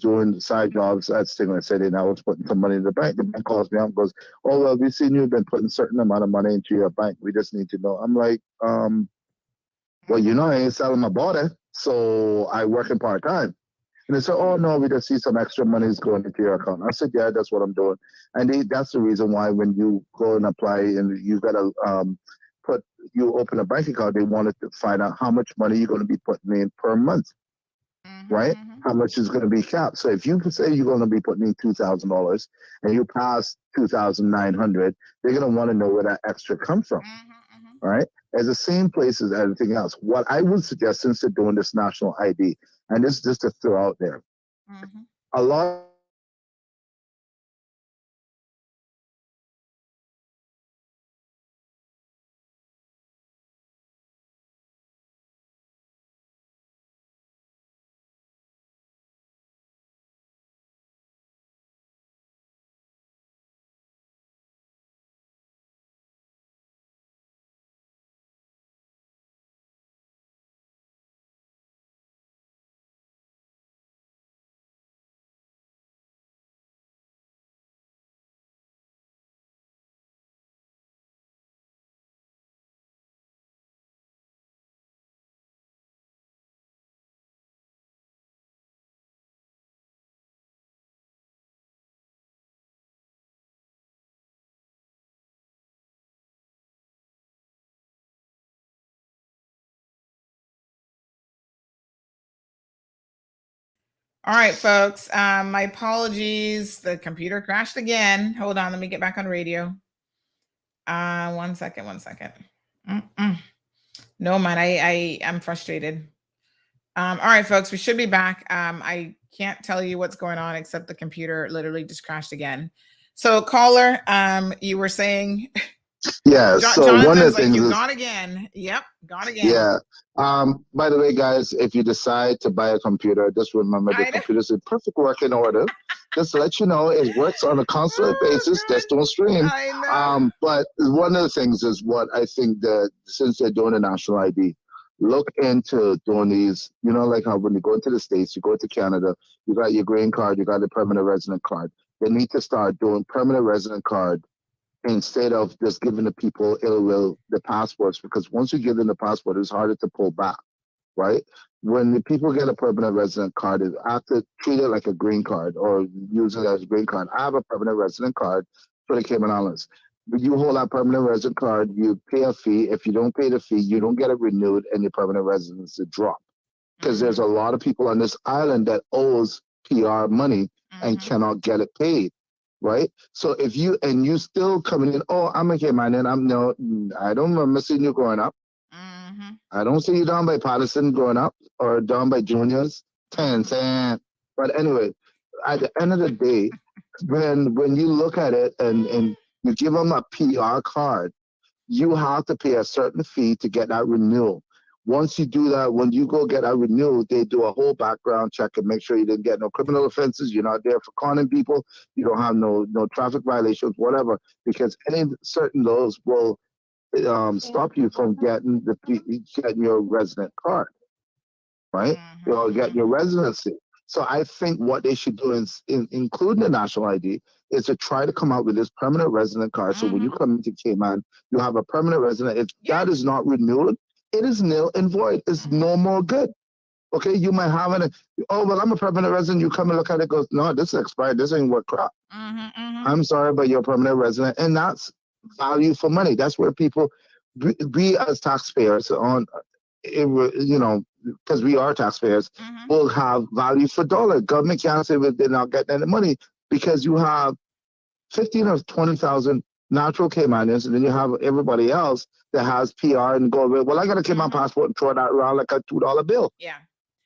doing side jobs at Stingray City, and I was putting some money in the bank. The bank calls me up and goes, oh, well, we've seen you've been putting a certain amount of money into your bank. We just need to know. I'm like, well, I ain't selling my body, so I work in part-time. And they said, oh, no, we just see some extra money is going into your account. I said, yeah, that's what I'm doing. And that's the reason why when you go and apply and you got to you open a bank account, they wanted to find out how much money you're going to be putting in per month, right? How much is going to be capped. So if you say you're going to be putting in $2,000 and you pass $2,900, they're going to want to know where that extra comes from, right? It's the same place as everything else. What I would suggest, since they're doing this national ID, and this is just to throw out there, a lot All right, folks. My apologies. The computer crashed again. Hold on. Let me get back on radio. 1 second. No, man. I'm frustrated. All right, folks. We should be back. I can't tell you what's going on except the computer literally just crashed again. So, caller, you were saying. Yeah. So Jonathan's one of the like, things you is, gone again. Yep, gone again. yeah. By the way, guys, if you decide to buy a computer, just remember the computer's in perfect working order. Just to let you know, it works on a constant basis. Just don't stream. But one of the things is what I think that since they're doing a national ID, look into doing these. You know, like how when you go into the States, you go to Canada, you got your green card, you got a permanent resident card. They need to start doing permanent resident card instead of just giving the people ill will the passports, because once you give them the passport, it's harder to pull back, right? When the people get a permanent resident card, I have to treat it like a green card or use it as a green card. I have a permanent resident card for the Cayman Islands. You hold that permanent resident card, you pay a fee. If you don't pay the fee, you don't get it renewed and your permanent residency drop. Because there's a lot of people on this island that owes PR money and cannot get it paid. Right. So if you still coming in, oh, I'm a Cayman, and I don't remember seeing you growing up. I don't see you down by Patterson growing up or down by Juniors. But anyway, at the end of the day, when you look at it and you give them a PR card, you have to pay a certain fee to get that renewal. Once you do that, when you go get a renewal, they do a whole background check and make sure you didn't get no criminal offenses. You're not there for conning people. You don't have no traffic violations, whatever, because any certain laws will stop you from getting your resident card, right? Or getting your residency. So I think what they should do is, including the national ID, is to try to come out with this permanent resident card. So when you come into Cayman, you have a permanent resident. If that is not renewed, it is nil and void. It's no more good. Okay, you might have I'm a permanent resident. You come and look at it, goes, no, this is expired. This ain't worth crap. I'm sorry, but you're a permanent resident, and that's value for money. That's where people, we as taxpayers because we are taxpayers, will have value for dollar. Government can't say that they're not getting any money because you have 15 or 20,000 natural Caymanians, and then you have everybody else that has PR and go, well, I got to keep my passport and throw that around like a $2 bill. Yeah.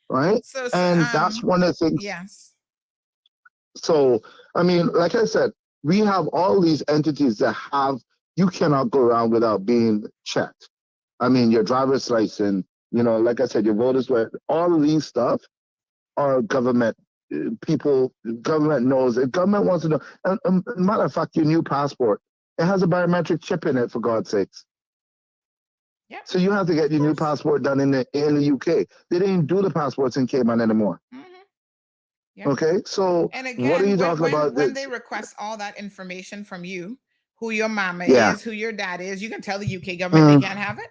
Right? And that's one of the things. Yes. So, I mean, like I said, we have all these entities that you cannot go around without being checked. I mean, your driver's license, like I said, your voter's right, all of these stuff are government people. Government knows it. Government wants to know. And matter of fact, your new passport, it has a biometric chip in it, for God's sakes. Yep. So you have to get your new passport done in the UK. They didn't do the passports in Cayman anymore. Yep. Okay, so and again, what are you talking about? When they request all that information from you, who your mama is, who your dad is, you can tell the UK government they can't have it.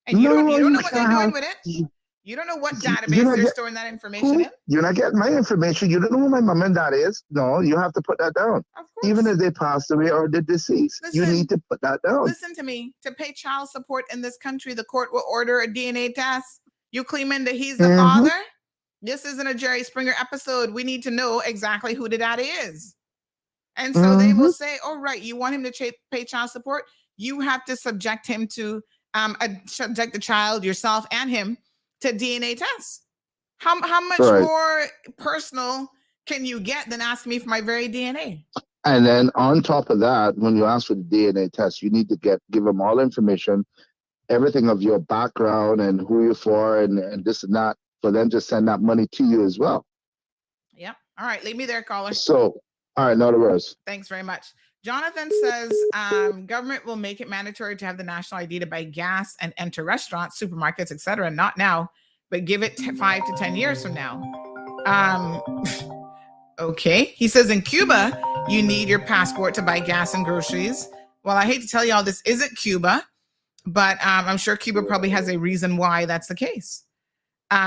And you don't know what they're doing with it. You don't know what database they're storing that information in. You're not getting my information. You don't know who my mom and dad is. No, you have to put that down. Of course. Even if they passed away or they're deceased, you need to put that down. Listen to me. To pay child support in this country, the court will order a DNA test. You claiming that he's the father? This isn't a Jerry Springer episode. We need to know exactly who the daddy is. And so they will say, oh, right, you want him to pay child support? You have to subject him to subject the child, yourself, and him to DNA tests. How much more personal can you get than ask me for my very DNA? And then on top of that, when you ask for the DNA test, you need to give them all information, everything of your background and who you're for and this and that, for them to send that money to you as well. Yep. All right. Leave me there, caller. So, all right, not a worse. Thanks very much. Jonathan says government will make it mandatory to have the national ID to buy gas and enter restaurants, supermarkets, etc. Not now, but give it 5 to 10 years from now. Okay. He says in Cuba, you need your passport to buy gas and groceries. Well, I hate to tell y'all this isn't Cuba, but I'm sure Cuba probably has a reason why that's the case.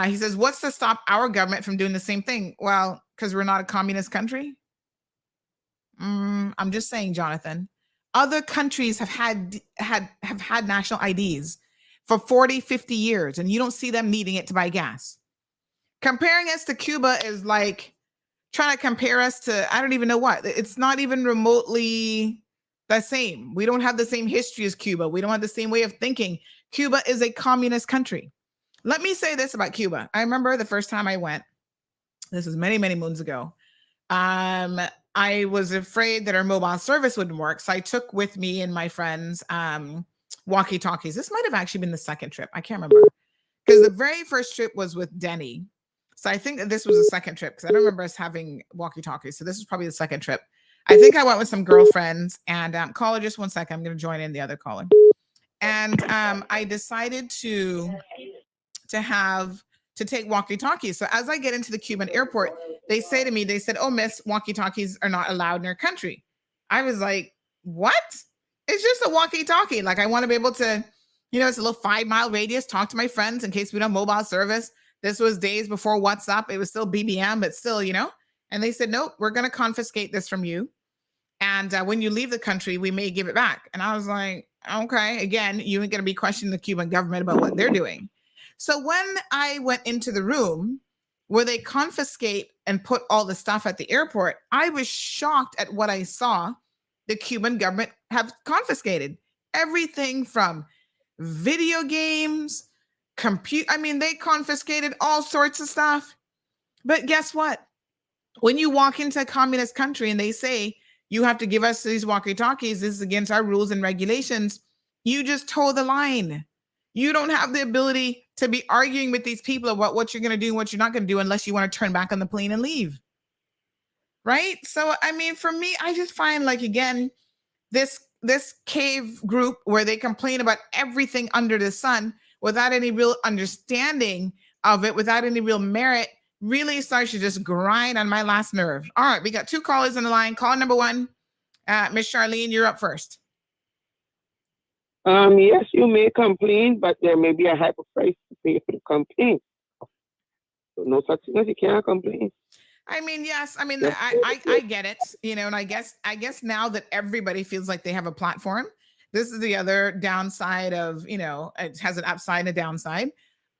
He says, what's to stop our government from doing the same thing? Well, because we're not a communist country. I'm just saying, Jonathan, other countries have had national IDs for 40, 50 years, and you don't see them needing it to buy gas. Comparing us to Cuba is like trying to compare us to, I don't even know what. It's not even remotely the same. We don't have the same history as Cuba. We don't have the same way of thinking. Cuba is a communist country. Let me say this about Cuba. I remember the first time I went, this was many, many moons ago. I was afraid that our mobile service wouldn't work. So I took with me and my friends walkie-talkies. This might have actually been the second trip. I can't remember. Because the very first trip was with Denny. So I think that this was the second trip because I don't remember us having walkie-talkies. So this was probably the second trip. I think I went with some girlfriends and caller, just one second. I'm going to join in the other caller. And I decided to take walkie-talkies. So as I get into the Cuban airport, they said, oh, miss, walkie-talkies are not allowed in our country. I was like, what? It's just a walkie-talkie. Like I want to be able to, it's a little 5-mile radius, talk to my friends in case we don't have mobile service. This was days before WhatsApp. It was still BBM, but still, and they said, nope, we're going to confiscate this from you. And when you leave the country, we may give it back. And I was like, okay, again, you ain't going to be questioning the Cuban government about what they're doing. So when I went into the room where they confiscate and put all the stuff at the airport, I was shocked at what I saw the Cuban government have confiscated. Everything from video games, they confiscated all sorts of stuff. But guess what? When you walk into a communist country and they say, you have to give us these walkie-talkies, this is against our rules and regulations, you just toe the line. You don't have the ability to be arguing with these people about what you're going to do and what you're not going to do unless you want to turn back on the plane and leave. Right? So, for me, I just find again, this C.A.V.E group where they complain about everything under the sun without any real understanding of it, without any real merit, really starts to just grind on my last nerve. All right, we got 2 callers on the line. Call number 1, Miss Charlene, you're up first. Yes, you may complain, but there may be a hyper price to pay for the complaint. So no such thing as you can't complain. Yes. I get it, and I guess now that everybody feels like they have a platform, this is the other downside of, it has an upside and a downside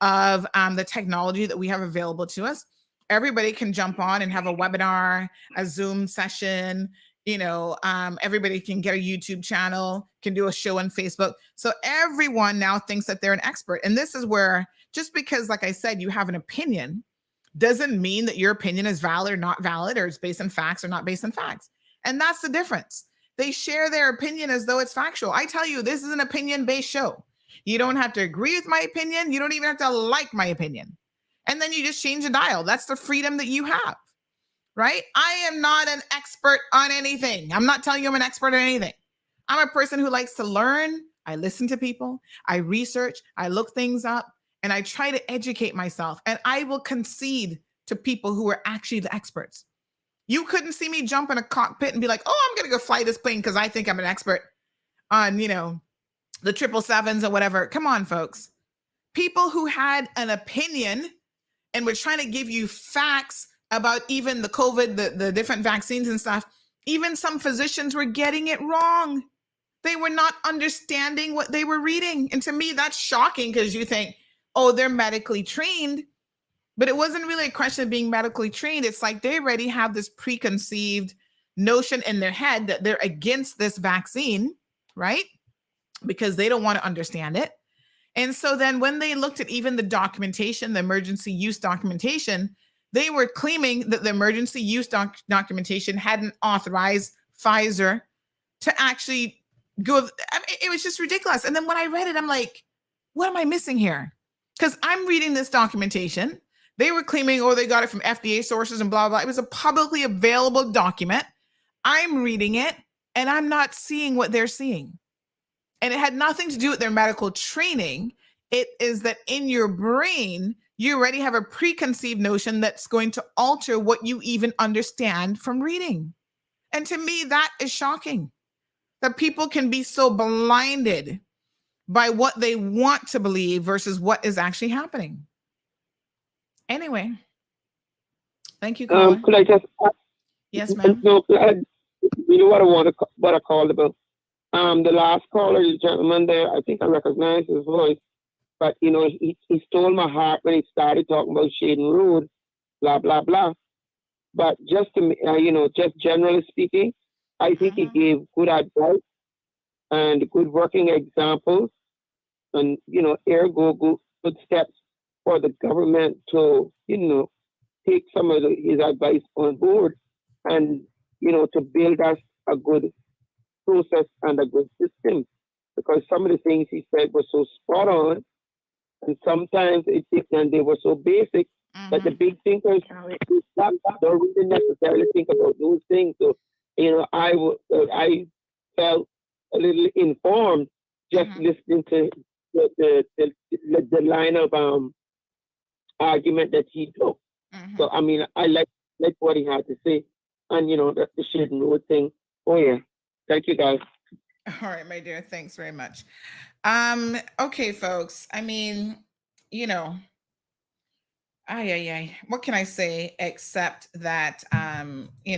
of the technology that we have available to us. Everybody can jump on and have a webinar, a Zoom session, everybody can get a YouTube channel, can do a show on Facebook. So everyone now thinks that they're an expert. And this is where, just because, like I said, you have an opinion, doesn't mean that your opinion is valid or not valid, or it's based on facts or not based on facts. And that's the difference. They share their opinion as though it's factual. I tell you, this is an opinion-based show. You don't have to agree with my opinion. You don't even have to like my opinion. And then you just change the dial. That's the freedom that you have, right? I am not an expert on anything. I'm not telling you I'm an expert on anything. I'm a person who likes to learn. I listen to people. I research. I look things up. And I try to educate myself, and I will concede to people who are actually the experts. You couldn't see me jump in a cockpit and be like, oh, I'm going to go fly this plane because I think I'm an expert on, the 777s or whatever. Come on, folks. People who had an opinion and were trying to give you facts about even the COVID, the different vaccines and stuff, even some physicians were getting it wrong. They were not understanding what they were reading. And to me, that's shocking because you think, oh, they're medically trained, but it wasn't really a question of being medically trained. It's like they already have this preconceived notion in their head that they're against this vaccine, right? Because they don't want to understand it. And so then when they looked at even the documentation, the emergency use documentation, they were claiming that the emergency use documentation hadn't authorized Pfizer to actually go. It was just ridiculous. And then when I read it, I'm like, what am I missing here? Because I'm reading this documentation. They were claiming, oh, they got it from FDA sources and blah, blah. It was a publicly available document. I'm reading it and I'm not seeing what they're seeing. And it had nothing to do with their medical training. It is that in your brain, you already have a preconceived notion that's going to alter what you even understand from reading. And to me, that is shocking that people can be so blinded by what they want to believe versus what is actually happening. Anyway, thank you, caller. Could I just? Yes, ma'am. No, you know what I called about. The last caller, the gentleman there, I think I recognize his voice. But he stole my heart when he started talking about Shaden Road, blah blah blah. But just to just generally speaking, I think he gave good advice and good working examples, and ergo good steps for the government to take some of his advice on board, and to build us a good process and a good system, because some of the things he said were so spot on, and sometimes and they were so basic that the big thinkers don't really necessarily think about those things. So I felt a little informed just listening to the line of argument that he took. So I mean, I like what he had to say, and the Shaden Road thing. Oh yeah, thank you guys. All right, my dear. Thanks very much. Okay, folks. I mean, what can I say except that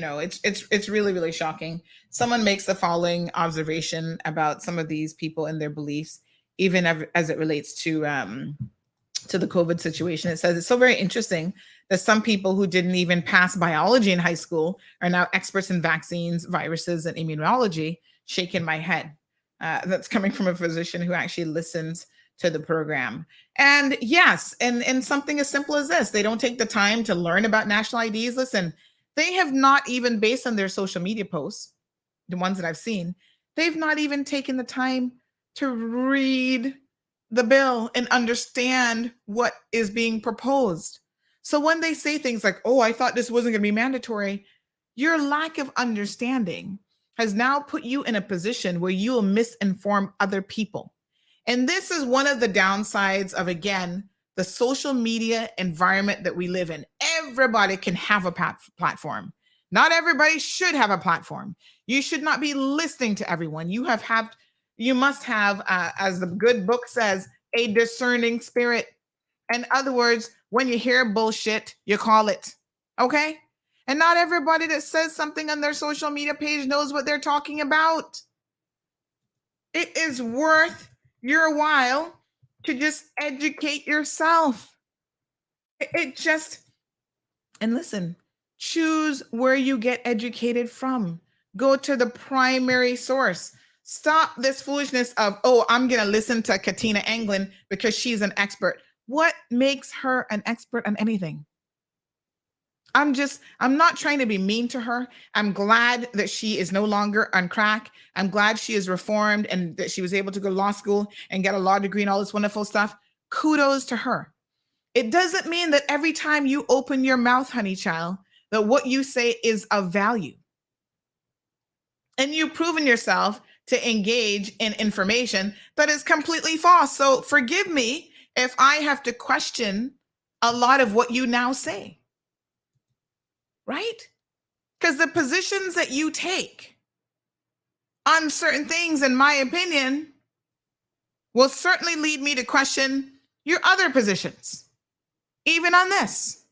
it's really, really shocking. Someone makes the following observation about some of these people and their beliefs, even as it relates to the COVID situation. It says it's so very interesting that some people who didn't even pass biology in high school are now experts in vaccines, viruses, and immunology. Shaking my head. That's coming from a physician who actually listens to the program. And yes, and something as simple as this, they don't take the time to learn about national IDs. Listen, they have not even, based on their social media posts, the ones that I've seen, they've not even taken the time to read the bill and understand what is being proposed. So when they say things like, oh, I thought this wasn't going to be mandatory, your lack of understanding has now put you in a position where you will misinform other people. And this is one of the downsides of, again, the social media environment that we live in. Everybody can have a platform. Not everybody should have a platform. You should not be listening to everyone. You must have, as the good book says, a discerning spirit. In other words, when you hear bullshit, you call it. Okay? And not everybody that says something on their social media page knows what they're talking about. It is worth your while to just educate yourself. And listen, choose where you get educated from. Go to the primary source. Stop this foolishness of, oh, I'm going to listen to Katina Anglin because she's an expert. What makes her an expert on anything? I'm not trying to be mean to her. I'm glad that she is no longer on crack. I'm glad she is reformed and that she was able to go to law school and get a law degree and all this wonderful stuff. Kudos to her. It doesn't mean that every time you open your mouth, honey child, that what you say is of value. And you've proven yourself to engage in information that is completely false. So forgive me if I have to question a lot of what you now say. Right? Because the positions that you take on certain things, in my opinion, will certainly lead me to question your other positions, even on this.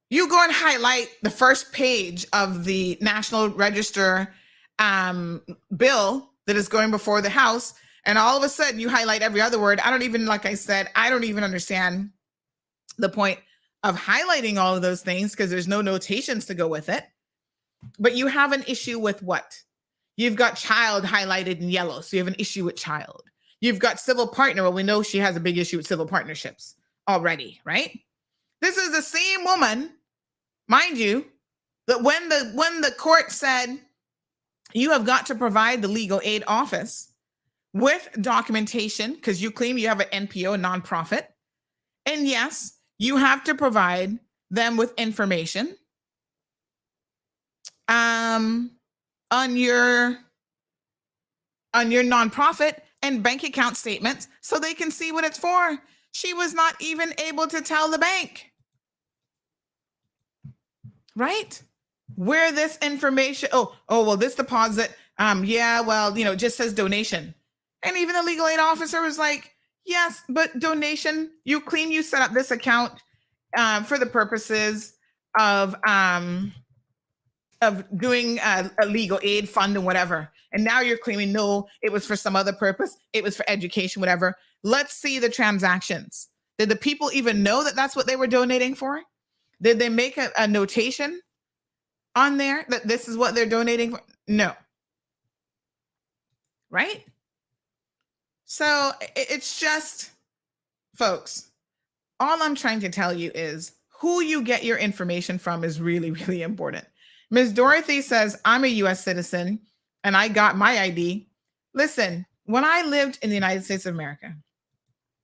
You go and highlight the first page of the National Register bill that is going before the House, and all of a sudden you highlight every other word. Like I said, I don't even understand the point of highlighting all of those things because there's no notations to go with it. But you have an issue with what? You've got child highlighted in yellow, so you have an issue with child. You've got civil partner. Well, we know she has a big issue with civil partnerships already, right? This is the same woman, mind you, that when the court said you have got to provide the legal aid office with documentation because you claim you have an NPO, a nonprofit, and yes, you have to provide them with information on your nonprofit and bank account statements so they can see what it's for. She was not even able to tell the bank, right? Where this information, well, this deposit, just says donation. And even the legal aid officer was like, yes, but donation, you claim you set up this account for the purposes of of doing a legal aid fund and whatever. And now you're claiming, no, it was for some other purpose. It was for education, whatever. Let's see the transactions. Did the people even know that that's what they were donating for? Did they make a notation on there that this is what they're donating for? No. Right? So it's just, folks, all I'm trying to tell you is who you get your information from is really, really important. Ms. Dorothy says, I'm a US citizen and I got my ID. Listen, when I lived in the United States of America,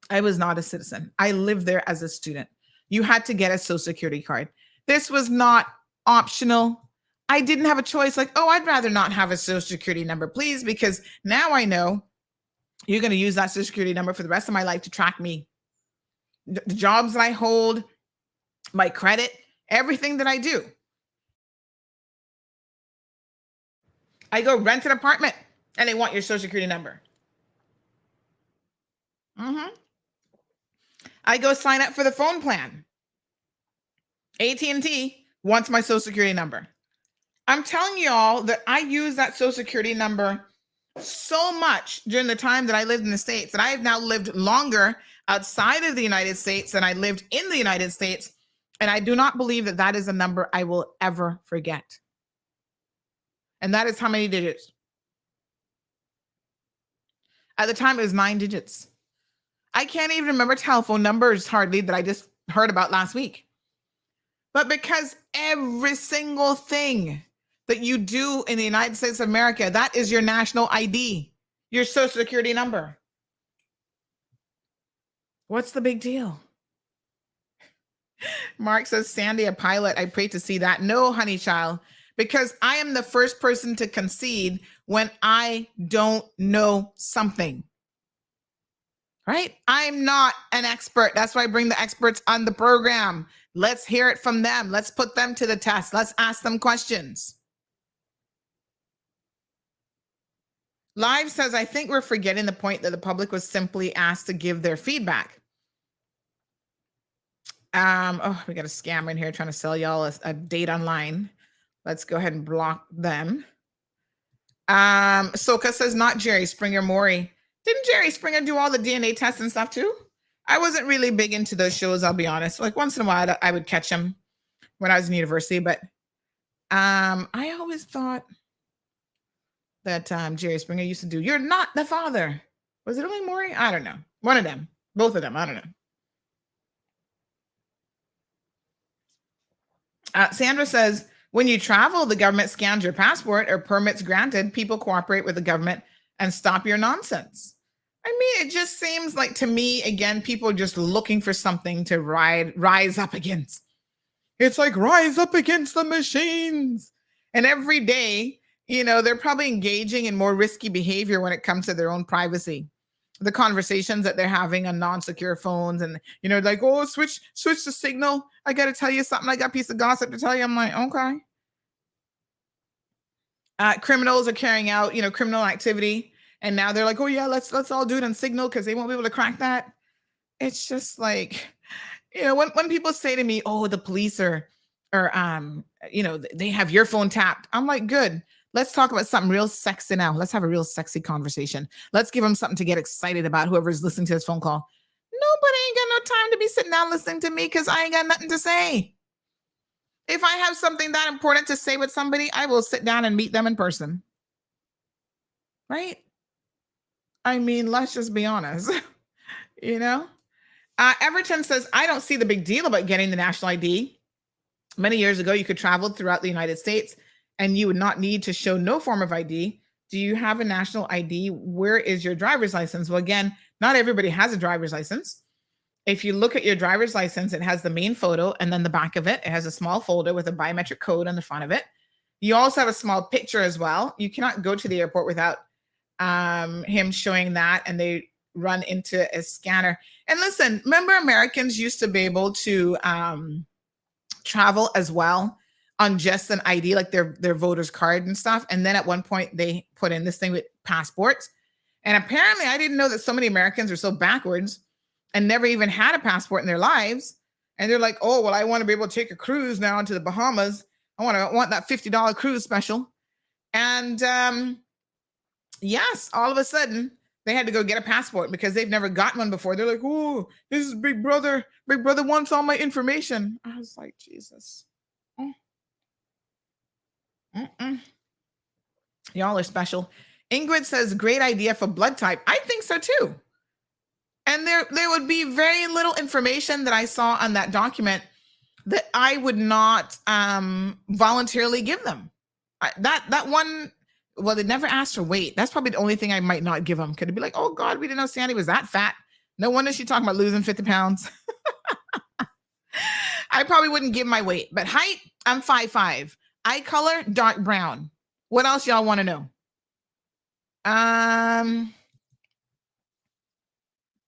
I was not a citizen. I lived there as a student. You had to get a social security card. This was not optional. I didn't have a choice like, oh, I'd rather not have a social security number, please, because now I know you're going to use that social security number for the rest of my life to track me. The jobs that I hold, my credit, everything that I do. I go rent an apartment and they want your social security number. I go sign up for the phone plan. AT&T wants my social security number. I'm telling y'all that I use that social security number so much during the time that I lived in the States, that I have now lived longer outside of the United States than I lived in the United States. And I do not believe that that is a number I will ever forget. And that is how many digits? At the time, it was 9 digits. I can't even remember telephone numbers hardly that I just heard about last week. But because every single thing that you do in the United States of America, that is your national ID, your social security number. What's the big deal? Mark says, Sandy, a pilot. I pray to see that. No, honey child, because I am the first person to concede when I don't know something. Right? I'm not an expert. That's why I bring the experts on the program. Let's hear it from them. Let's put them to the test. Let's ask them questions. Live says, I think we're forgetting the point that the public was simply asked to give their feedback. Oh, we got a scammer in here trying to sell y'all a date online. Let's go ahead and block them. Soka says, not Jerry Springer Maury. Didn't Jerry Springer do all the DNA tests and stuff too? I wasn't really big into those shows, I'll be honest. Like once in a while, I would catch them when I was in university, but I always thought that Jerry Springer used to do, You're Not the Father. Was it only Maury? I don't know. One of them. Both of them. I don't know. Sandra says, when you travel, the government scans your passport or permits granted. People cooperate with the government and stop your nonsense. I mean, it just seems like to me, again, people are just looking for something to rise up against. It's like rise up against the machines. And every day, you know, they're probably engaging in more risky behavior when it comes to their own privacy. The conversations that they're having on non-secure phones and, you know, like, oh, switch the signal. I got to tell you something. I got a piece of gossip to tell you. I'm like, okay. Criminals are carrying out, you know, criminal activity. And now they're like, oh yeah, let's all do it on Signal because they won't be able to crack that. It's just like, you know, when people say to me, oh, the police are you know, they have your phone tapped. I'm like, good. Let's talk about something real sexy now. Let's have a real sexy conversation. Let's give them something to get excited about, whoever's listening to this phone call. Nobody ain't got no time to be sitting down listening to me because I ain't got nothing to say. If I have something that important to say with somebody, I will sit down and meet them in person. Right? I mean, let's just be honest, you know? Everton says, I don't see the big deal about getting the national ID. Many years ago, you could travel throughout the United States and you would not need to show no form of ID. Do you have a national ID? Where is your driver's license? Well, again, not everybody has a driver's license. If you look at your driver's license, it has the main photo and then the back of it. It has a small folder with a biometric code on the front of it. You also have a small picture as well. You cannot go to the airport without him showing that, and they run into a scanner. And listen, remember Americans used to be able to travel as well on just an ID, like their voter's card and stuff. And then at one point they put in this thing with passports. And apparently I didn't know that so many Americans are so backwards and never even had a passport in their lives. And they're like, oh, well, I want to be able to take a cruise now into the Bahamas I want that $50 cruise special. And yes, all of a sudden they had to go get a passport because they've never gotten one before. They're like, oh, this is Big Brother. Big Brother wants all my information. I was like, Jesus. Y'all are special. Ingrid says, great idea for blood type. I think so too. And there would be very little information that I saw on that document that I would not voluntarily give them. That one, well, they never asked for weight. That's probably the only thing I might not give them. Could it be like, oh God, we didn't know Sandy was that fat. No wonder she's talking about losing 50 pounds. I probably wouldn't give my weight, but height, I'm 5'5". Eye color, dark brown. What else y'all want to know?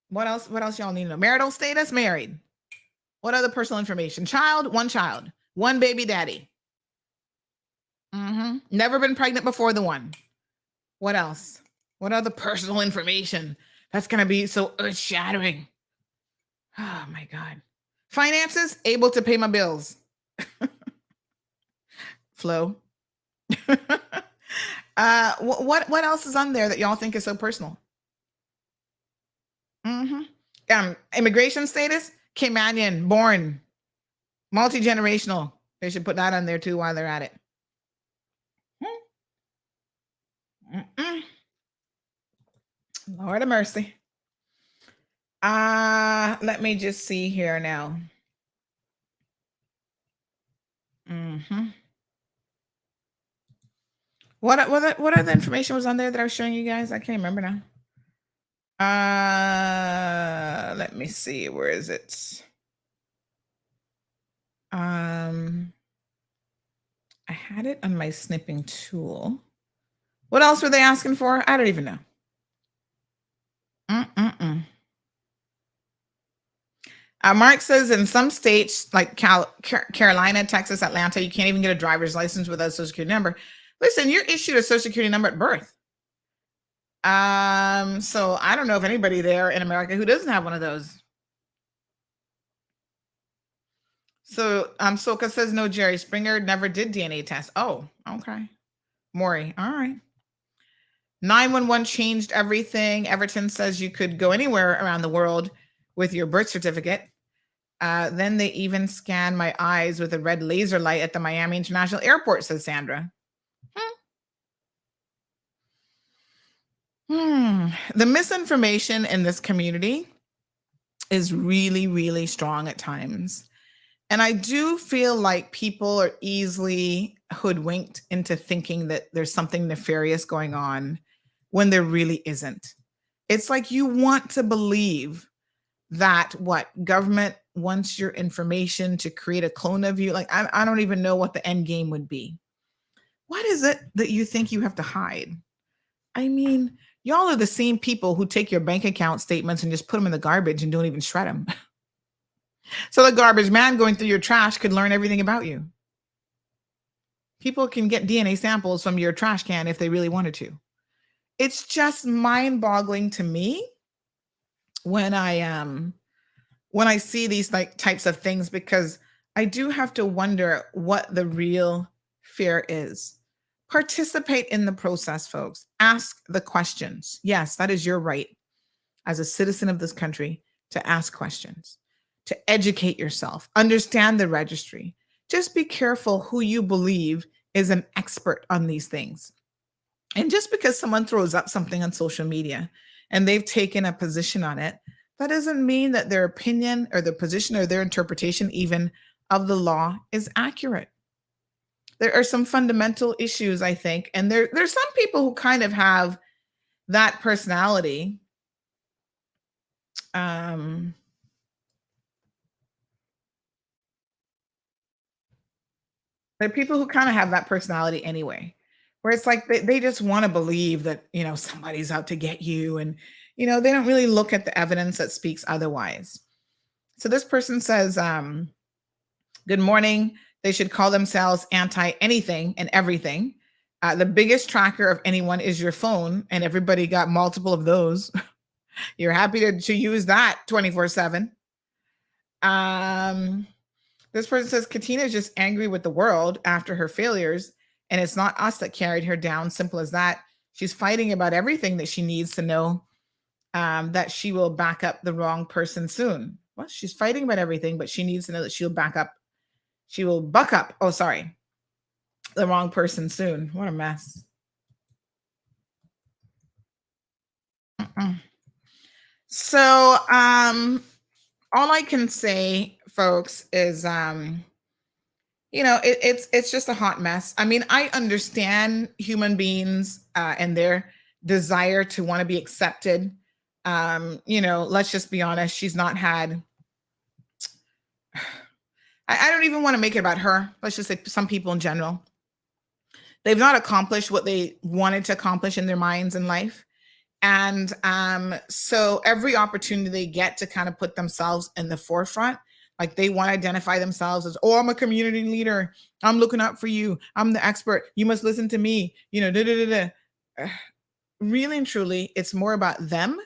What else y'all need to know? Marital status, married. What other personal information? Child, one baby daddy. Never been pregnant before the one. What else? What other personal information? That's going to be so earth-shattering. Oh my God. Finances, able to pay my bills. Flow. What else is on there that y'all think is so personal? Immigration status, Caymanian, born, multi-generational. They should put that on there too while they're at it. Lord of mercy. Let me just see here now. What other information was on there that I was showing you guys? I can't remember now. Let me see. Where is it? I had it on my snipping tool. What else were they asking for? I don't even know. Mark says in some states like Carolina, Texas, Atlanta, you can't even get a driver's license without a social security number. Listen, you're issued a social security number at birth. So I don't know if anybody there in America who doesn't have one of those. So Soka says no, Jerry Springer never did DNA test. Oh, okay. Maury, all right. 911 changed everything. Everton says you could go anywhere around the world with your birth certificate. Then they even scanned my eyes with a red laser light at the Miami International Airport, says Sandra. The misinformation in this community is really, really strong at times. And I do feel like people are easily hoodwinked into thinking that there's something nefarious going on when there really isn't. It's like you want to believe that government wants your information to create a clone of you. Like, I don't even know what the end game would be. What is it that you think you have to hide? I mean, y'all are the same people who take your bank account statements and just put them in the garbage and don't even shred them. So the garbage man going through your trash could learn everything about you. People can get DNA samples from your trash can if they really wanted to. It's just mind-boggling to me when I see these types of things, because I do have to wonder what the real fear is. Participate in the process, folks. Ask the questions. Yes, that is your right as a citizen of this country to ask questions, to educate yourself, understand the registry. Just be careful who you believe is an expert on these things. And just because someone throws up something on social media and they've taken a position on it, that doesn't mean that their opinion or their position or their interpretation even of the law is accurate. There are some fundamental issues, I think, and there's some people who kind of have that personality. There are people who kind of have that personality anyway, where it's like they just want to believe that, somebody's out to get you, and, they don't really look at the evidence that speaks otherwise. So this person says, good morning. They should call themselves anti-anything and everything. The biggest tracker of anyone is your phone, and everybody got multiple of those. You're happy to use that 24/7. This person says Katina is just angry with the world after her failures, and it's not us that carried her down. Simple as that. She's fighting about everything that she needs to know that she will back up the wrong person soon. Well, she's fighting about everything, but she needs to know that she will buck up the wrong person soon. What a mess. So all I can say, folks, is it's just a hot mess. I mean, I understand human beings and their desire to want to be accepted. Let's just be honest, she's not had I don't even want to make it about her. Let's just say some people in general. They've not accomplished what they wanted to accomplish in their minds in life. And so every opportunity they get to kind of put themselves in the forefront, like they want to identify themselves as, oh, I'm a community leader. I'm looking up for you. I'm the expert. You must listen to me. Really and truly, it's more about them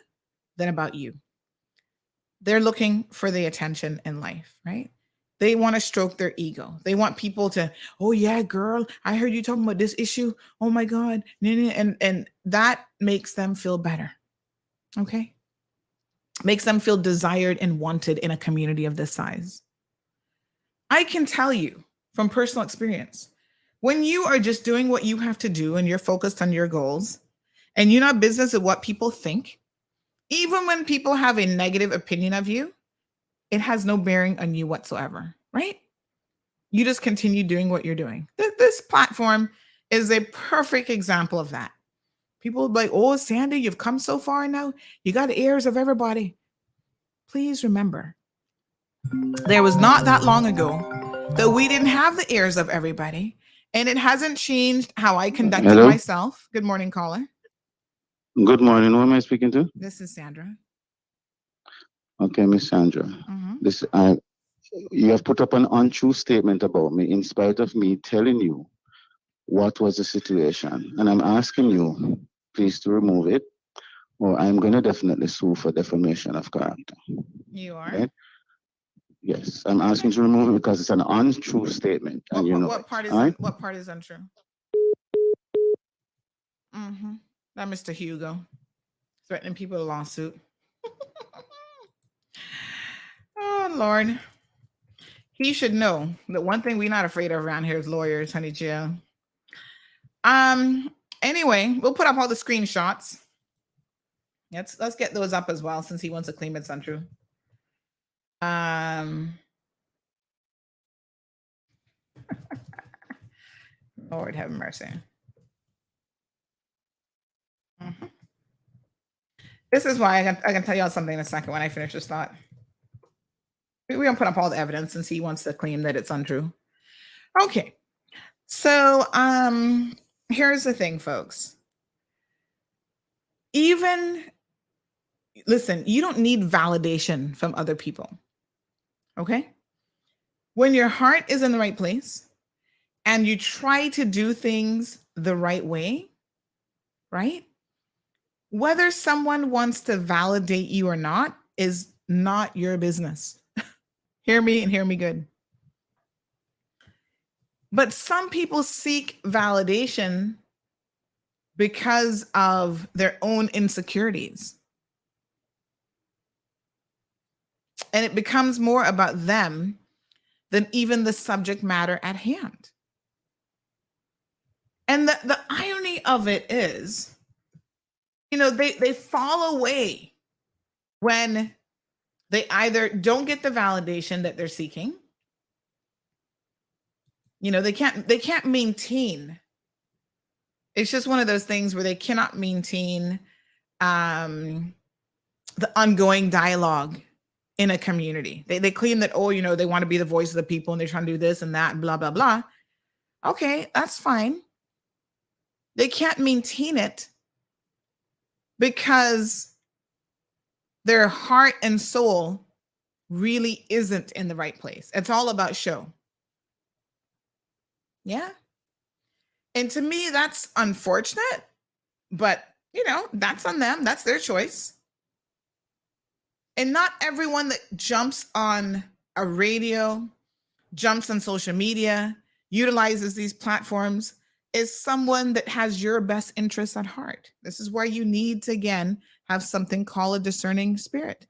than about you. They're looking for the attention in life, right? They want to stroke their ego. They want people to, oh yeah, girl, I heard you talking about this issue. Oh my God. And that makes them feel better. Okay. Makes them feel desired and wanted in a community of this size. I can tell you from personal experience, when you are just doing what you have to do and you're focused on your goals and you're not business of what people think, even when people have a negative opinion of you, it has no bearing on you whatsoever, right? You just continue doing what you're doing. This platform is a perfect example of that. People are like, oh, Sandy, you've come so far now. You got the ears of everybody. Please remember, there was not that long ago that we didn't have the ears of everybody. And it hasn't changed how I conducted myself. Good morning, caller. Good morning. Who am I speaking to? This is Sandra. Okay, Miss Sandra. You have put up an untrue statement about me in spite of me telling you what was the situation. And I'm asking you, please, to remove it, or I'm going to definitely sue for defamation of character. You are? Okay? Yes, I'm asking to remove it because it's an untrue statement. And what part is untrue? That Mr. Hugo threatening people with a lawsuit. Oh, Lord. He should know that one thing we're not afraid of around here is lawyers, honey Jill. Anyway, we'll put up all the screenshots. Let's get those up as well, since he wants to claim it's untrue. Lord have mercy. This is why I can tell y'all something in a second when I finish this thought. We're going to put up all the evidence since he wants to claim that it's untrue. Okay. So here's the thing, folks. Listen, you don't need validation from other people. Okay? When your heart is in the right place and you try to do things the right way, right? Whether someone wants to validate you or not is not your business. Hear me and hear me good. But some people seek validation because of their own insecurities. And it becomes more about them than even the subject matter at hand. And the irony of it is, they fall away when they either don't get the validation that they're seeking. They can't maintain. It's just one of those things where they cannot maintain the ongoing dialogue in a community. They claim that, they want to be the voice of the people and they're trying to do this and that and blah, blah, blah. Okay, that's fine. They can't maintain it because their heart and soul really isn't in the right place. It's all about show. Yeah. And to me, that's unfortunate, but that's on them. That's their choice. And not everyone that jumps on a radio jumps on social media, utilizes these platforms, is someone that has your best interests at heart. This is why you need to, again, have something called a discerning spirit.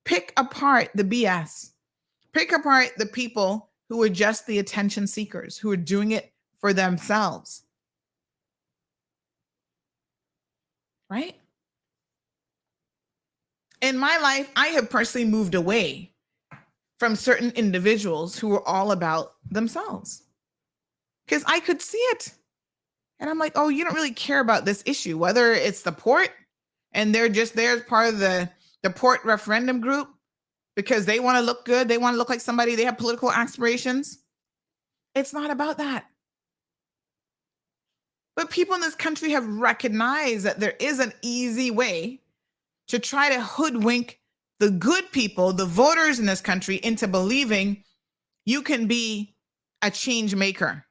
Pick apart the BS. Pick apart the people who are just the attention seekers, who are doing it for themselves. Right? In my life, I have personally moved away from certain individuals who were all about themselves because I could see it. And I'm like, oh, you don't really care about this issue, whether it's the port and they're just there as part of the port referendum group because they want to look good. They want to look like somebody. They have political aspirations. It's not about that. But people in this country have recognized that there is an easy way to try to hoodwink the good people, the voters in this country, into believing you can be a change maker,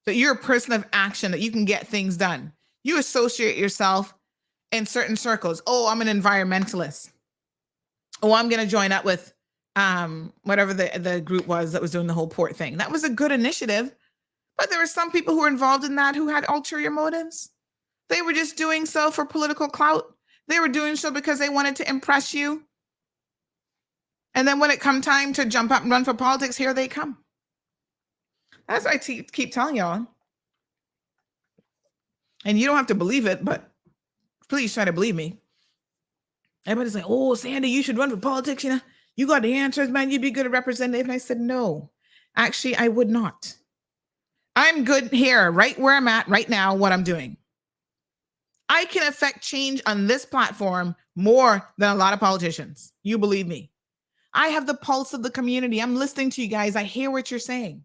that you're a person of action, that you can get things done. You associate yourself in certain circles. Oh, I'm an environmentalist. Oh, I'm going to join up with whatever the group was that was doing the whole port thing. That was a good initiative, but there were some people who were involved in that who had ulterior motives. They were just doing so for political clout. They were doing so because they wanted to impress you. And then when it come time to jump up and run for politics, here they come. That's what I keep telling y'all. And you don't have to believe it, but please try to believe me. Everybody's like, oh, Sandy, you should run for politics. You know, you got the answers, man. You'd be good at representative. And I said, no, actually, I would not. I'm good here, right where I'm at right now, what I'm doing. I can affect change on this platform more than a lot of politicians. You believe me. I have the pulse of the community. I'm listening to you guys. I hear what you're saying.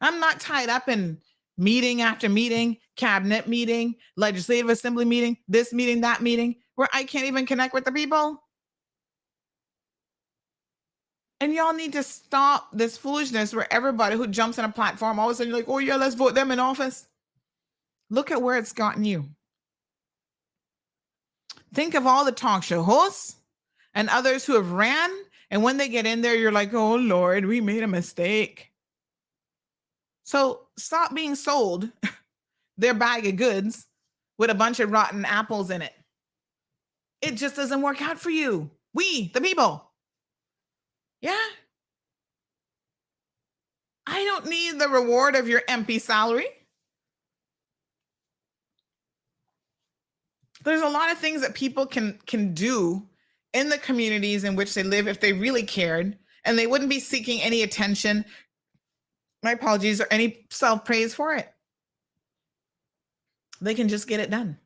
I'm not tied up in meeting after meeting, cabinet meeting, legislative assembly meeting, this meeting, that meeting, where I can't even connect with the people. And y'all need to stop this foolishness where everybody who jumps on a platform, all of a sudden you're like, oh yeah, let's vote them in office. Look at where it's gotten you. Think of all the talk show hosts and others who have ran. And when they get in there, you're like, oh Lord, we made a mistake. So stop being sold their bag of goods with a bunch of rotten apples in it. It just doesn't work out for you. We, the people. Yeah. I don't need the reward of your MP salary. There's a lot of things that people can do in the communities in which they live if they really cared, and they wouldn't be seeking any attention, my apologies, or any self-praise for it. They can just get it done.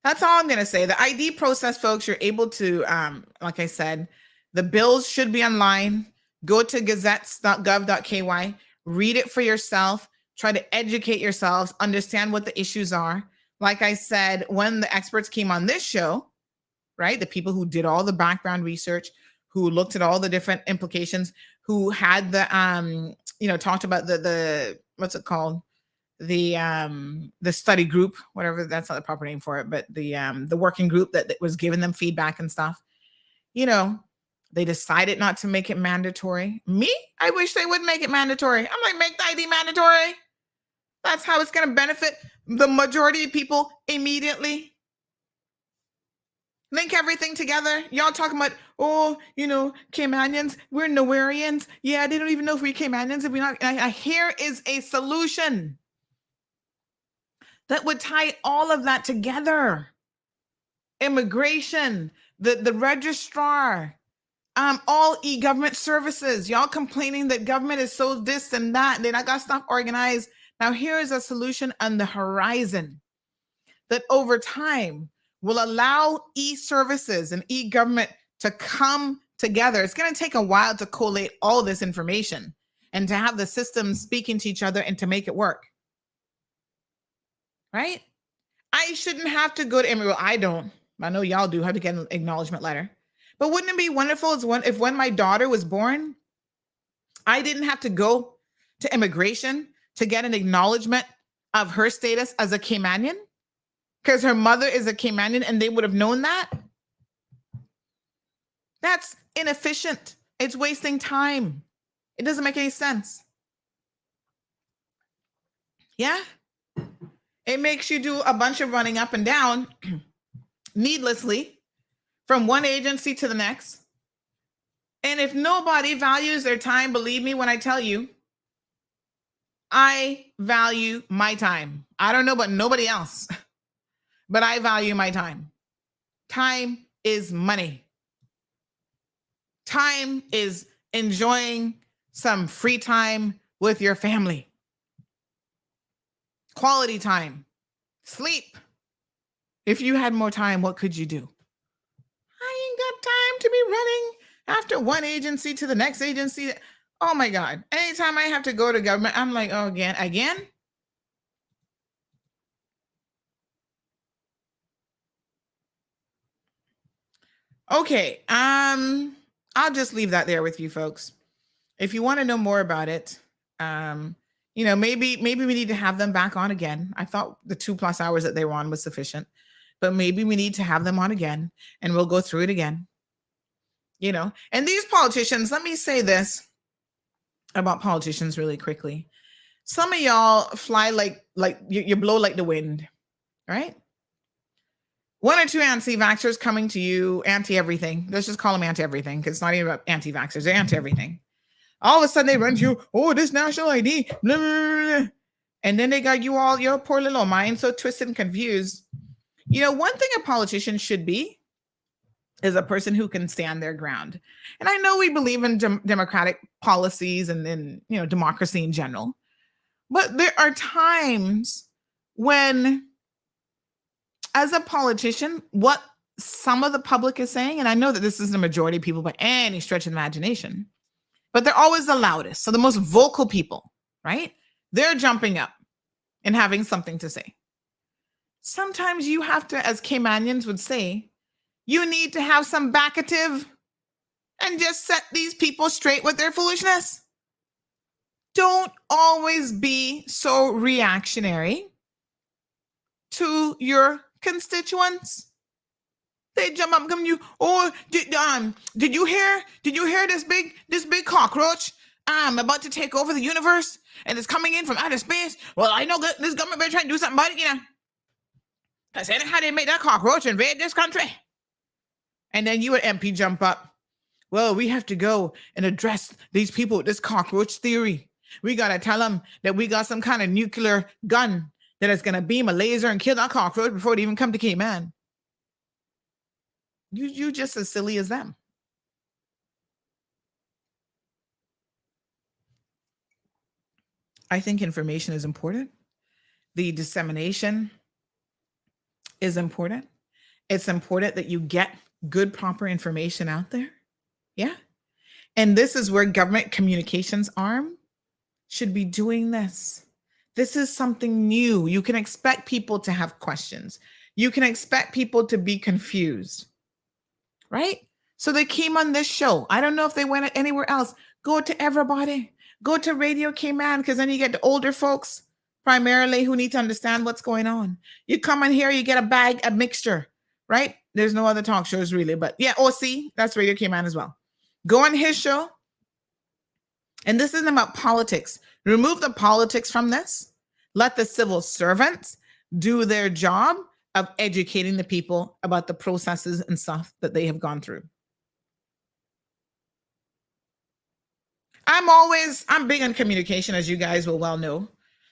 That's all I'm going to say. The ID process, folks, you're able to, like I said, the bills should be online. Go to gazettes.gov.ky, read it for yourself, try to educate yourselves, understand what the issues are. Like I said, when the experts came on this show, right, the people who did all the background research, who looked at all the different implications, who had the, talked about the what's it called? The study group, whatever, that's not the proper name for it, but the working group that was giving them feedback and stuff. They decided not to make it mandatory. Me, I wish they would make it mandatory. I'm like, make the ID mandatory. That's how it's going to benefit the majority of people immediately. Link everything together. Y'all talking about, Caymanians, we're Nowarians. Yeah, they don't even know if we're Caymanians. If we're not, here is a solution that would tie all of that together. Immigration, the registrar, all e-government services. Y'all complaining that government is so this and that. They not got stuff organized. Now here is a solution on the horizon that over time will allow e-services and e-government to come together. It's going to take a while to collate all this information and to have the systems speaking to each other and to make it work. Right? I shouldn't have to go to immigration. I don't. I know y'all do have to get an acknowledgement letter. But wouldn't it be wonderful if when my daughter was born, I didn't have to go to immigration to get an acknowledgement of her status as a Caymanian? Because her mother is a Caymanian and they would have known that? That's inefficient. It's wasting time. It doesn't make any sense. Yeah? It makes you do a bunch of running up and down needlessly from one agency to the next. And if nobody values their time, believe me when I tell you, I value my time. I don't know about nobody else, but I value my time. Time is money. Time is enjoying some free time with your family. Quality time. Sleep. If you had more time, what could you do? I ain't got time to be running after one agency to the next agency. Oh my God. Anytime I have to go to government, I'm like, oh, again? Okay. I'll just leave that there with you folks. If you want to know more about it, maybe we need to have them back on again. I thought the 2+ hours that they were on was sufficient, but maybe we need to have them on again and we'll go through it again. And these politicians, let me say this about politicians really quickly. Some of y'all fly like you blow like the wind, right? 1 or 2 anti-vaxxers coming to you, anti-everything. Let's just call them anti-everything because it's not even about anti-vaxxers. They're anti-everything. All of a sudden they run to you, oh, this national ID. Blah, blah, blah. And then they got you all, your poor little mind so twisted and confused. One thing a politician should be is a person who can stand their ground. And I know we believe in democratic policies and then, democracy in general. But there are times when, as a politician, what some of the public is saying, and I know that this isn't a majority of people by any stretch of imagination, but they're always the loudest. So the most vocal people, right? They're jumping up and having something to say. Sometimes you have to, as Caymanians would say, you need to have some backative and just set these people straight with their foolishness. Don't always be so reactionary to your constituents. They jump up and come to you. Oh, did you hear this big cockroach about to take over the universe and it's coming in from outer space? Well, I know this government better try to do something about it, Because anyhow they make that cockroach invade this country. And then you an MP jump up. Well, we have to go and address these people with this cockroach theory. We got to tell them that we got some kind of nuclear gun that is going to beam a laser and kill that cockroach before it even come to Cayman. You just as silly as them. I think information is important. The dissemination is important. It's important that you get good, proper information out there. Yeah. And this is where government communications arm should be doing this. This is something new. You can expect people to have questions. You can expect people to be confused, right? So they came on this show. I don't know if they went anywhere else. Go to everybody. Go to Radio Cayman, because then you get the older folks primarily who need to understand what's going on. You come in here, you get a mixture, right? There's no other talk shows really, but yeah, OC, that's Radio Cayman as well. Go on his show. And this isn't about politics. Remove the politics from this. Let the civil servants do their job of educating the people about the processes and stuff that they have gone through. I'm big on communication, as you guys will well know.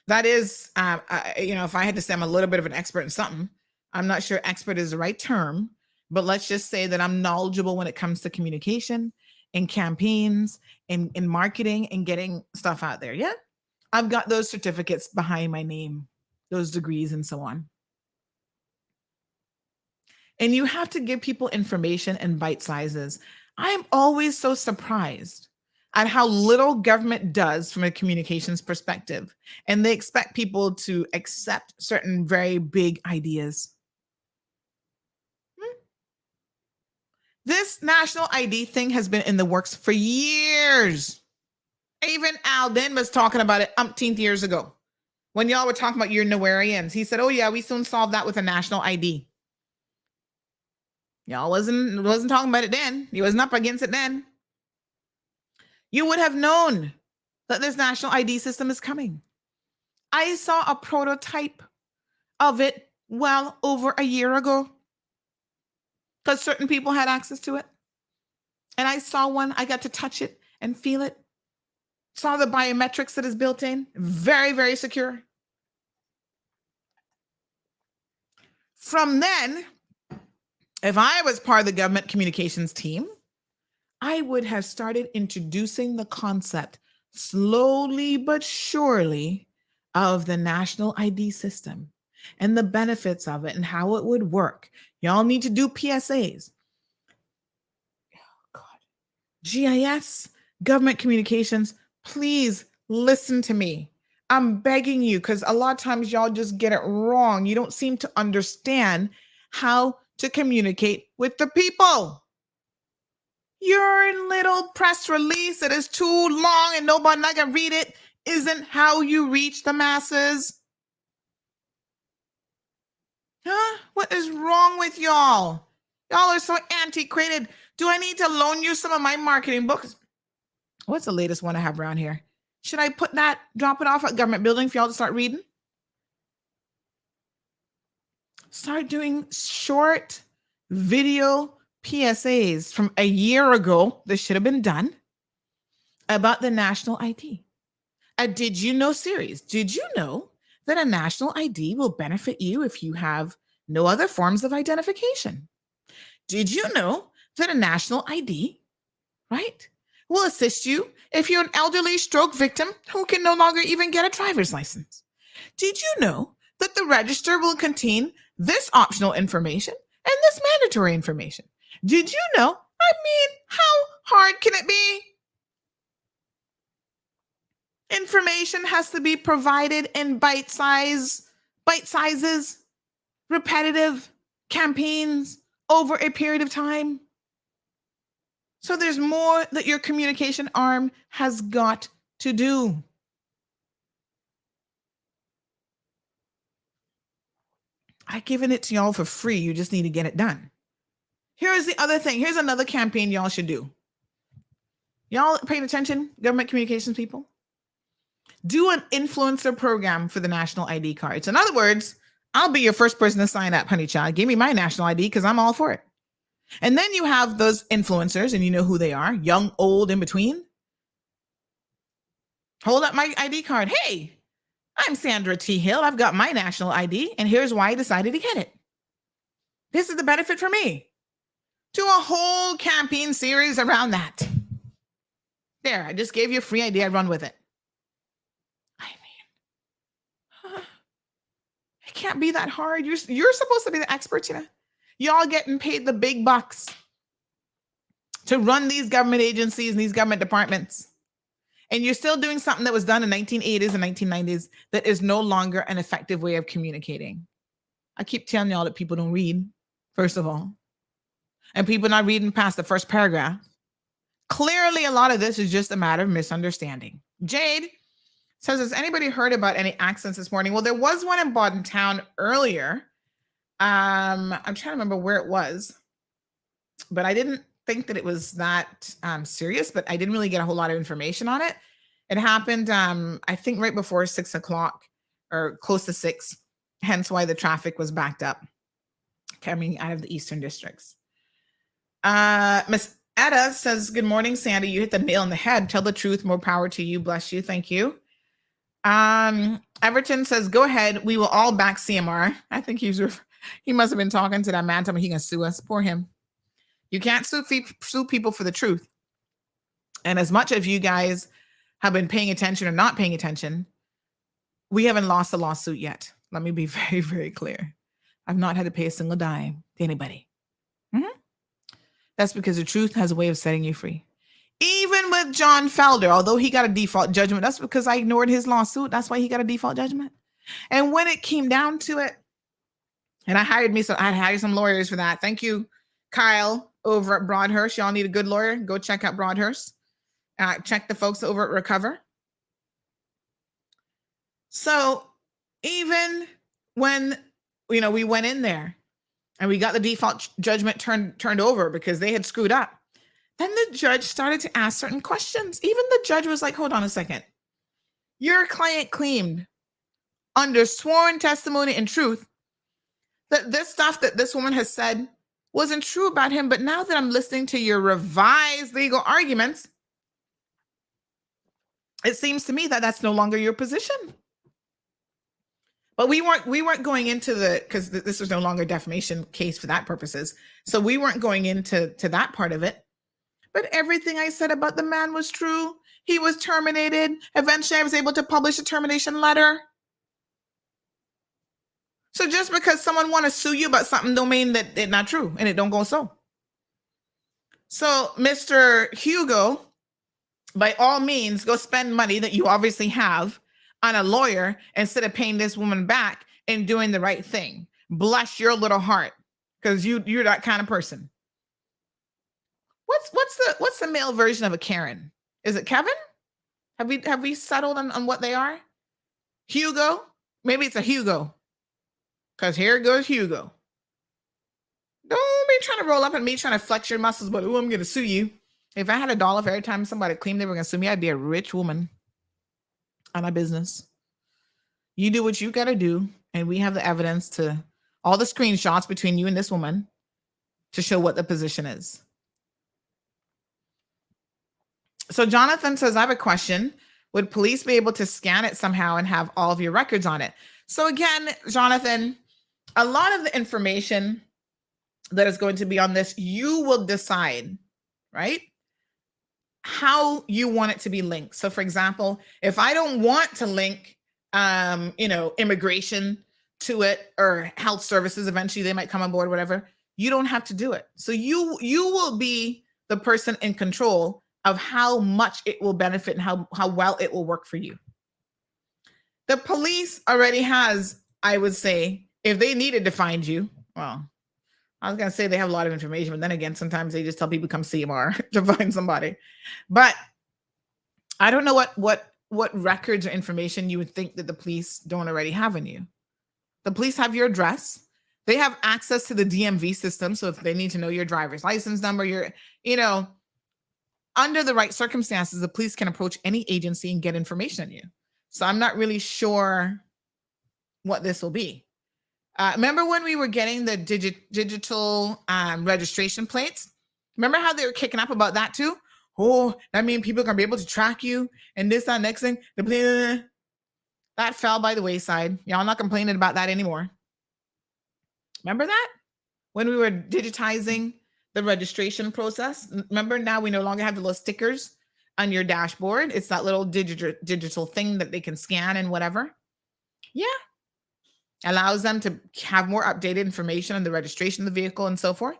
That is, if I had to say I'm a little bit of an expert in something, I'm not sure expert is the right term, but let's just say that I'm knowledgeable when it comes to communication and campaigns and in marketing and getting stuff out there. Yeah. I've got those certificates behind my name, those degrees and so on. And you have to give people information in bite sizes. I'm always so surprised at how little government does from a communications perspective. And they expect people to accept certain very big ideas. This national ID thing has been in the works for years. Even Alden was talking about it umpteenth years ago. When y'all were talking about your Nowarians, he said, oh yeah, we soon solved that with a national ID. Y'all wasn't talking about it then. You wasn't up against it then. You would have known that this national ID system is coming. I saw a prototype of it well over a year ago because certain people had access to it. And I saw one, I got to touch it and feel it. Saw the biometrics that is built in. Very, very secure. From then, if I was part of the government communications team, I would have started introducing the concept slowly but surely of the national ID system and the benefits of it and how it would work. Y'all need to do PSAs. God. GIS, government communications, please listen to me. I'm begging you, because a lot of times y'all just get it wrong. You don't seem to understand how to communicate with the people. Your little press release that is too long and nobody can read it isn't how you reach the masses. Huh? What is wrong with y'all? Y'all are so antiquated. Do I need to loan you some of my marketing books? What's the latest one I have around here? Should I drop it off at government building for y'all to start reading? Start doing short video PSAs from a year ago. This should have been done about the national ID. A Did You Know series. Did you know that a national ID will benefit you if you have no other forms of identification? Did you know that a national ID, right, will assist you if you're an elderly stroke victim who can no longer even get a driver's license? Did you know that the register will contain this optional information and this mandatory information? Did you know? I mean, how hard can it be? Information has to be provided in bite sizes, repetitive campaigns over a period of time. So there's more that your communication arm has got to do. I've given it to y'all for free. You just need to get it done. Here's the other thing. Here's another campaign y'all should do. Y'all paying attention, government communications people? Do an influencer program for the national ID cards. In other words, I'll be your first person to sign up, honey child. Give me my national ID because I'm all for it. And then you have those influencers and you know who they are, young, old, in between. Hold up my ID card. Hey, I'm Sandra T. Hill. I've got my national ID and here's why I decided to get it. This is the benefit for me. Do a whole campaign series around that. There, I just gave you a free idea. I'd run with it. I mean, it can't be that hard. You're supposed to be the experts, you know. Y'all getting paid the big bucks to run these government agencies and these government departments. And you're still doing something that was done in 1980s and 1990s that is no longer an effective way of communicating. I keep telling y'all that people don't read, first of all. And people not reading past the first paragraph. Clearly, a lot of this is just a matter of misunderstanding. Jade says, has anybody heard about any accidents this morning? Well, there was one in Bodden Town earlier. I'm trying to remember where it was, but I didn't think that it was that serious, but I didn't really get a whole lot of information on it. It happened, I think right before 6 o'clock or close to 6, hence why the traffic was backed up coming out of the Eastern districts. Miss Etta says, good morning, Sandy. You hit the nail on the head. Tell the truth. More power to you. Bless you. Thank you. Everton says, go ahead. We will all back CMR. I think he must have been talking to that man, telling me he can sue us. Poor him. You can't sue people for the truth. And as much as you guys have been paying attention or not paying attention, we haven't lost a lawsuit yet. Let me be very, very clear. I've not had to pay a single dime to anybody. That's because the truth has a way of setting you free. Even with John Felder, although he got a default judgment, that's because I ignored his lawsuit. That's why he got a default judgment. And when it came down to it, and I hired some lawyers for that. Thank you, Kyle, over at Broadhurst. Y'all need a good lawyer. Go check out Broadhurst. Check the folks over at Recover. So even when, we went in there And we got the default judgment turned over because they had screwed up. Then the judge started to ask certain questions. Even the judge was like, hold on a second. Your client claimed under sworn testimony and truth that this stuff that this woman has said wasn't true about him. But now that I'm listening to your revised legal arguments, it seems to me that that's no longer your position. But we weren't going into because this was no longer a defamation case for that purposes. So we weren't going into that part of it. But everything I said about the man was true. He was terminated. Eventually, I was able to publish a termination letter. So just because someone want to sue you about something don't mean that it's not true and it don't go so. So Mr. Hugo, by all means, go spend money that you obviously have on a lawyer instead of paying this woman back and doing the right thing. Bless your little heart, because you're that kind of person. What's the male version of a Karen? Is it Kevin? Have we settled on what they are? Hugo? Maybe it's a Hugo. Because here goes Hugo. Don't be trying to roll up at me, trying to flex your muscles, but I'm going to sue you. If I had $1 for every time somebody claimed they were going to sue me, I'd be a rich woman on my business. You do what you got to do, and we have the evidence to all the screenshots between you and this woman to show what the position is. So Jonathan says, I have a question. Would police be able to scan it somehow and have all of your records on it? So again, Jonathan, a lot of the information that is going to be on this, you will decide, right? How you want it to be linked. So for example, if I don't want to link, immigration to it or health services, eventually they might come on board, whatever, you don't have to do it. So you will be the person in control of how much it will benefit and how well it will work for you. The police already has, I would say, if they needed to find you, well, I was going to say they have a lot of information, but then again, sometimes they just tell people come CMR to find somebody. But I don't know what records or information you would think that the police don't already have on you. The police have your address. They have access to the DMV system. So if they need to know your driver's license number, under the right circumstances, the police can approach any agency and get information on you. So I'm not really sure what this will be. Remember when we were getting the digital registration plates? Remember how they were kicking up about that too? Oh, that means people are going to be able to track you and this, that, next thing. That fell by the wayside. Y'all not complaining about that anymore. Remember that? When we were digitizing the registration process? Remember, now we no longer have the little stickers on your dashboard. It's that little digital thing that they can scan and whatever. Yeah. Allows them to have more updated information on the registration of the vehicle and so forth.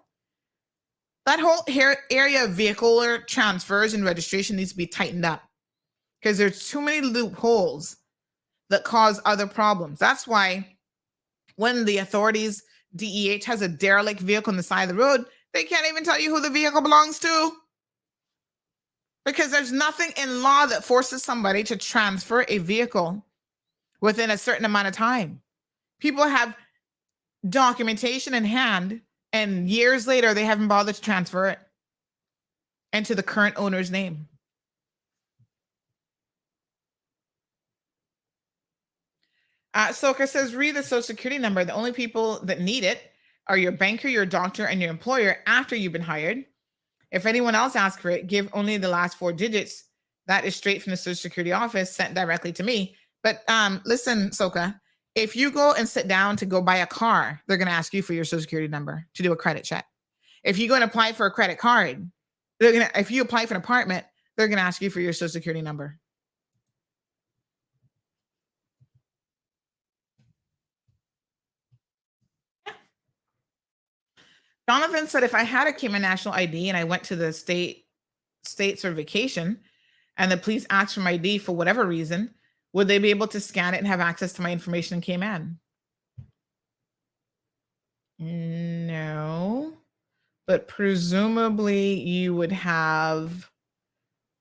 That whole area of vehicular transfers and registration needs to be tightened up because there's too many loopholes that cause other problems. That's why when the authorities, DEH has a derelict vehicle on the side of the road, they can't even tell you who the vehicle belongs to because there's nothing in law that forces somebody to transfer a vehicle within a certain amount of time. People have documentation in hand, and years later, they haven't bothered to transfer it into the current owner's name. Soka says, read the social security number. The only people that need it are your banker, your doctor, and your employer after you've been hired. If anyone else asks for it, give only the last 4 digits. That is straight from the Social Security office, sent directly to me. But listen, Soka, if you go and sit down to go buy a car, they're going to ask you for your Social Security number to do a credit check. If you go and apply for a credit card, if you apply for an apartment, they're going to ask you for your Social Security number. Jonathan said, if I had a Cayman national ID and I went to the state certification and the police asked for my ID for whatever reason, would they be able to scan it and have access to my information in Cayman? No, but presumably you would have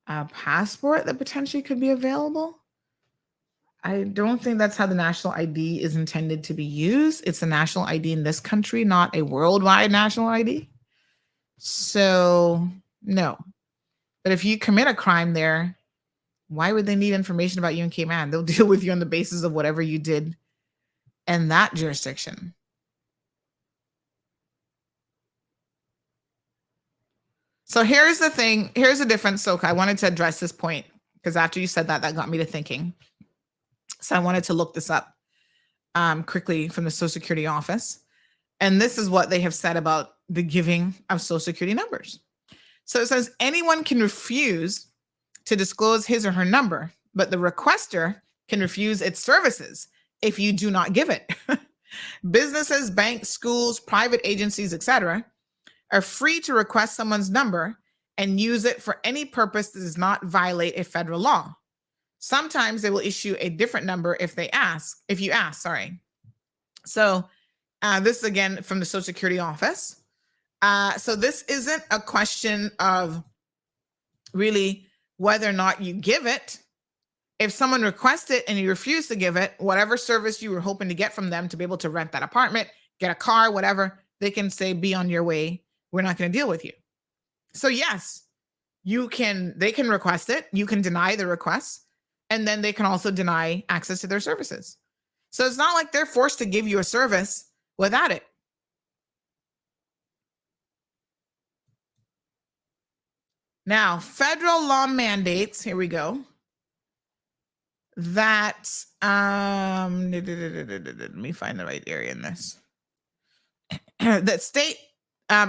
a passport that potentially could be available. I don't think that's how the national ID is intended to be used. It's a national ID in this country, not a worldwide national ID. So, no. But if you commit a crime there, why would they need information about you in Cayman? They'll deal with you on the basis of whatever you did in that jurisdiction. So here's the thing. Here's the difference, Soka. I wanted to address this point because after you said that, that got me to thinking. So I wanted to look this up quickly from the Social Security office. And this is what they have said about the giving of Social Security numbers. So it says anyone can refuse to disclose his or her number, but the requester can refuse its services if you do not give it. Businesses, banks, schools, private agencies, etc., are free to request someone's number and use it for any purpose that does not violate a federal law. Sometimes they will issue a different number if you ask, sorry. So this is again from the Social Security office. So this isn't a question of really whether or not you give it. If someone requests it and you refuse to give it, whatever service you were hoping to get from them to be able to rent that apartment, get a car, whatever, they can say, be on your way. We're not going to deal with you. So yes, they can request it. You can deny the request, and then they can also deny access to their services. So it's not like they're forced to give you a service without it. Now, federal law mandates, here we go, that, let me find the right area in this, that state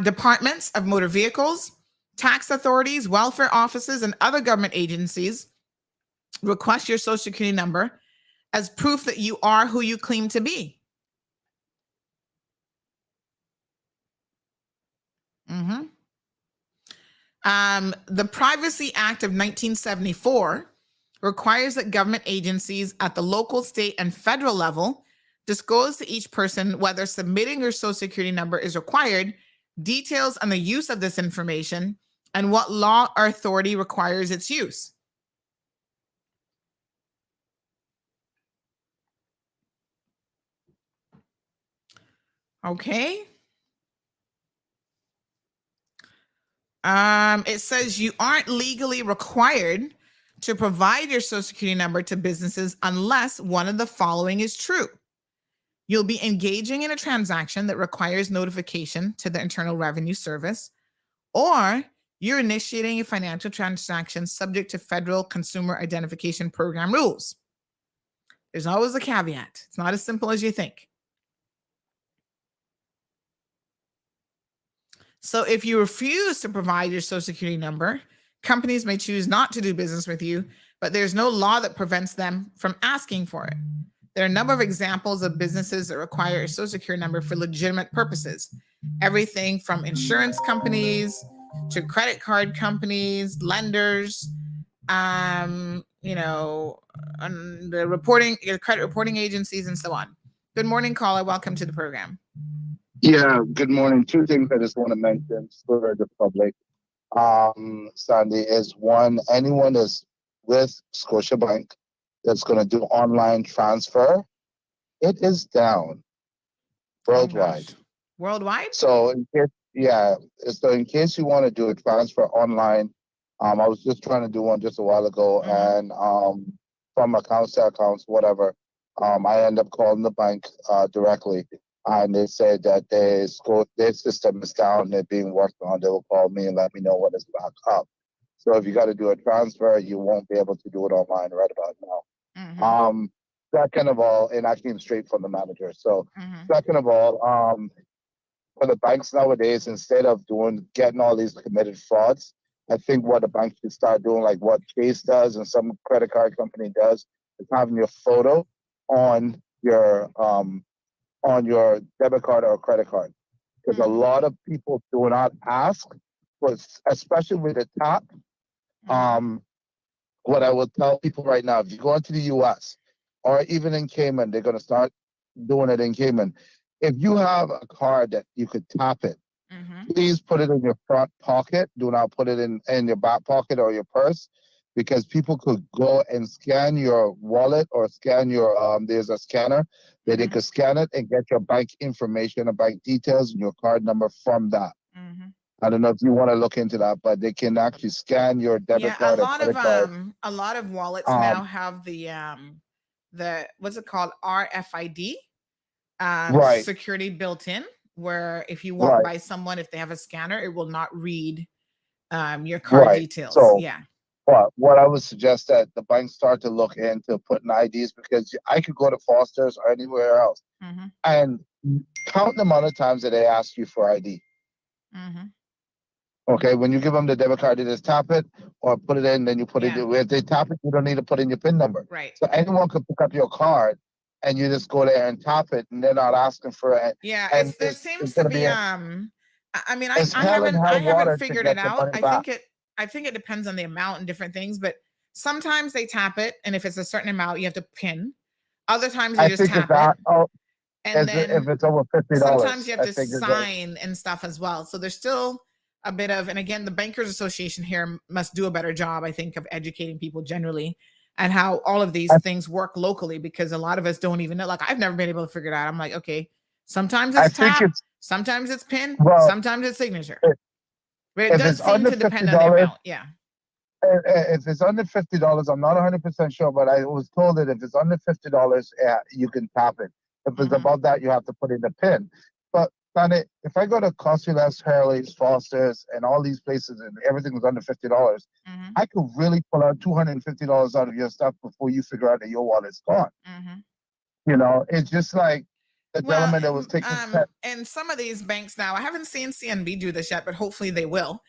departments of motor vehicles, tax authorities, welfare offices, and other government agencies request your Social Security number as proof that you are who you claim to be. The Privacy Act of 1974 requires that government agencies at the local, state, and federal level disclose to each person whether submitting your Social Security number is required, details on the use of this information, and what law or authority requires its use. Okay. It says you aren't legally required to provide your Social Security number to businesses unless one of the following is true. You'll be engaging in a transaction that requires notification to the Internal Revenue Service, or you're initiating a financial transaction subject to federal Consumer Identification Program rules. There's always a caveat. It's not as simple as you think. So if you refuse to provide your Social Security number, companies may choose not to do business with you, but there's no law that prevents them from asking for it. There are a number of examples of businesses that require a Social Security number for legitimate purposes. Everything from insurance companies to credit card companies, lenders, the credit reporting agencies, and so on. Good morning, caller. Welcome to the program. Yeah, good morning. Two things I just want to mention for the public, Sandy, is one, anyone that's with Scotiabank that's going to do online transfer, it is down worldwide. Worldwide? So in case you want to do a transfer online, I was just trying to do one just a while ago, and from accounts to accounts, whatever, I end up calling the bank directly, and they said that their system is down, they're being worked on. They will call me and let me know when it's back up. So if you got to do a transfer, you won't be able to do it online right about now. Second of all, and I came straight from the manager. So second of all, for the banks nowadays, instead of getting all these committed frauds, I think what the banks should start doing, like what Chase does and some credit card company does, is having your photo on your debit card or credit card. Because a lot of people do not ask, especially with the tap. What I will tell people right now, if you go into the US or even in Cayman, they're going to start doing it in Cayman. If you have a card that you could tap it, please put it in your front pocket. Do not put it in your back pocket or your purse, because people could go and scan your wallet or scan your there's a scanner that they could scan it and get your bank information, or bank details, and your card number from that. I don't know if you want to look into that, but they can actually scan your debit card or credit card. A lot of wallets now have the what's it called, RFID Right. security built in, where if you walk by someone, if they have a scanner, it will not read your card details. So, Yeah. what I would suggest that the banks start to look into putting IDs, because I could go to Foster's or anywhere else and count the amount of times that they ask you for ID. Okay, when you give them the debit card, they just tap it or put it in, then you put it. If they tap it, you don't need to put in your PIN number. Right. So anyone could pick up your card, and you just go there and tap it, and they're not asking for it. Yeah, And there seems to be I mean, I haven't figured it out. I think it depends on the amount and different things, but sometimes they tap it, and if it's a certain amount, you have to PIN. Other times you just tap it. And then if it's over $50, sometimes you have to sign and stuff as well. So there's still a bit of, and again, the Bankers Association here must do a better job, I think, of educating people generally and how all of these things work locally, because a lot of us don't even know. Like, I've never been able to figure it out. I'm like, okay, sometimes it's tap, sometimes it's PIN, sometimes it's signature. But it does seem to depend on the amount. Yeah. If it's under $50, I'm not 100% sure, but I was told that if it's under $50, you can tap it. If it's above that, you have to put in the PIN. But if I go to Costly Less, Hurley's, Foster's, and all these places, and everything was under $50, I could really pull out $250 out of your stuff before you figure out that your wallet's gone. You know, it's just like the gentleman that was taking. And some of these banks now, I haven't seen CNB do this yet, but hopefully they will.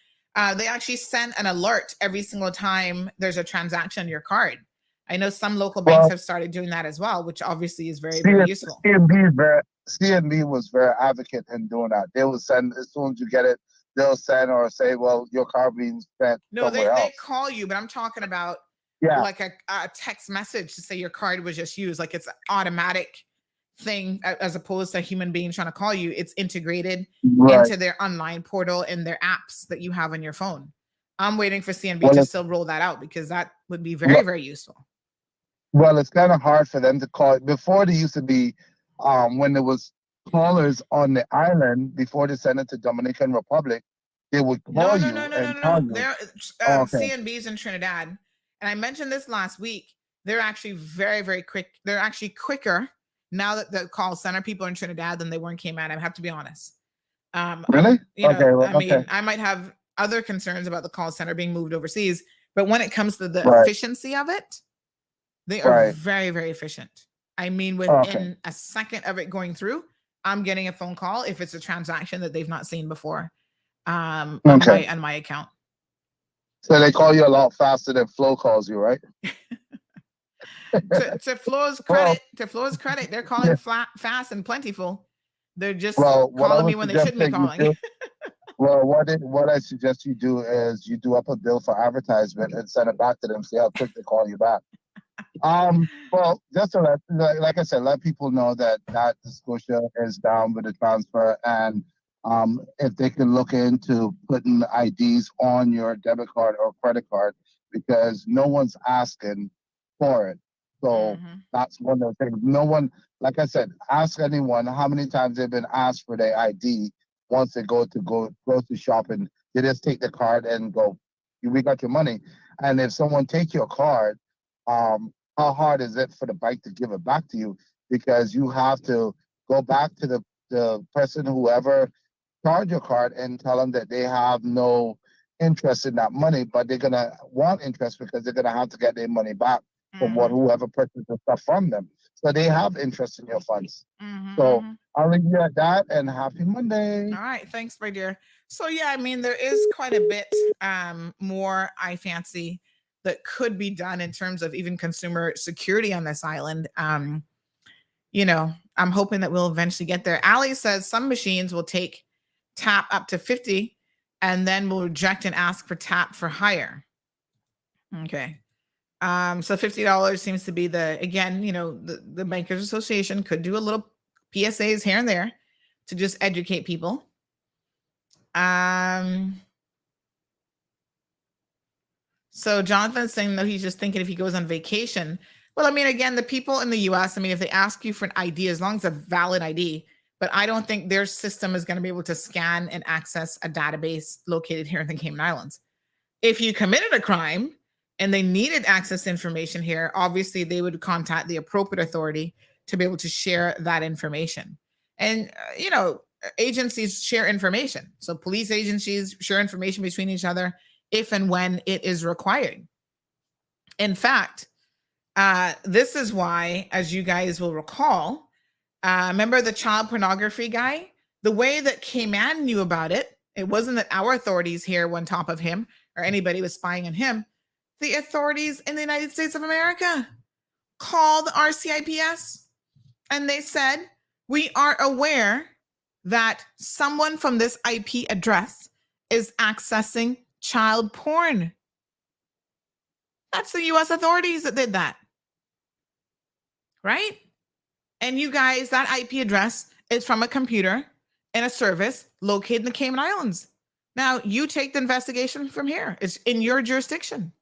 They actually send an alert every single time there's a transaction on your card. I know some local banks have started doing that as well, which obviously is very, very useful. CNB was very advocate in doing that. They will send, as soon as you get it, they'll send or say, well, your card being spent somewhere else. They call you, but I'm talking about like a text message to say your card was just used. Like, it's an automatic thing as opposed to a human being trying to call you. It's integrated into their online portal and their apps that you have on your phone. I'm waiting for CNB to still roll that out, because that would be very, very useful. Well, it's kind of hard for them to call. Before, there used to be, when there was callers on the island, before they sent it to Dominican Republic, they would call you. No. They're CNB's in Trinidad, and I mentioned this last week. They're actually very, very quick. They're actually quicker now that the call center people are in Trinidad than they were in Cayman. I have to be honest. Really? I mean, I might have other concerns about the call center being moved overseas, but when it comes to the efficiency of it, they are very, very efficient. I mean, within a second of it going through, I'm getting a phone call if it's a transaction that they've not seen before on my account. So they call you a lot faster than Flo calls you, right? to Flo's credit, they're calling fast and plentiful. They're just calling me when they shouldn't be calling. Well, what I suggest you do is you do up a bill for advertisement and send it back to them. See how quick they call you back. Well, just to like I said, let people know that Scotia is down with the transfer, and if they can look into putting IDs on your debit card or credit card, because no one's asking for it. So that's one of the things. No one, like I said, ask anyone how many times they've been asked for their ID once they go grocery shopping. They just take the card and go, we got your money. And if someone take your card, how hard is it for the bank to give it back to you? Because you have to go back to the person, whoever charged your card, and tell them that they have no interest in that money, but they're going to want interest because they're going to have to get their money back from whoever purchased the stuff from them. So they have interest in your funds. So I'll leave you at that, and happy Monday. All right. Thanks, my dear. So yeah, I mean, there is quite a bit more, I fancy, that could be done in terms of even consumer security on this island. You know, I'm hoping that we'll eventually get there. Ali says some machines will take tap up to 50 and then will reject and ask for tap for higher. Okay. So $50 seems to be again, you know, the Bankers Association could do a little PSAs here and there to just educate people. So Jonathan's saying that he's just thinking if he goes on vacation. Well, I mean, again, the people in the US, I mean, if they ask you for an ID, as long as it's a valid ID, but I don't think their system is going to be able to scan and access a database located here in the Cayman Islands. If you committed a crime and they needed access information here, obviously they would contact the appropriate authority to be able to share that information. And, agencies share information. So police agencies share information between each other if and when it is required. In fact, this is why, as you guys will recall, remember the child pornography guy? The way that Cayman knew about it, it wasn't that our authorities here were on top of him or anybody was spying on him. The authorities in the United States of America called RCIPS and they said, we are aware that someone from this IP address is accessing child porn. That's the US authorities that did that. Right? And you guys, that IP address is from a computer and a service located in the Cayman Islands. Now, you take the investigation from here. It's in your jurisdiction.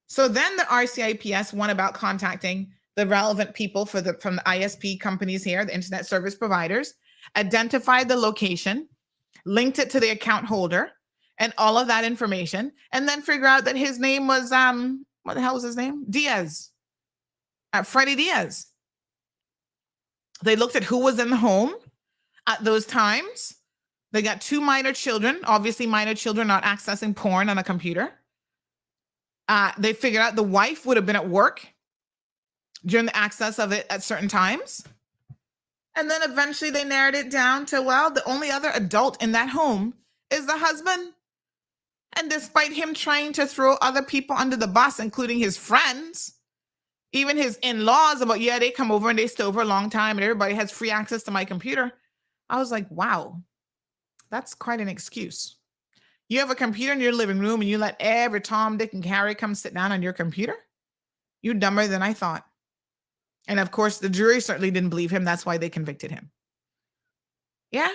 So then the RCIPS went about contacting the relevant people from the ISP companies here, the internet service providers, identified the location, linked it to the account holder, and all of that information, and then figure out that his name was, what the hell was his name? Diaz. Freddie Diaz. They looked at who was in the home at those times. They got 2 minor children, obviously minor children not accessing porn on a computer. They figured out the wife would have been at work during the access of it at certain times. And then eventually they narrowed it down to, well, the only other adult in that home is the husband. And despite him trying to throw other people under the bus, including his friends, even his in-laws about, yeah, they come over and they stay over a long time and everybody has free access to my computer. I was like, wow, that's quite an excuse. You have a computer in your living room and you let every Tom, Dick, and Harry come sit down on your computer? You're dumber than I thought. And of course, the jury certainly didn't believe him. That's why they convicted him. Yeah.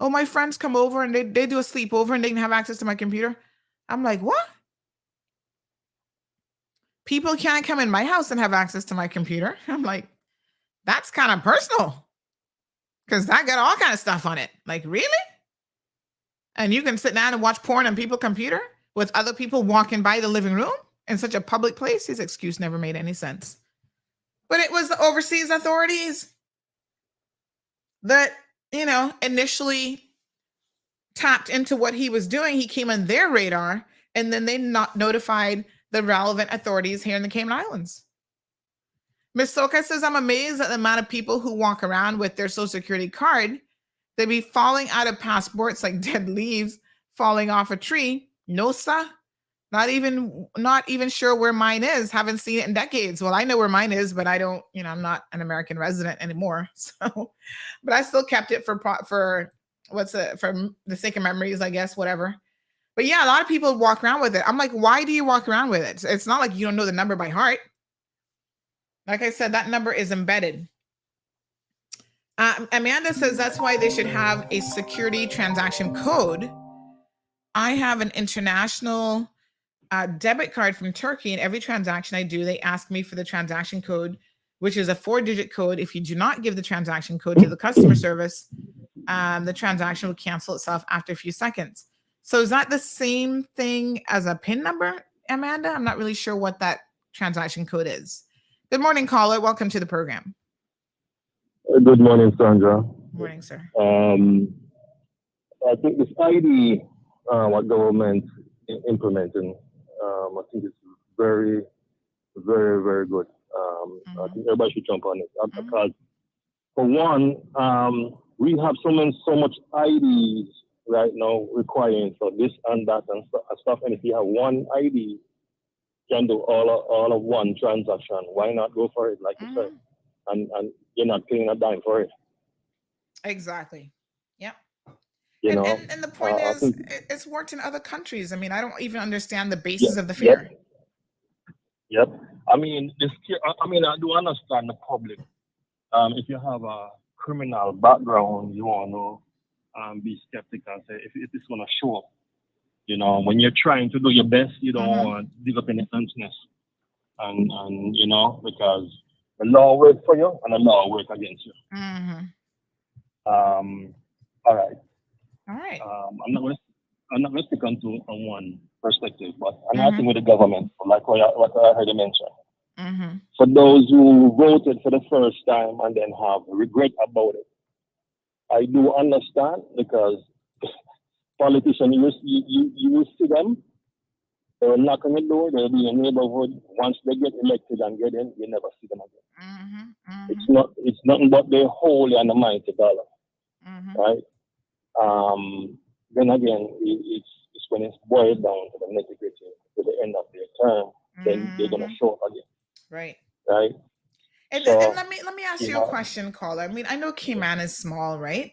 Oh, my friends come over and they do a sleepover and they can have access to my computer. I'm like, what? People can't come in my house and have access to my computer. I'm like, that's kind of personal because I got all kind of stuff on it. Like, really? And you can sit down and watch porn on people's computer with other people walking by the living room in such a public place? His excuse never made any sense. But it was the overseas authorities that, initially tapped into what he was doing. He came on their radar, and then they notified the relevant authorities here in the Cayman Islands. Ms. Soka says, I'm amazed at the amount of people who walk around with their social security card. They be falling out of passports like dead leaves falling off a tree. No, sir. Not even sure where mine is. Haven't seen it in decades. Well, I know where mine is, but I don't, I'm not an American resident anymore. So, but I still kept it for for the sake of memories, I guess, whatever. But yeah, a lot of people walk around with it. I'm like, why do you walk around with it? It's not like you don't know the number by heart. Like I said, that number is embedded. Amanda says that's why they should have a security transaction code. I have an international debit card from Turkey, and every transaction I do, they ask me for the transaction code, which is a 4-digit code. If you do not give the transaction code to the customer service, the transaction will cancel itself after a few seconds. So is that the same thing as a PIN number, Amanda? I'm not really sure what that transaction code is. Good morning, caller. Welcome to the program. Good morning, Sandra. Morning, sir. I think this ID, what government implementing, I think it's very, very, very good. I think everybody should jump on it because, for one, we have so much IDs right now requiring for this and that and stuff. And if you have one ID, you can do all of one transaction. Why not go for it, like you said? And you're not paying a dime for it. Exactly. Yep. And the point is, it's worked in other countries. I mean, I don't even understand the basis of the fear. Yep. I mean, I do understand the public. If you have a criminal background, you want to be skeptical and say if it's going to show up. You know, when you're trying to do your best, you don't want to dig up any fenceness. And you know, because the law works for you and the law works against you. All right. I'm not going to stick on one perspective, but I'm think with the government, like what I heard you mention. For those who voted for the first time and then have regret about it, I do understand, because politicians, you will see them, they will knock on the door, they'll be in your neighborhood. Once they get elected and get in, you never see them again. It's nothing but the holy and the mighty dollar, right? Then again, it's when it's boiled down to the nitty-gritty, to the end of their term, then they're gonna show up again. Right. Right. And, So, and let me ask you a question, caller. I mean, I know Cayman is small, right?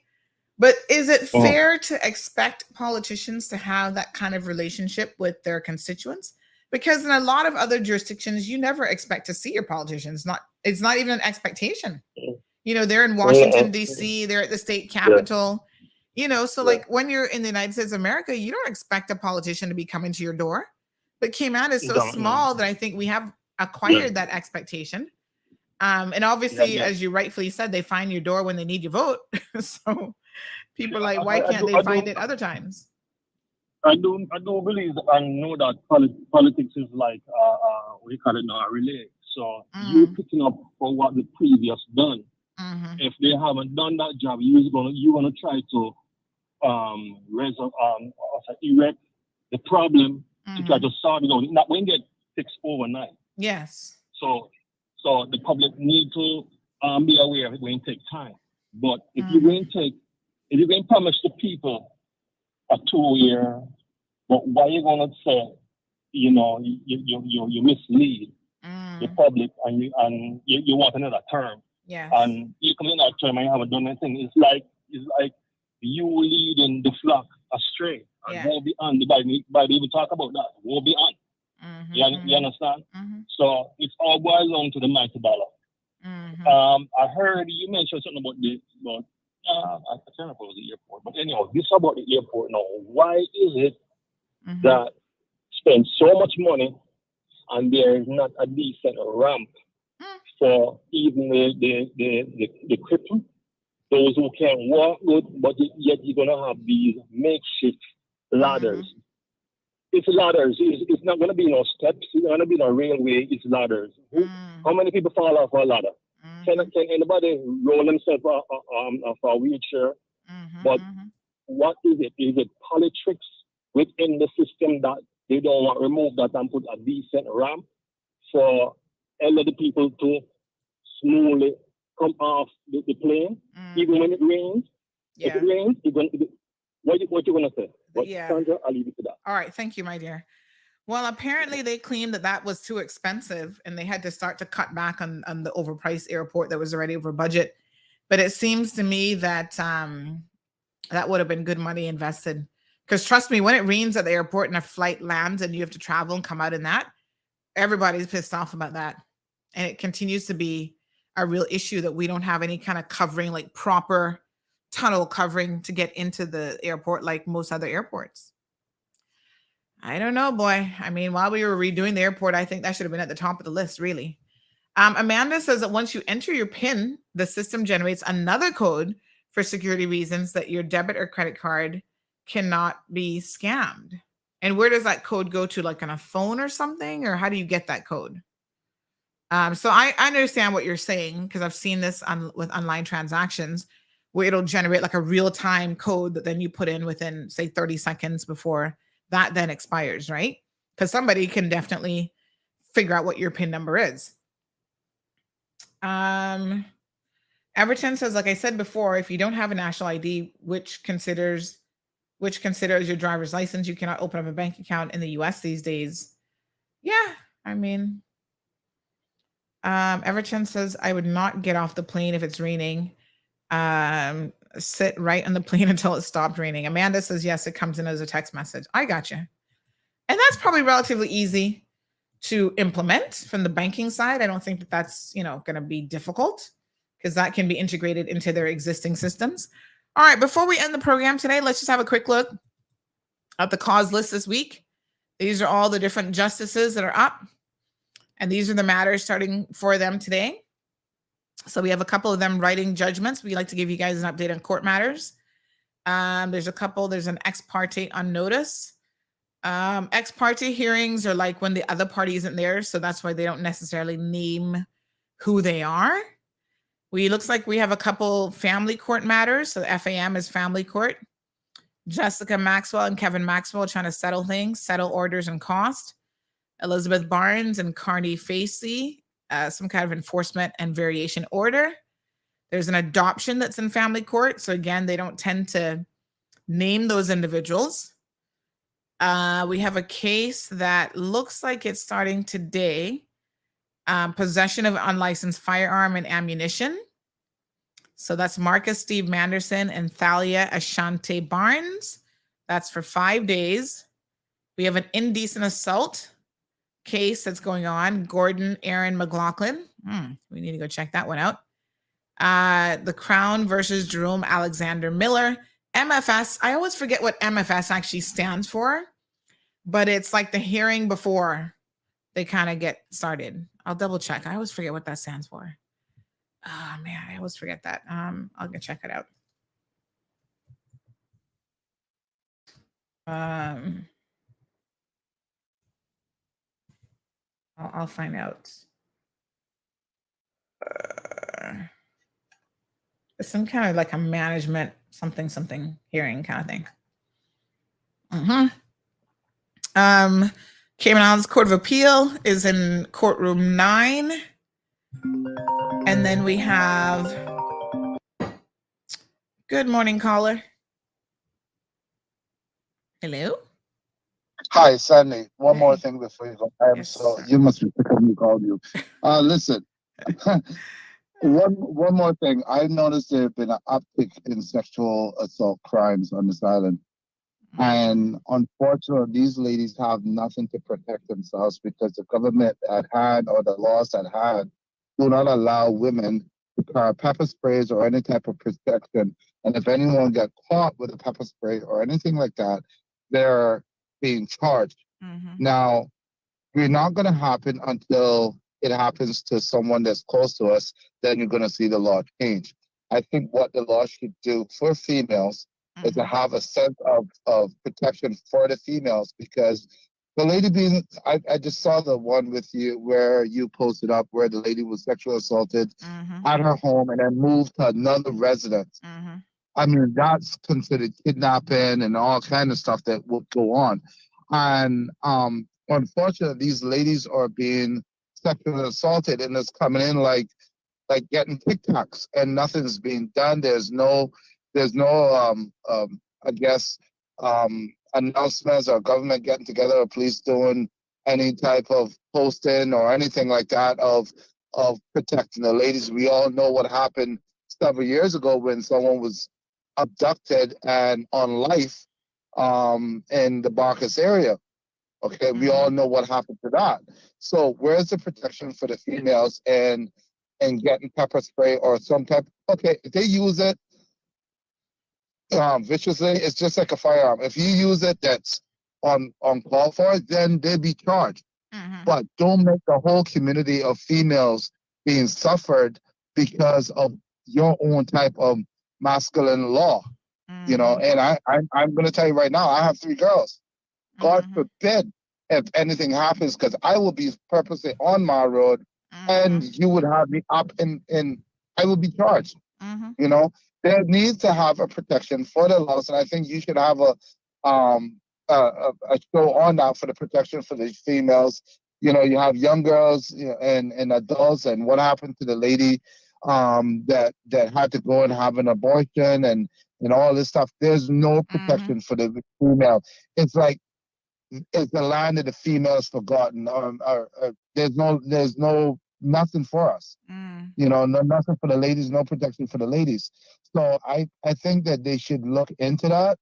But is it fair to expect politicians to have that kind of relationship with their constituents? Because in a lot of other jurisdictions, you never expect to see your politicians. It's not even an expectation. You know, they're in Washington, D.C., they're at the state capitol. You know, so like when you're in the United States of America, you don't expect a politician to be coming to your door. But Cayman is so small that I think we have acquired that expectation. And obviously, as you rightfully said, they find your door when they need your vote. So people are like, why can't they find it other times? I do believe and know that politics is like we call it now a relay. So you're picking up for what the previous done. If they haven't done that job, you're gonna try to erect the problem to try to solve it out. Not when get fixed overnight. Yes. So the public need to be aware of it when it takes time. But if you're going to promise the people a 2-year, but why you gonna say, you know, you mislead the public and you want another term. Yeah. And you come in that term and you haven't done anything. It's like you leading the flock astray. And won't be on. The Bible even talk about that. Won't be on. You understand? So it's all boils down to the mighty dollar. I heard you mentioned something about I can't remember the airport, but anyhow, this about the airport now. Why is it that spend so much money and there is not a decent ramp for even the crippled, those who can't walk good, but yet you're gonna have these makeshift ladders. It's ladders. It's not gonna be no steps. It's not gonna be no railway. It's ladders. How many people fall off a ladder? Can anybody roll themselves off a wheelchair? But what is it? Is it politics within the system that they don't want to remove that and put a decent ramp for elderly people to smoothly come off the plane, even when it rains? If it rains, what you gonna say? But Sandra, I'll leave it to that. All right, thank you, my dear. Well, apparently they claimed that was too expensive and they had to start to cut back on the overpriced airport that was already over budget. But it seems to me that that would have been good money invested. Because trust me, when it rains at the airport and a flight lands and you have to travel and come out in that, everybody's pissed off about that. And it continues to be a real issue that we don't have any kind of covering, like proper tunnel covering to get into the airport like most other airports. I don't know, boy. I mean, while we were redoing the airport, I think that should have been at the top of the list, really. Amanda says that once you enter your PIN, the system generates another code for security reasons that your debit or credit card cannot be scammed. And where does that code go to? Like on a phone or something? Or how do you get that code? So I understand what you're saying because I've seen this with online transactions where it'll generate like a real-time code that then you put in within, say, 30 seconds before that then expires, right? Because somebody can definitely figure out what your PIN number is. Everton says, like I said before, if you don't have a national ID, which considers your driver's license, you cannot open up a bank account in the US these days. Yeah, I mean, Everton says, I would not get off the plane if it's raining. Sit right on the plane until it stopped raining. Amanda says, yes, it comes in as a text message. I got you. And that's probably relatively easy to implement from the banking side. I don't think that that's, going to be difficult because that can be integrated into their existing systems. All right, before we end the program today, let's just have a quick look at the cause list this week. These are all the different justices that are up. And these are the matters starting for them today. So we have a couple of them writing judgments. We like to give you guys an update on court matters. There's an ex parte on notice. Ex parte hearings are like when the other party isn't there. So that's why they don't necessarily name who they are. Looks like we have a couple family court matters. So the FAM is family court. Jessica Maxwell and Kevin Maxwell trying to settle things, settle orders and cost. Elizabeth Barnes and Carney Facey, some kind of enforcement and variation order. There's an adoption that's in family court. So again, they don't tend to name those individuals. We have a case that looks like it's starting today. Possession of unlicensed firearm and ammunition. So that's Marcus Steve Manderson and Thalia Ashante Barnes. That's for 5 days. We have an indecent assault case that's going on. Gordon Aaron McLaughlin. We need to go check that one out. The Crown versus Jerome Alexander Miller. MFS. I always forget what MFS actually stands for, but it's like the hearing before they kind of get started. I'll double check. I always forget what that stands for. Oh man, I always forget that. I'll go check it out. I'll find out. It's some kind of like a management something hearing kind of thing. Cayman Islands Court of Appeal is in courtroom 9. And then we have, good morning, caller. Hello? Hi, Sandy. One more thing before you go. You must be sick of me calling you. Listen, one more thing. I noticed there have been an uptick in sexual assault crimes on this island. And unfortunately, these ladies have nothing to protect themselves because the government at hand or the laws at hand do not allow women to carry pepper sprays or any type of protection. And if anyone gets caught with a pepper spray or anything like that, they're being charged. Now, we're not going to happen until it happens to someone that's close to us, then you're going to see the law change. I think what the law should do for females is to have a sense of protection for the females, because the lady being, I just saw the one with you where you posted up where the lady was sexually assaulted at her home and then moved to another residence. I mean, that's considered kidnapping and all kind of stuff that will go on. And unfortunately, these ladies are being sexually assaulted and it's coming in like getting TikToks and nothing's being done. There's no I guess announcements or government getting together or police doing any type of posting or anything like that of protecting the ladies. We all know what happened several years ago when someone was abducted and on life in the Barcus area. Okay, we all know what happened to that. So where's the protection for the females and getting pepper spray or some type? Okay, if they use it viciously, it's just like a firearm. If you use it that's on call for, then they'll be charged. But don't make the whole community of females being suffered because of your own type of masculine law. You know, and I'm going to tell you right now, I have 3 girls. God forbid if anything happens, because I will be purposely on my road and you would have me up and I will be charged. You know, there needs to have a protection for the laws, and I think you should have a show on that for the protection for the females. You know, you have young girls, you know, and adults, and what happened to the lady that had to go and have an abortion and all this stuff. There's no protection for the female. It's like it's the land of the females forgotten. There's no nothing for us. You know, nothing for the ladies, no protection for the ladies. So I think that they should look into that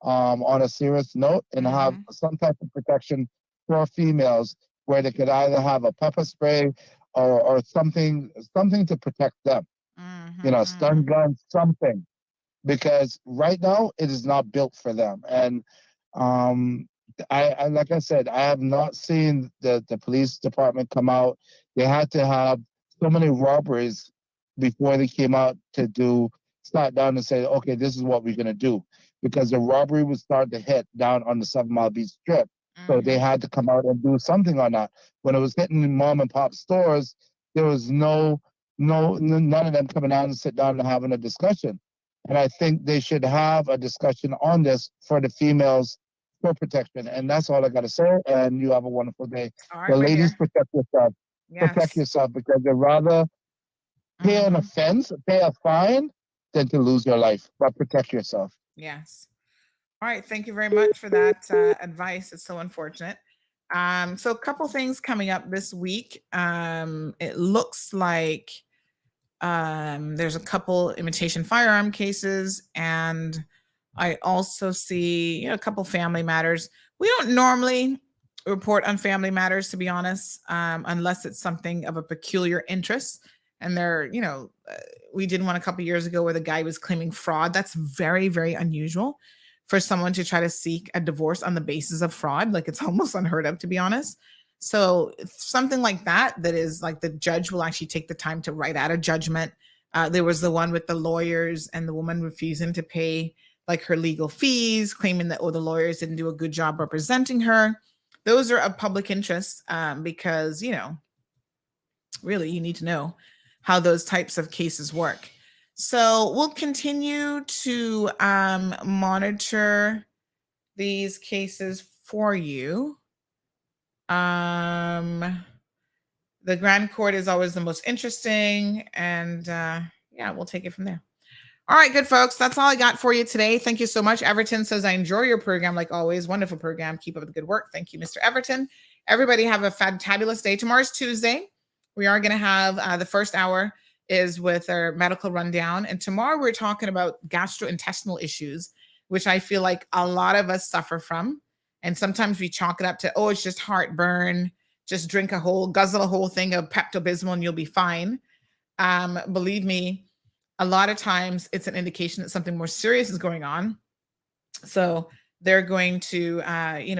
on a serious note and have some type of protection for females where they could either have a pepper spray or something to protect them. You know, stun gun, something. Because right now it is not built for them. And I like I said, I have not seen the police department come out. They had to have so many robberies before they came out to start down and say, okay, this is what we're gonna do, because the robbery would start to hit down on the 7 Mile Beach Strip. So they had to come out and do something on that. When it was hitting mom and pop stores, there was none of them coming out and sit down and having a discussion. And I think they should have a discussion on this for the females for protection. And that's all I got to say. And you have a wonderful day. All right, The my ladies, dear. protect yourself. Protect Yes. yourself, because they'd rather pay an offense, pay a fine, than to lose your life. But protect yourself. Yes. All right. Thank you very much for that advice. It's so unfortunate. So a couple things coming up this week. It looks like there's a couple imitation firearm cases, and I also see a couple family matters. We don't normally report on family matters, to be honest, unless it's something of a peculiar interest. And we did one a couple years ago where the guy was claiming fraud. That's very, very unusual for someone to try to seek a divorce on the basis of fraud. Like, it's almost unheard of, to be honest. So something like that is like the judge will actually take the time to write out a judgment. There was the one with the lawyers and the woman refusing to pay like her legal fees, claiming that, the lawyers didn't do a good job representing her. Those are of public interest because, really you need to know how those types of cases work. So we'll continue to monitor these cases for you. The Grand Court is always the most interesting, and we'll take it from there. All right, good folks, that's all I got for you today. Thank you so much. Everton says, I enjoy your program like always. Wonderful program. Keep up the good work. Thank you, Mr. Everton. Everybody have a fantabulous day. Tomorrow's Tuesday. We are going to have the first hour is with our medical rundown. And tomorrow we're talking about gastrointestinal issues, which I feel like a lot of us suffer from. And sometimes we chalk it up to, it's just heartburn. Just guzzle a whole thing of Pepto-Bismol and you'll be fine. Believe me, a lot of times it's an indication that something more serious is going on. So they're going to,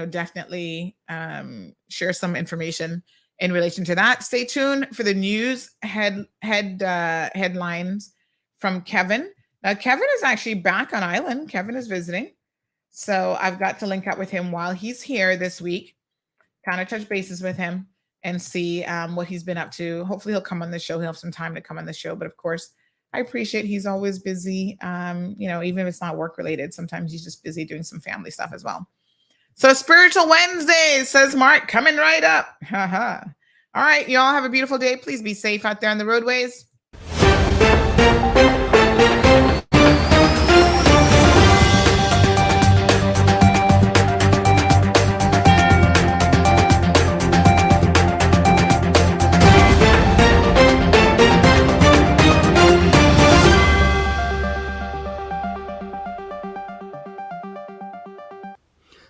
definitely share some information in relation to that. Stay tuned for the news headlines from Kevin. Now, Kevin is actually back on island. Kevin is visiting. So I've got to link up with him while he's here this week, kind of touch bases with him and see what he's been up to. Hopefully he'll come on the show. He'll have some time to come on the show. But of course, I appreciate he's always busy. Even if it's not work related, sometimes he's just busy doing some family stuff as well. So Spiritual Wednesdays, says Mark, coming right up. All right, y'all have a beautiful day. Please be safe out there on the roadways.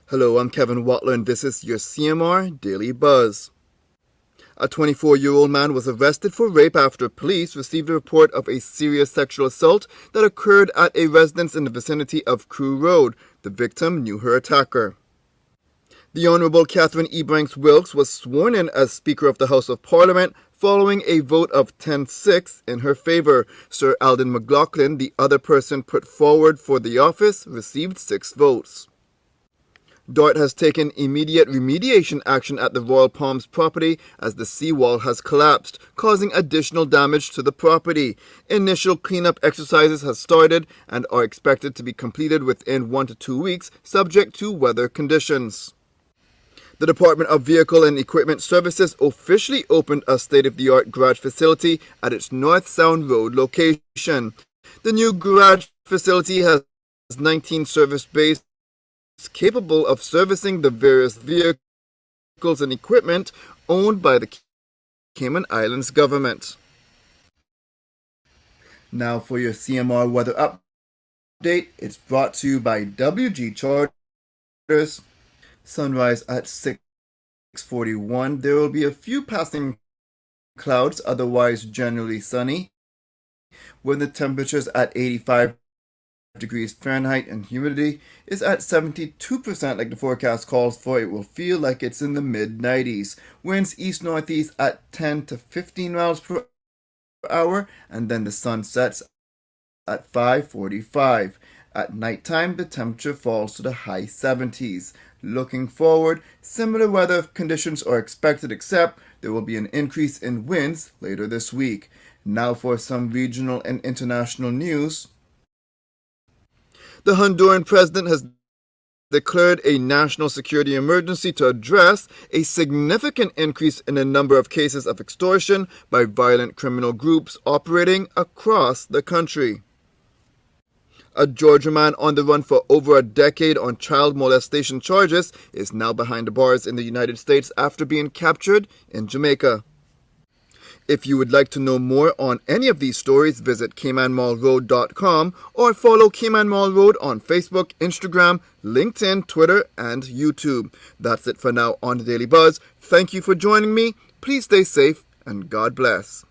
Hello, I'm Kevin Watler, and this is your CMR Daily Buzz. A 24-year-old man was arrested for rape after police received a report of a serious sexual assault that occurred at a residence in the vicinity of Crew Road. The victim knew her attacker. The Honourable Catherine Ebanks Wilkes was sworn in as Speaker of the House of Parliament following a vote of 10-6 in her favour. Sir Alden McLaughlin, the other person put forward for the office, received 6 votes. DART has taken immediate remediation action at the Royal Palms property as the seawall has collapsed, causing additional damage to the property. Initial cleanup exercises have started and are expected to be completed within 1 to 2 weeks, subject to weather conditions. The Department of Vehicle and Equipment Services officially opened a state-of-the-art garage facility at its North Sound Road location. The new garage facility has 19 service bays capable of servicing the various vehicles and equipment owned by the Cayman Islands government. Now for your CMR weather update, it's brought to you by WG Charters. Sunrise at 6:41. There will be a few passing clouds, otherwise generally sunny. When the temperature's at 85 degrees Fahrenheit and humidity is at 72% like the forecast calls for. It will feel like it's in the mid-90s. Winds east-northeast at 10 to 15 miles per hour, and then the sun sets at 5:45. At nighttime, the temperature falls to the high 70s. Looking forward, similar weather conditions are expected, except there will be an increase in winds later this week. Now for some regional and international news. The Honduran president has declared a national security emergency to address a significant increase in the number of cases of extortion by violent criminal groups operating across the country. A Georgia man on the run for over a decade on child molestation charges is now behind the bars in the United States after being captured in Jamaica. If you would like to know more on any of these stories, visit caymanmallroad.com or follow Cayman Mall Road on Facebook, Instagram, LinkedIn, Twitter, and YouTube. That's it for now on the Daily Buzz. Thank you for joining me. Please stay safe and God bless.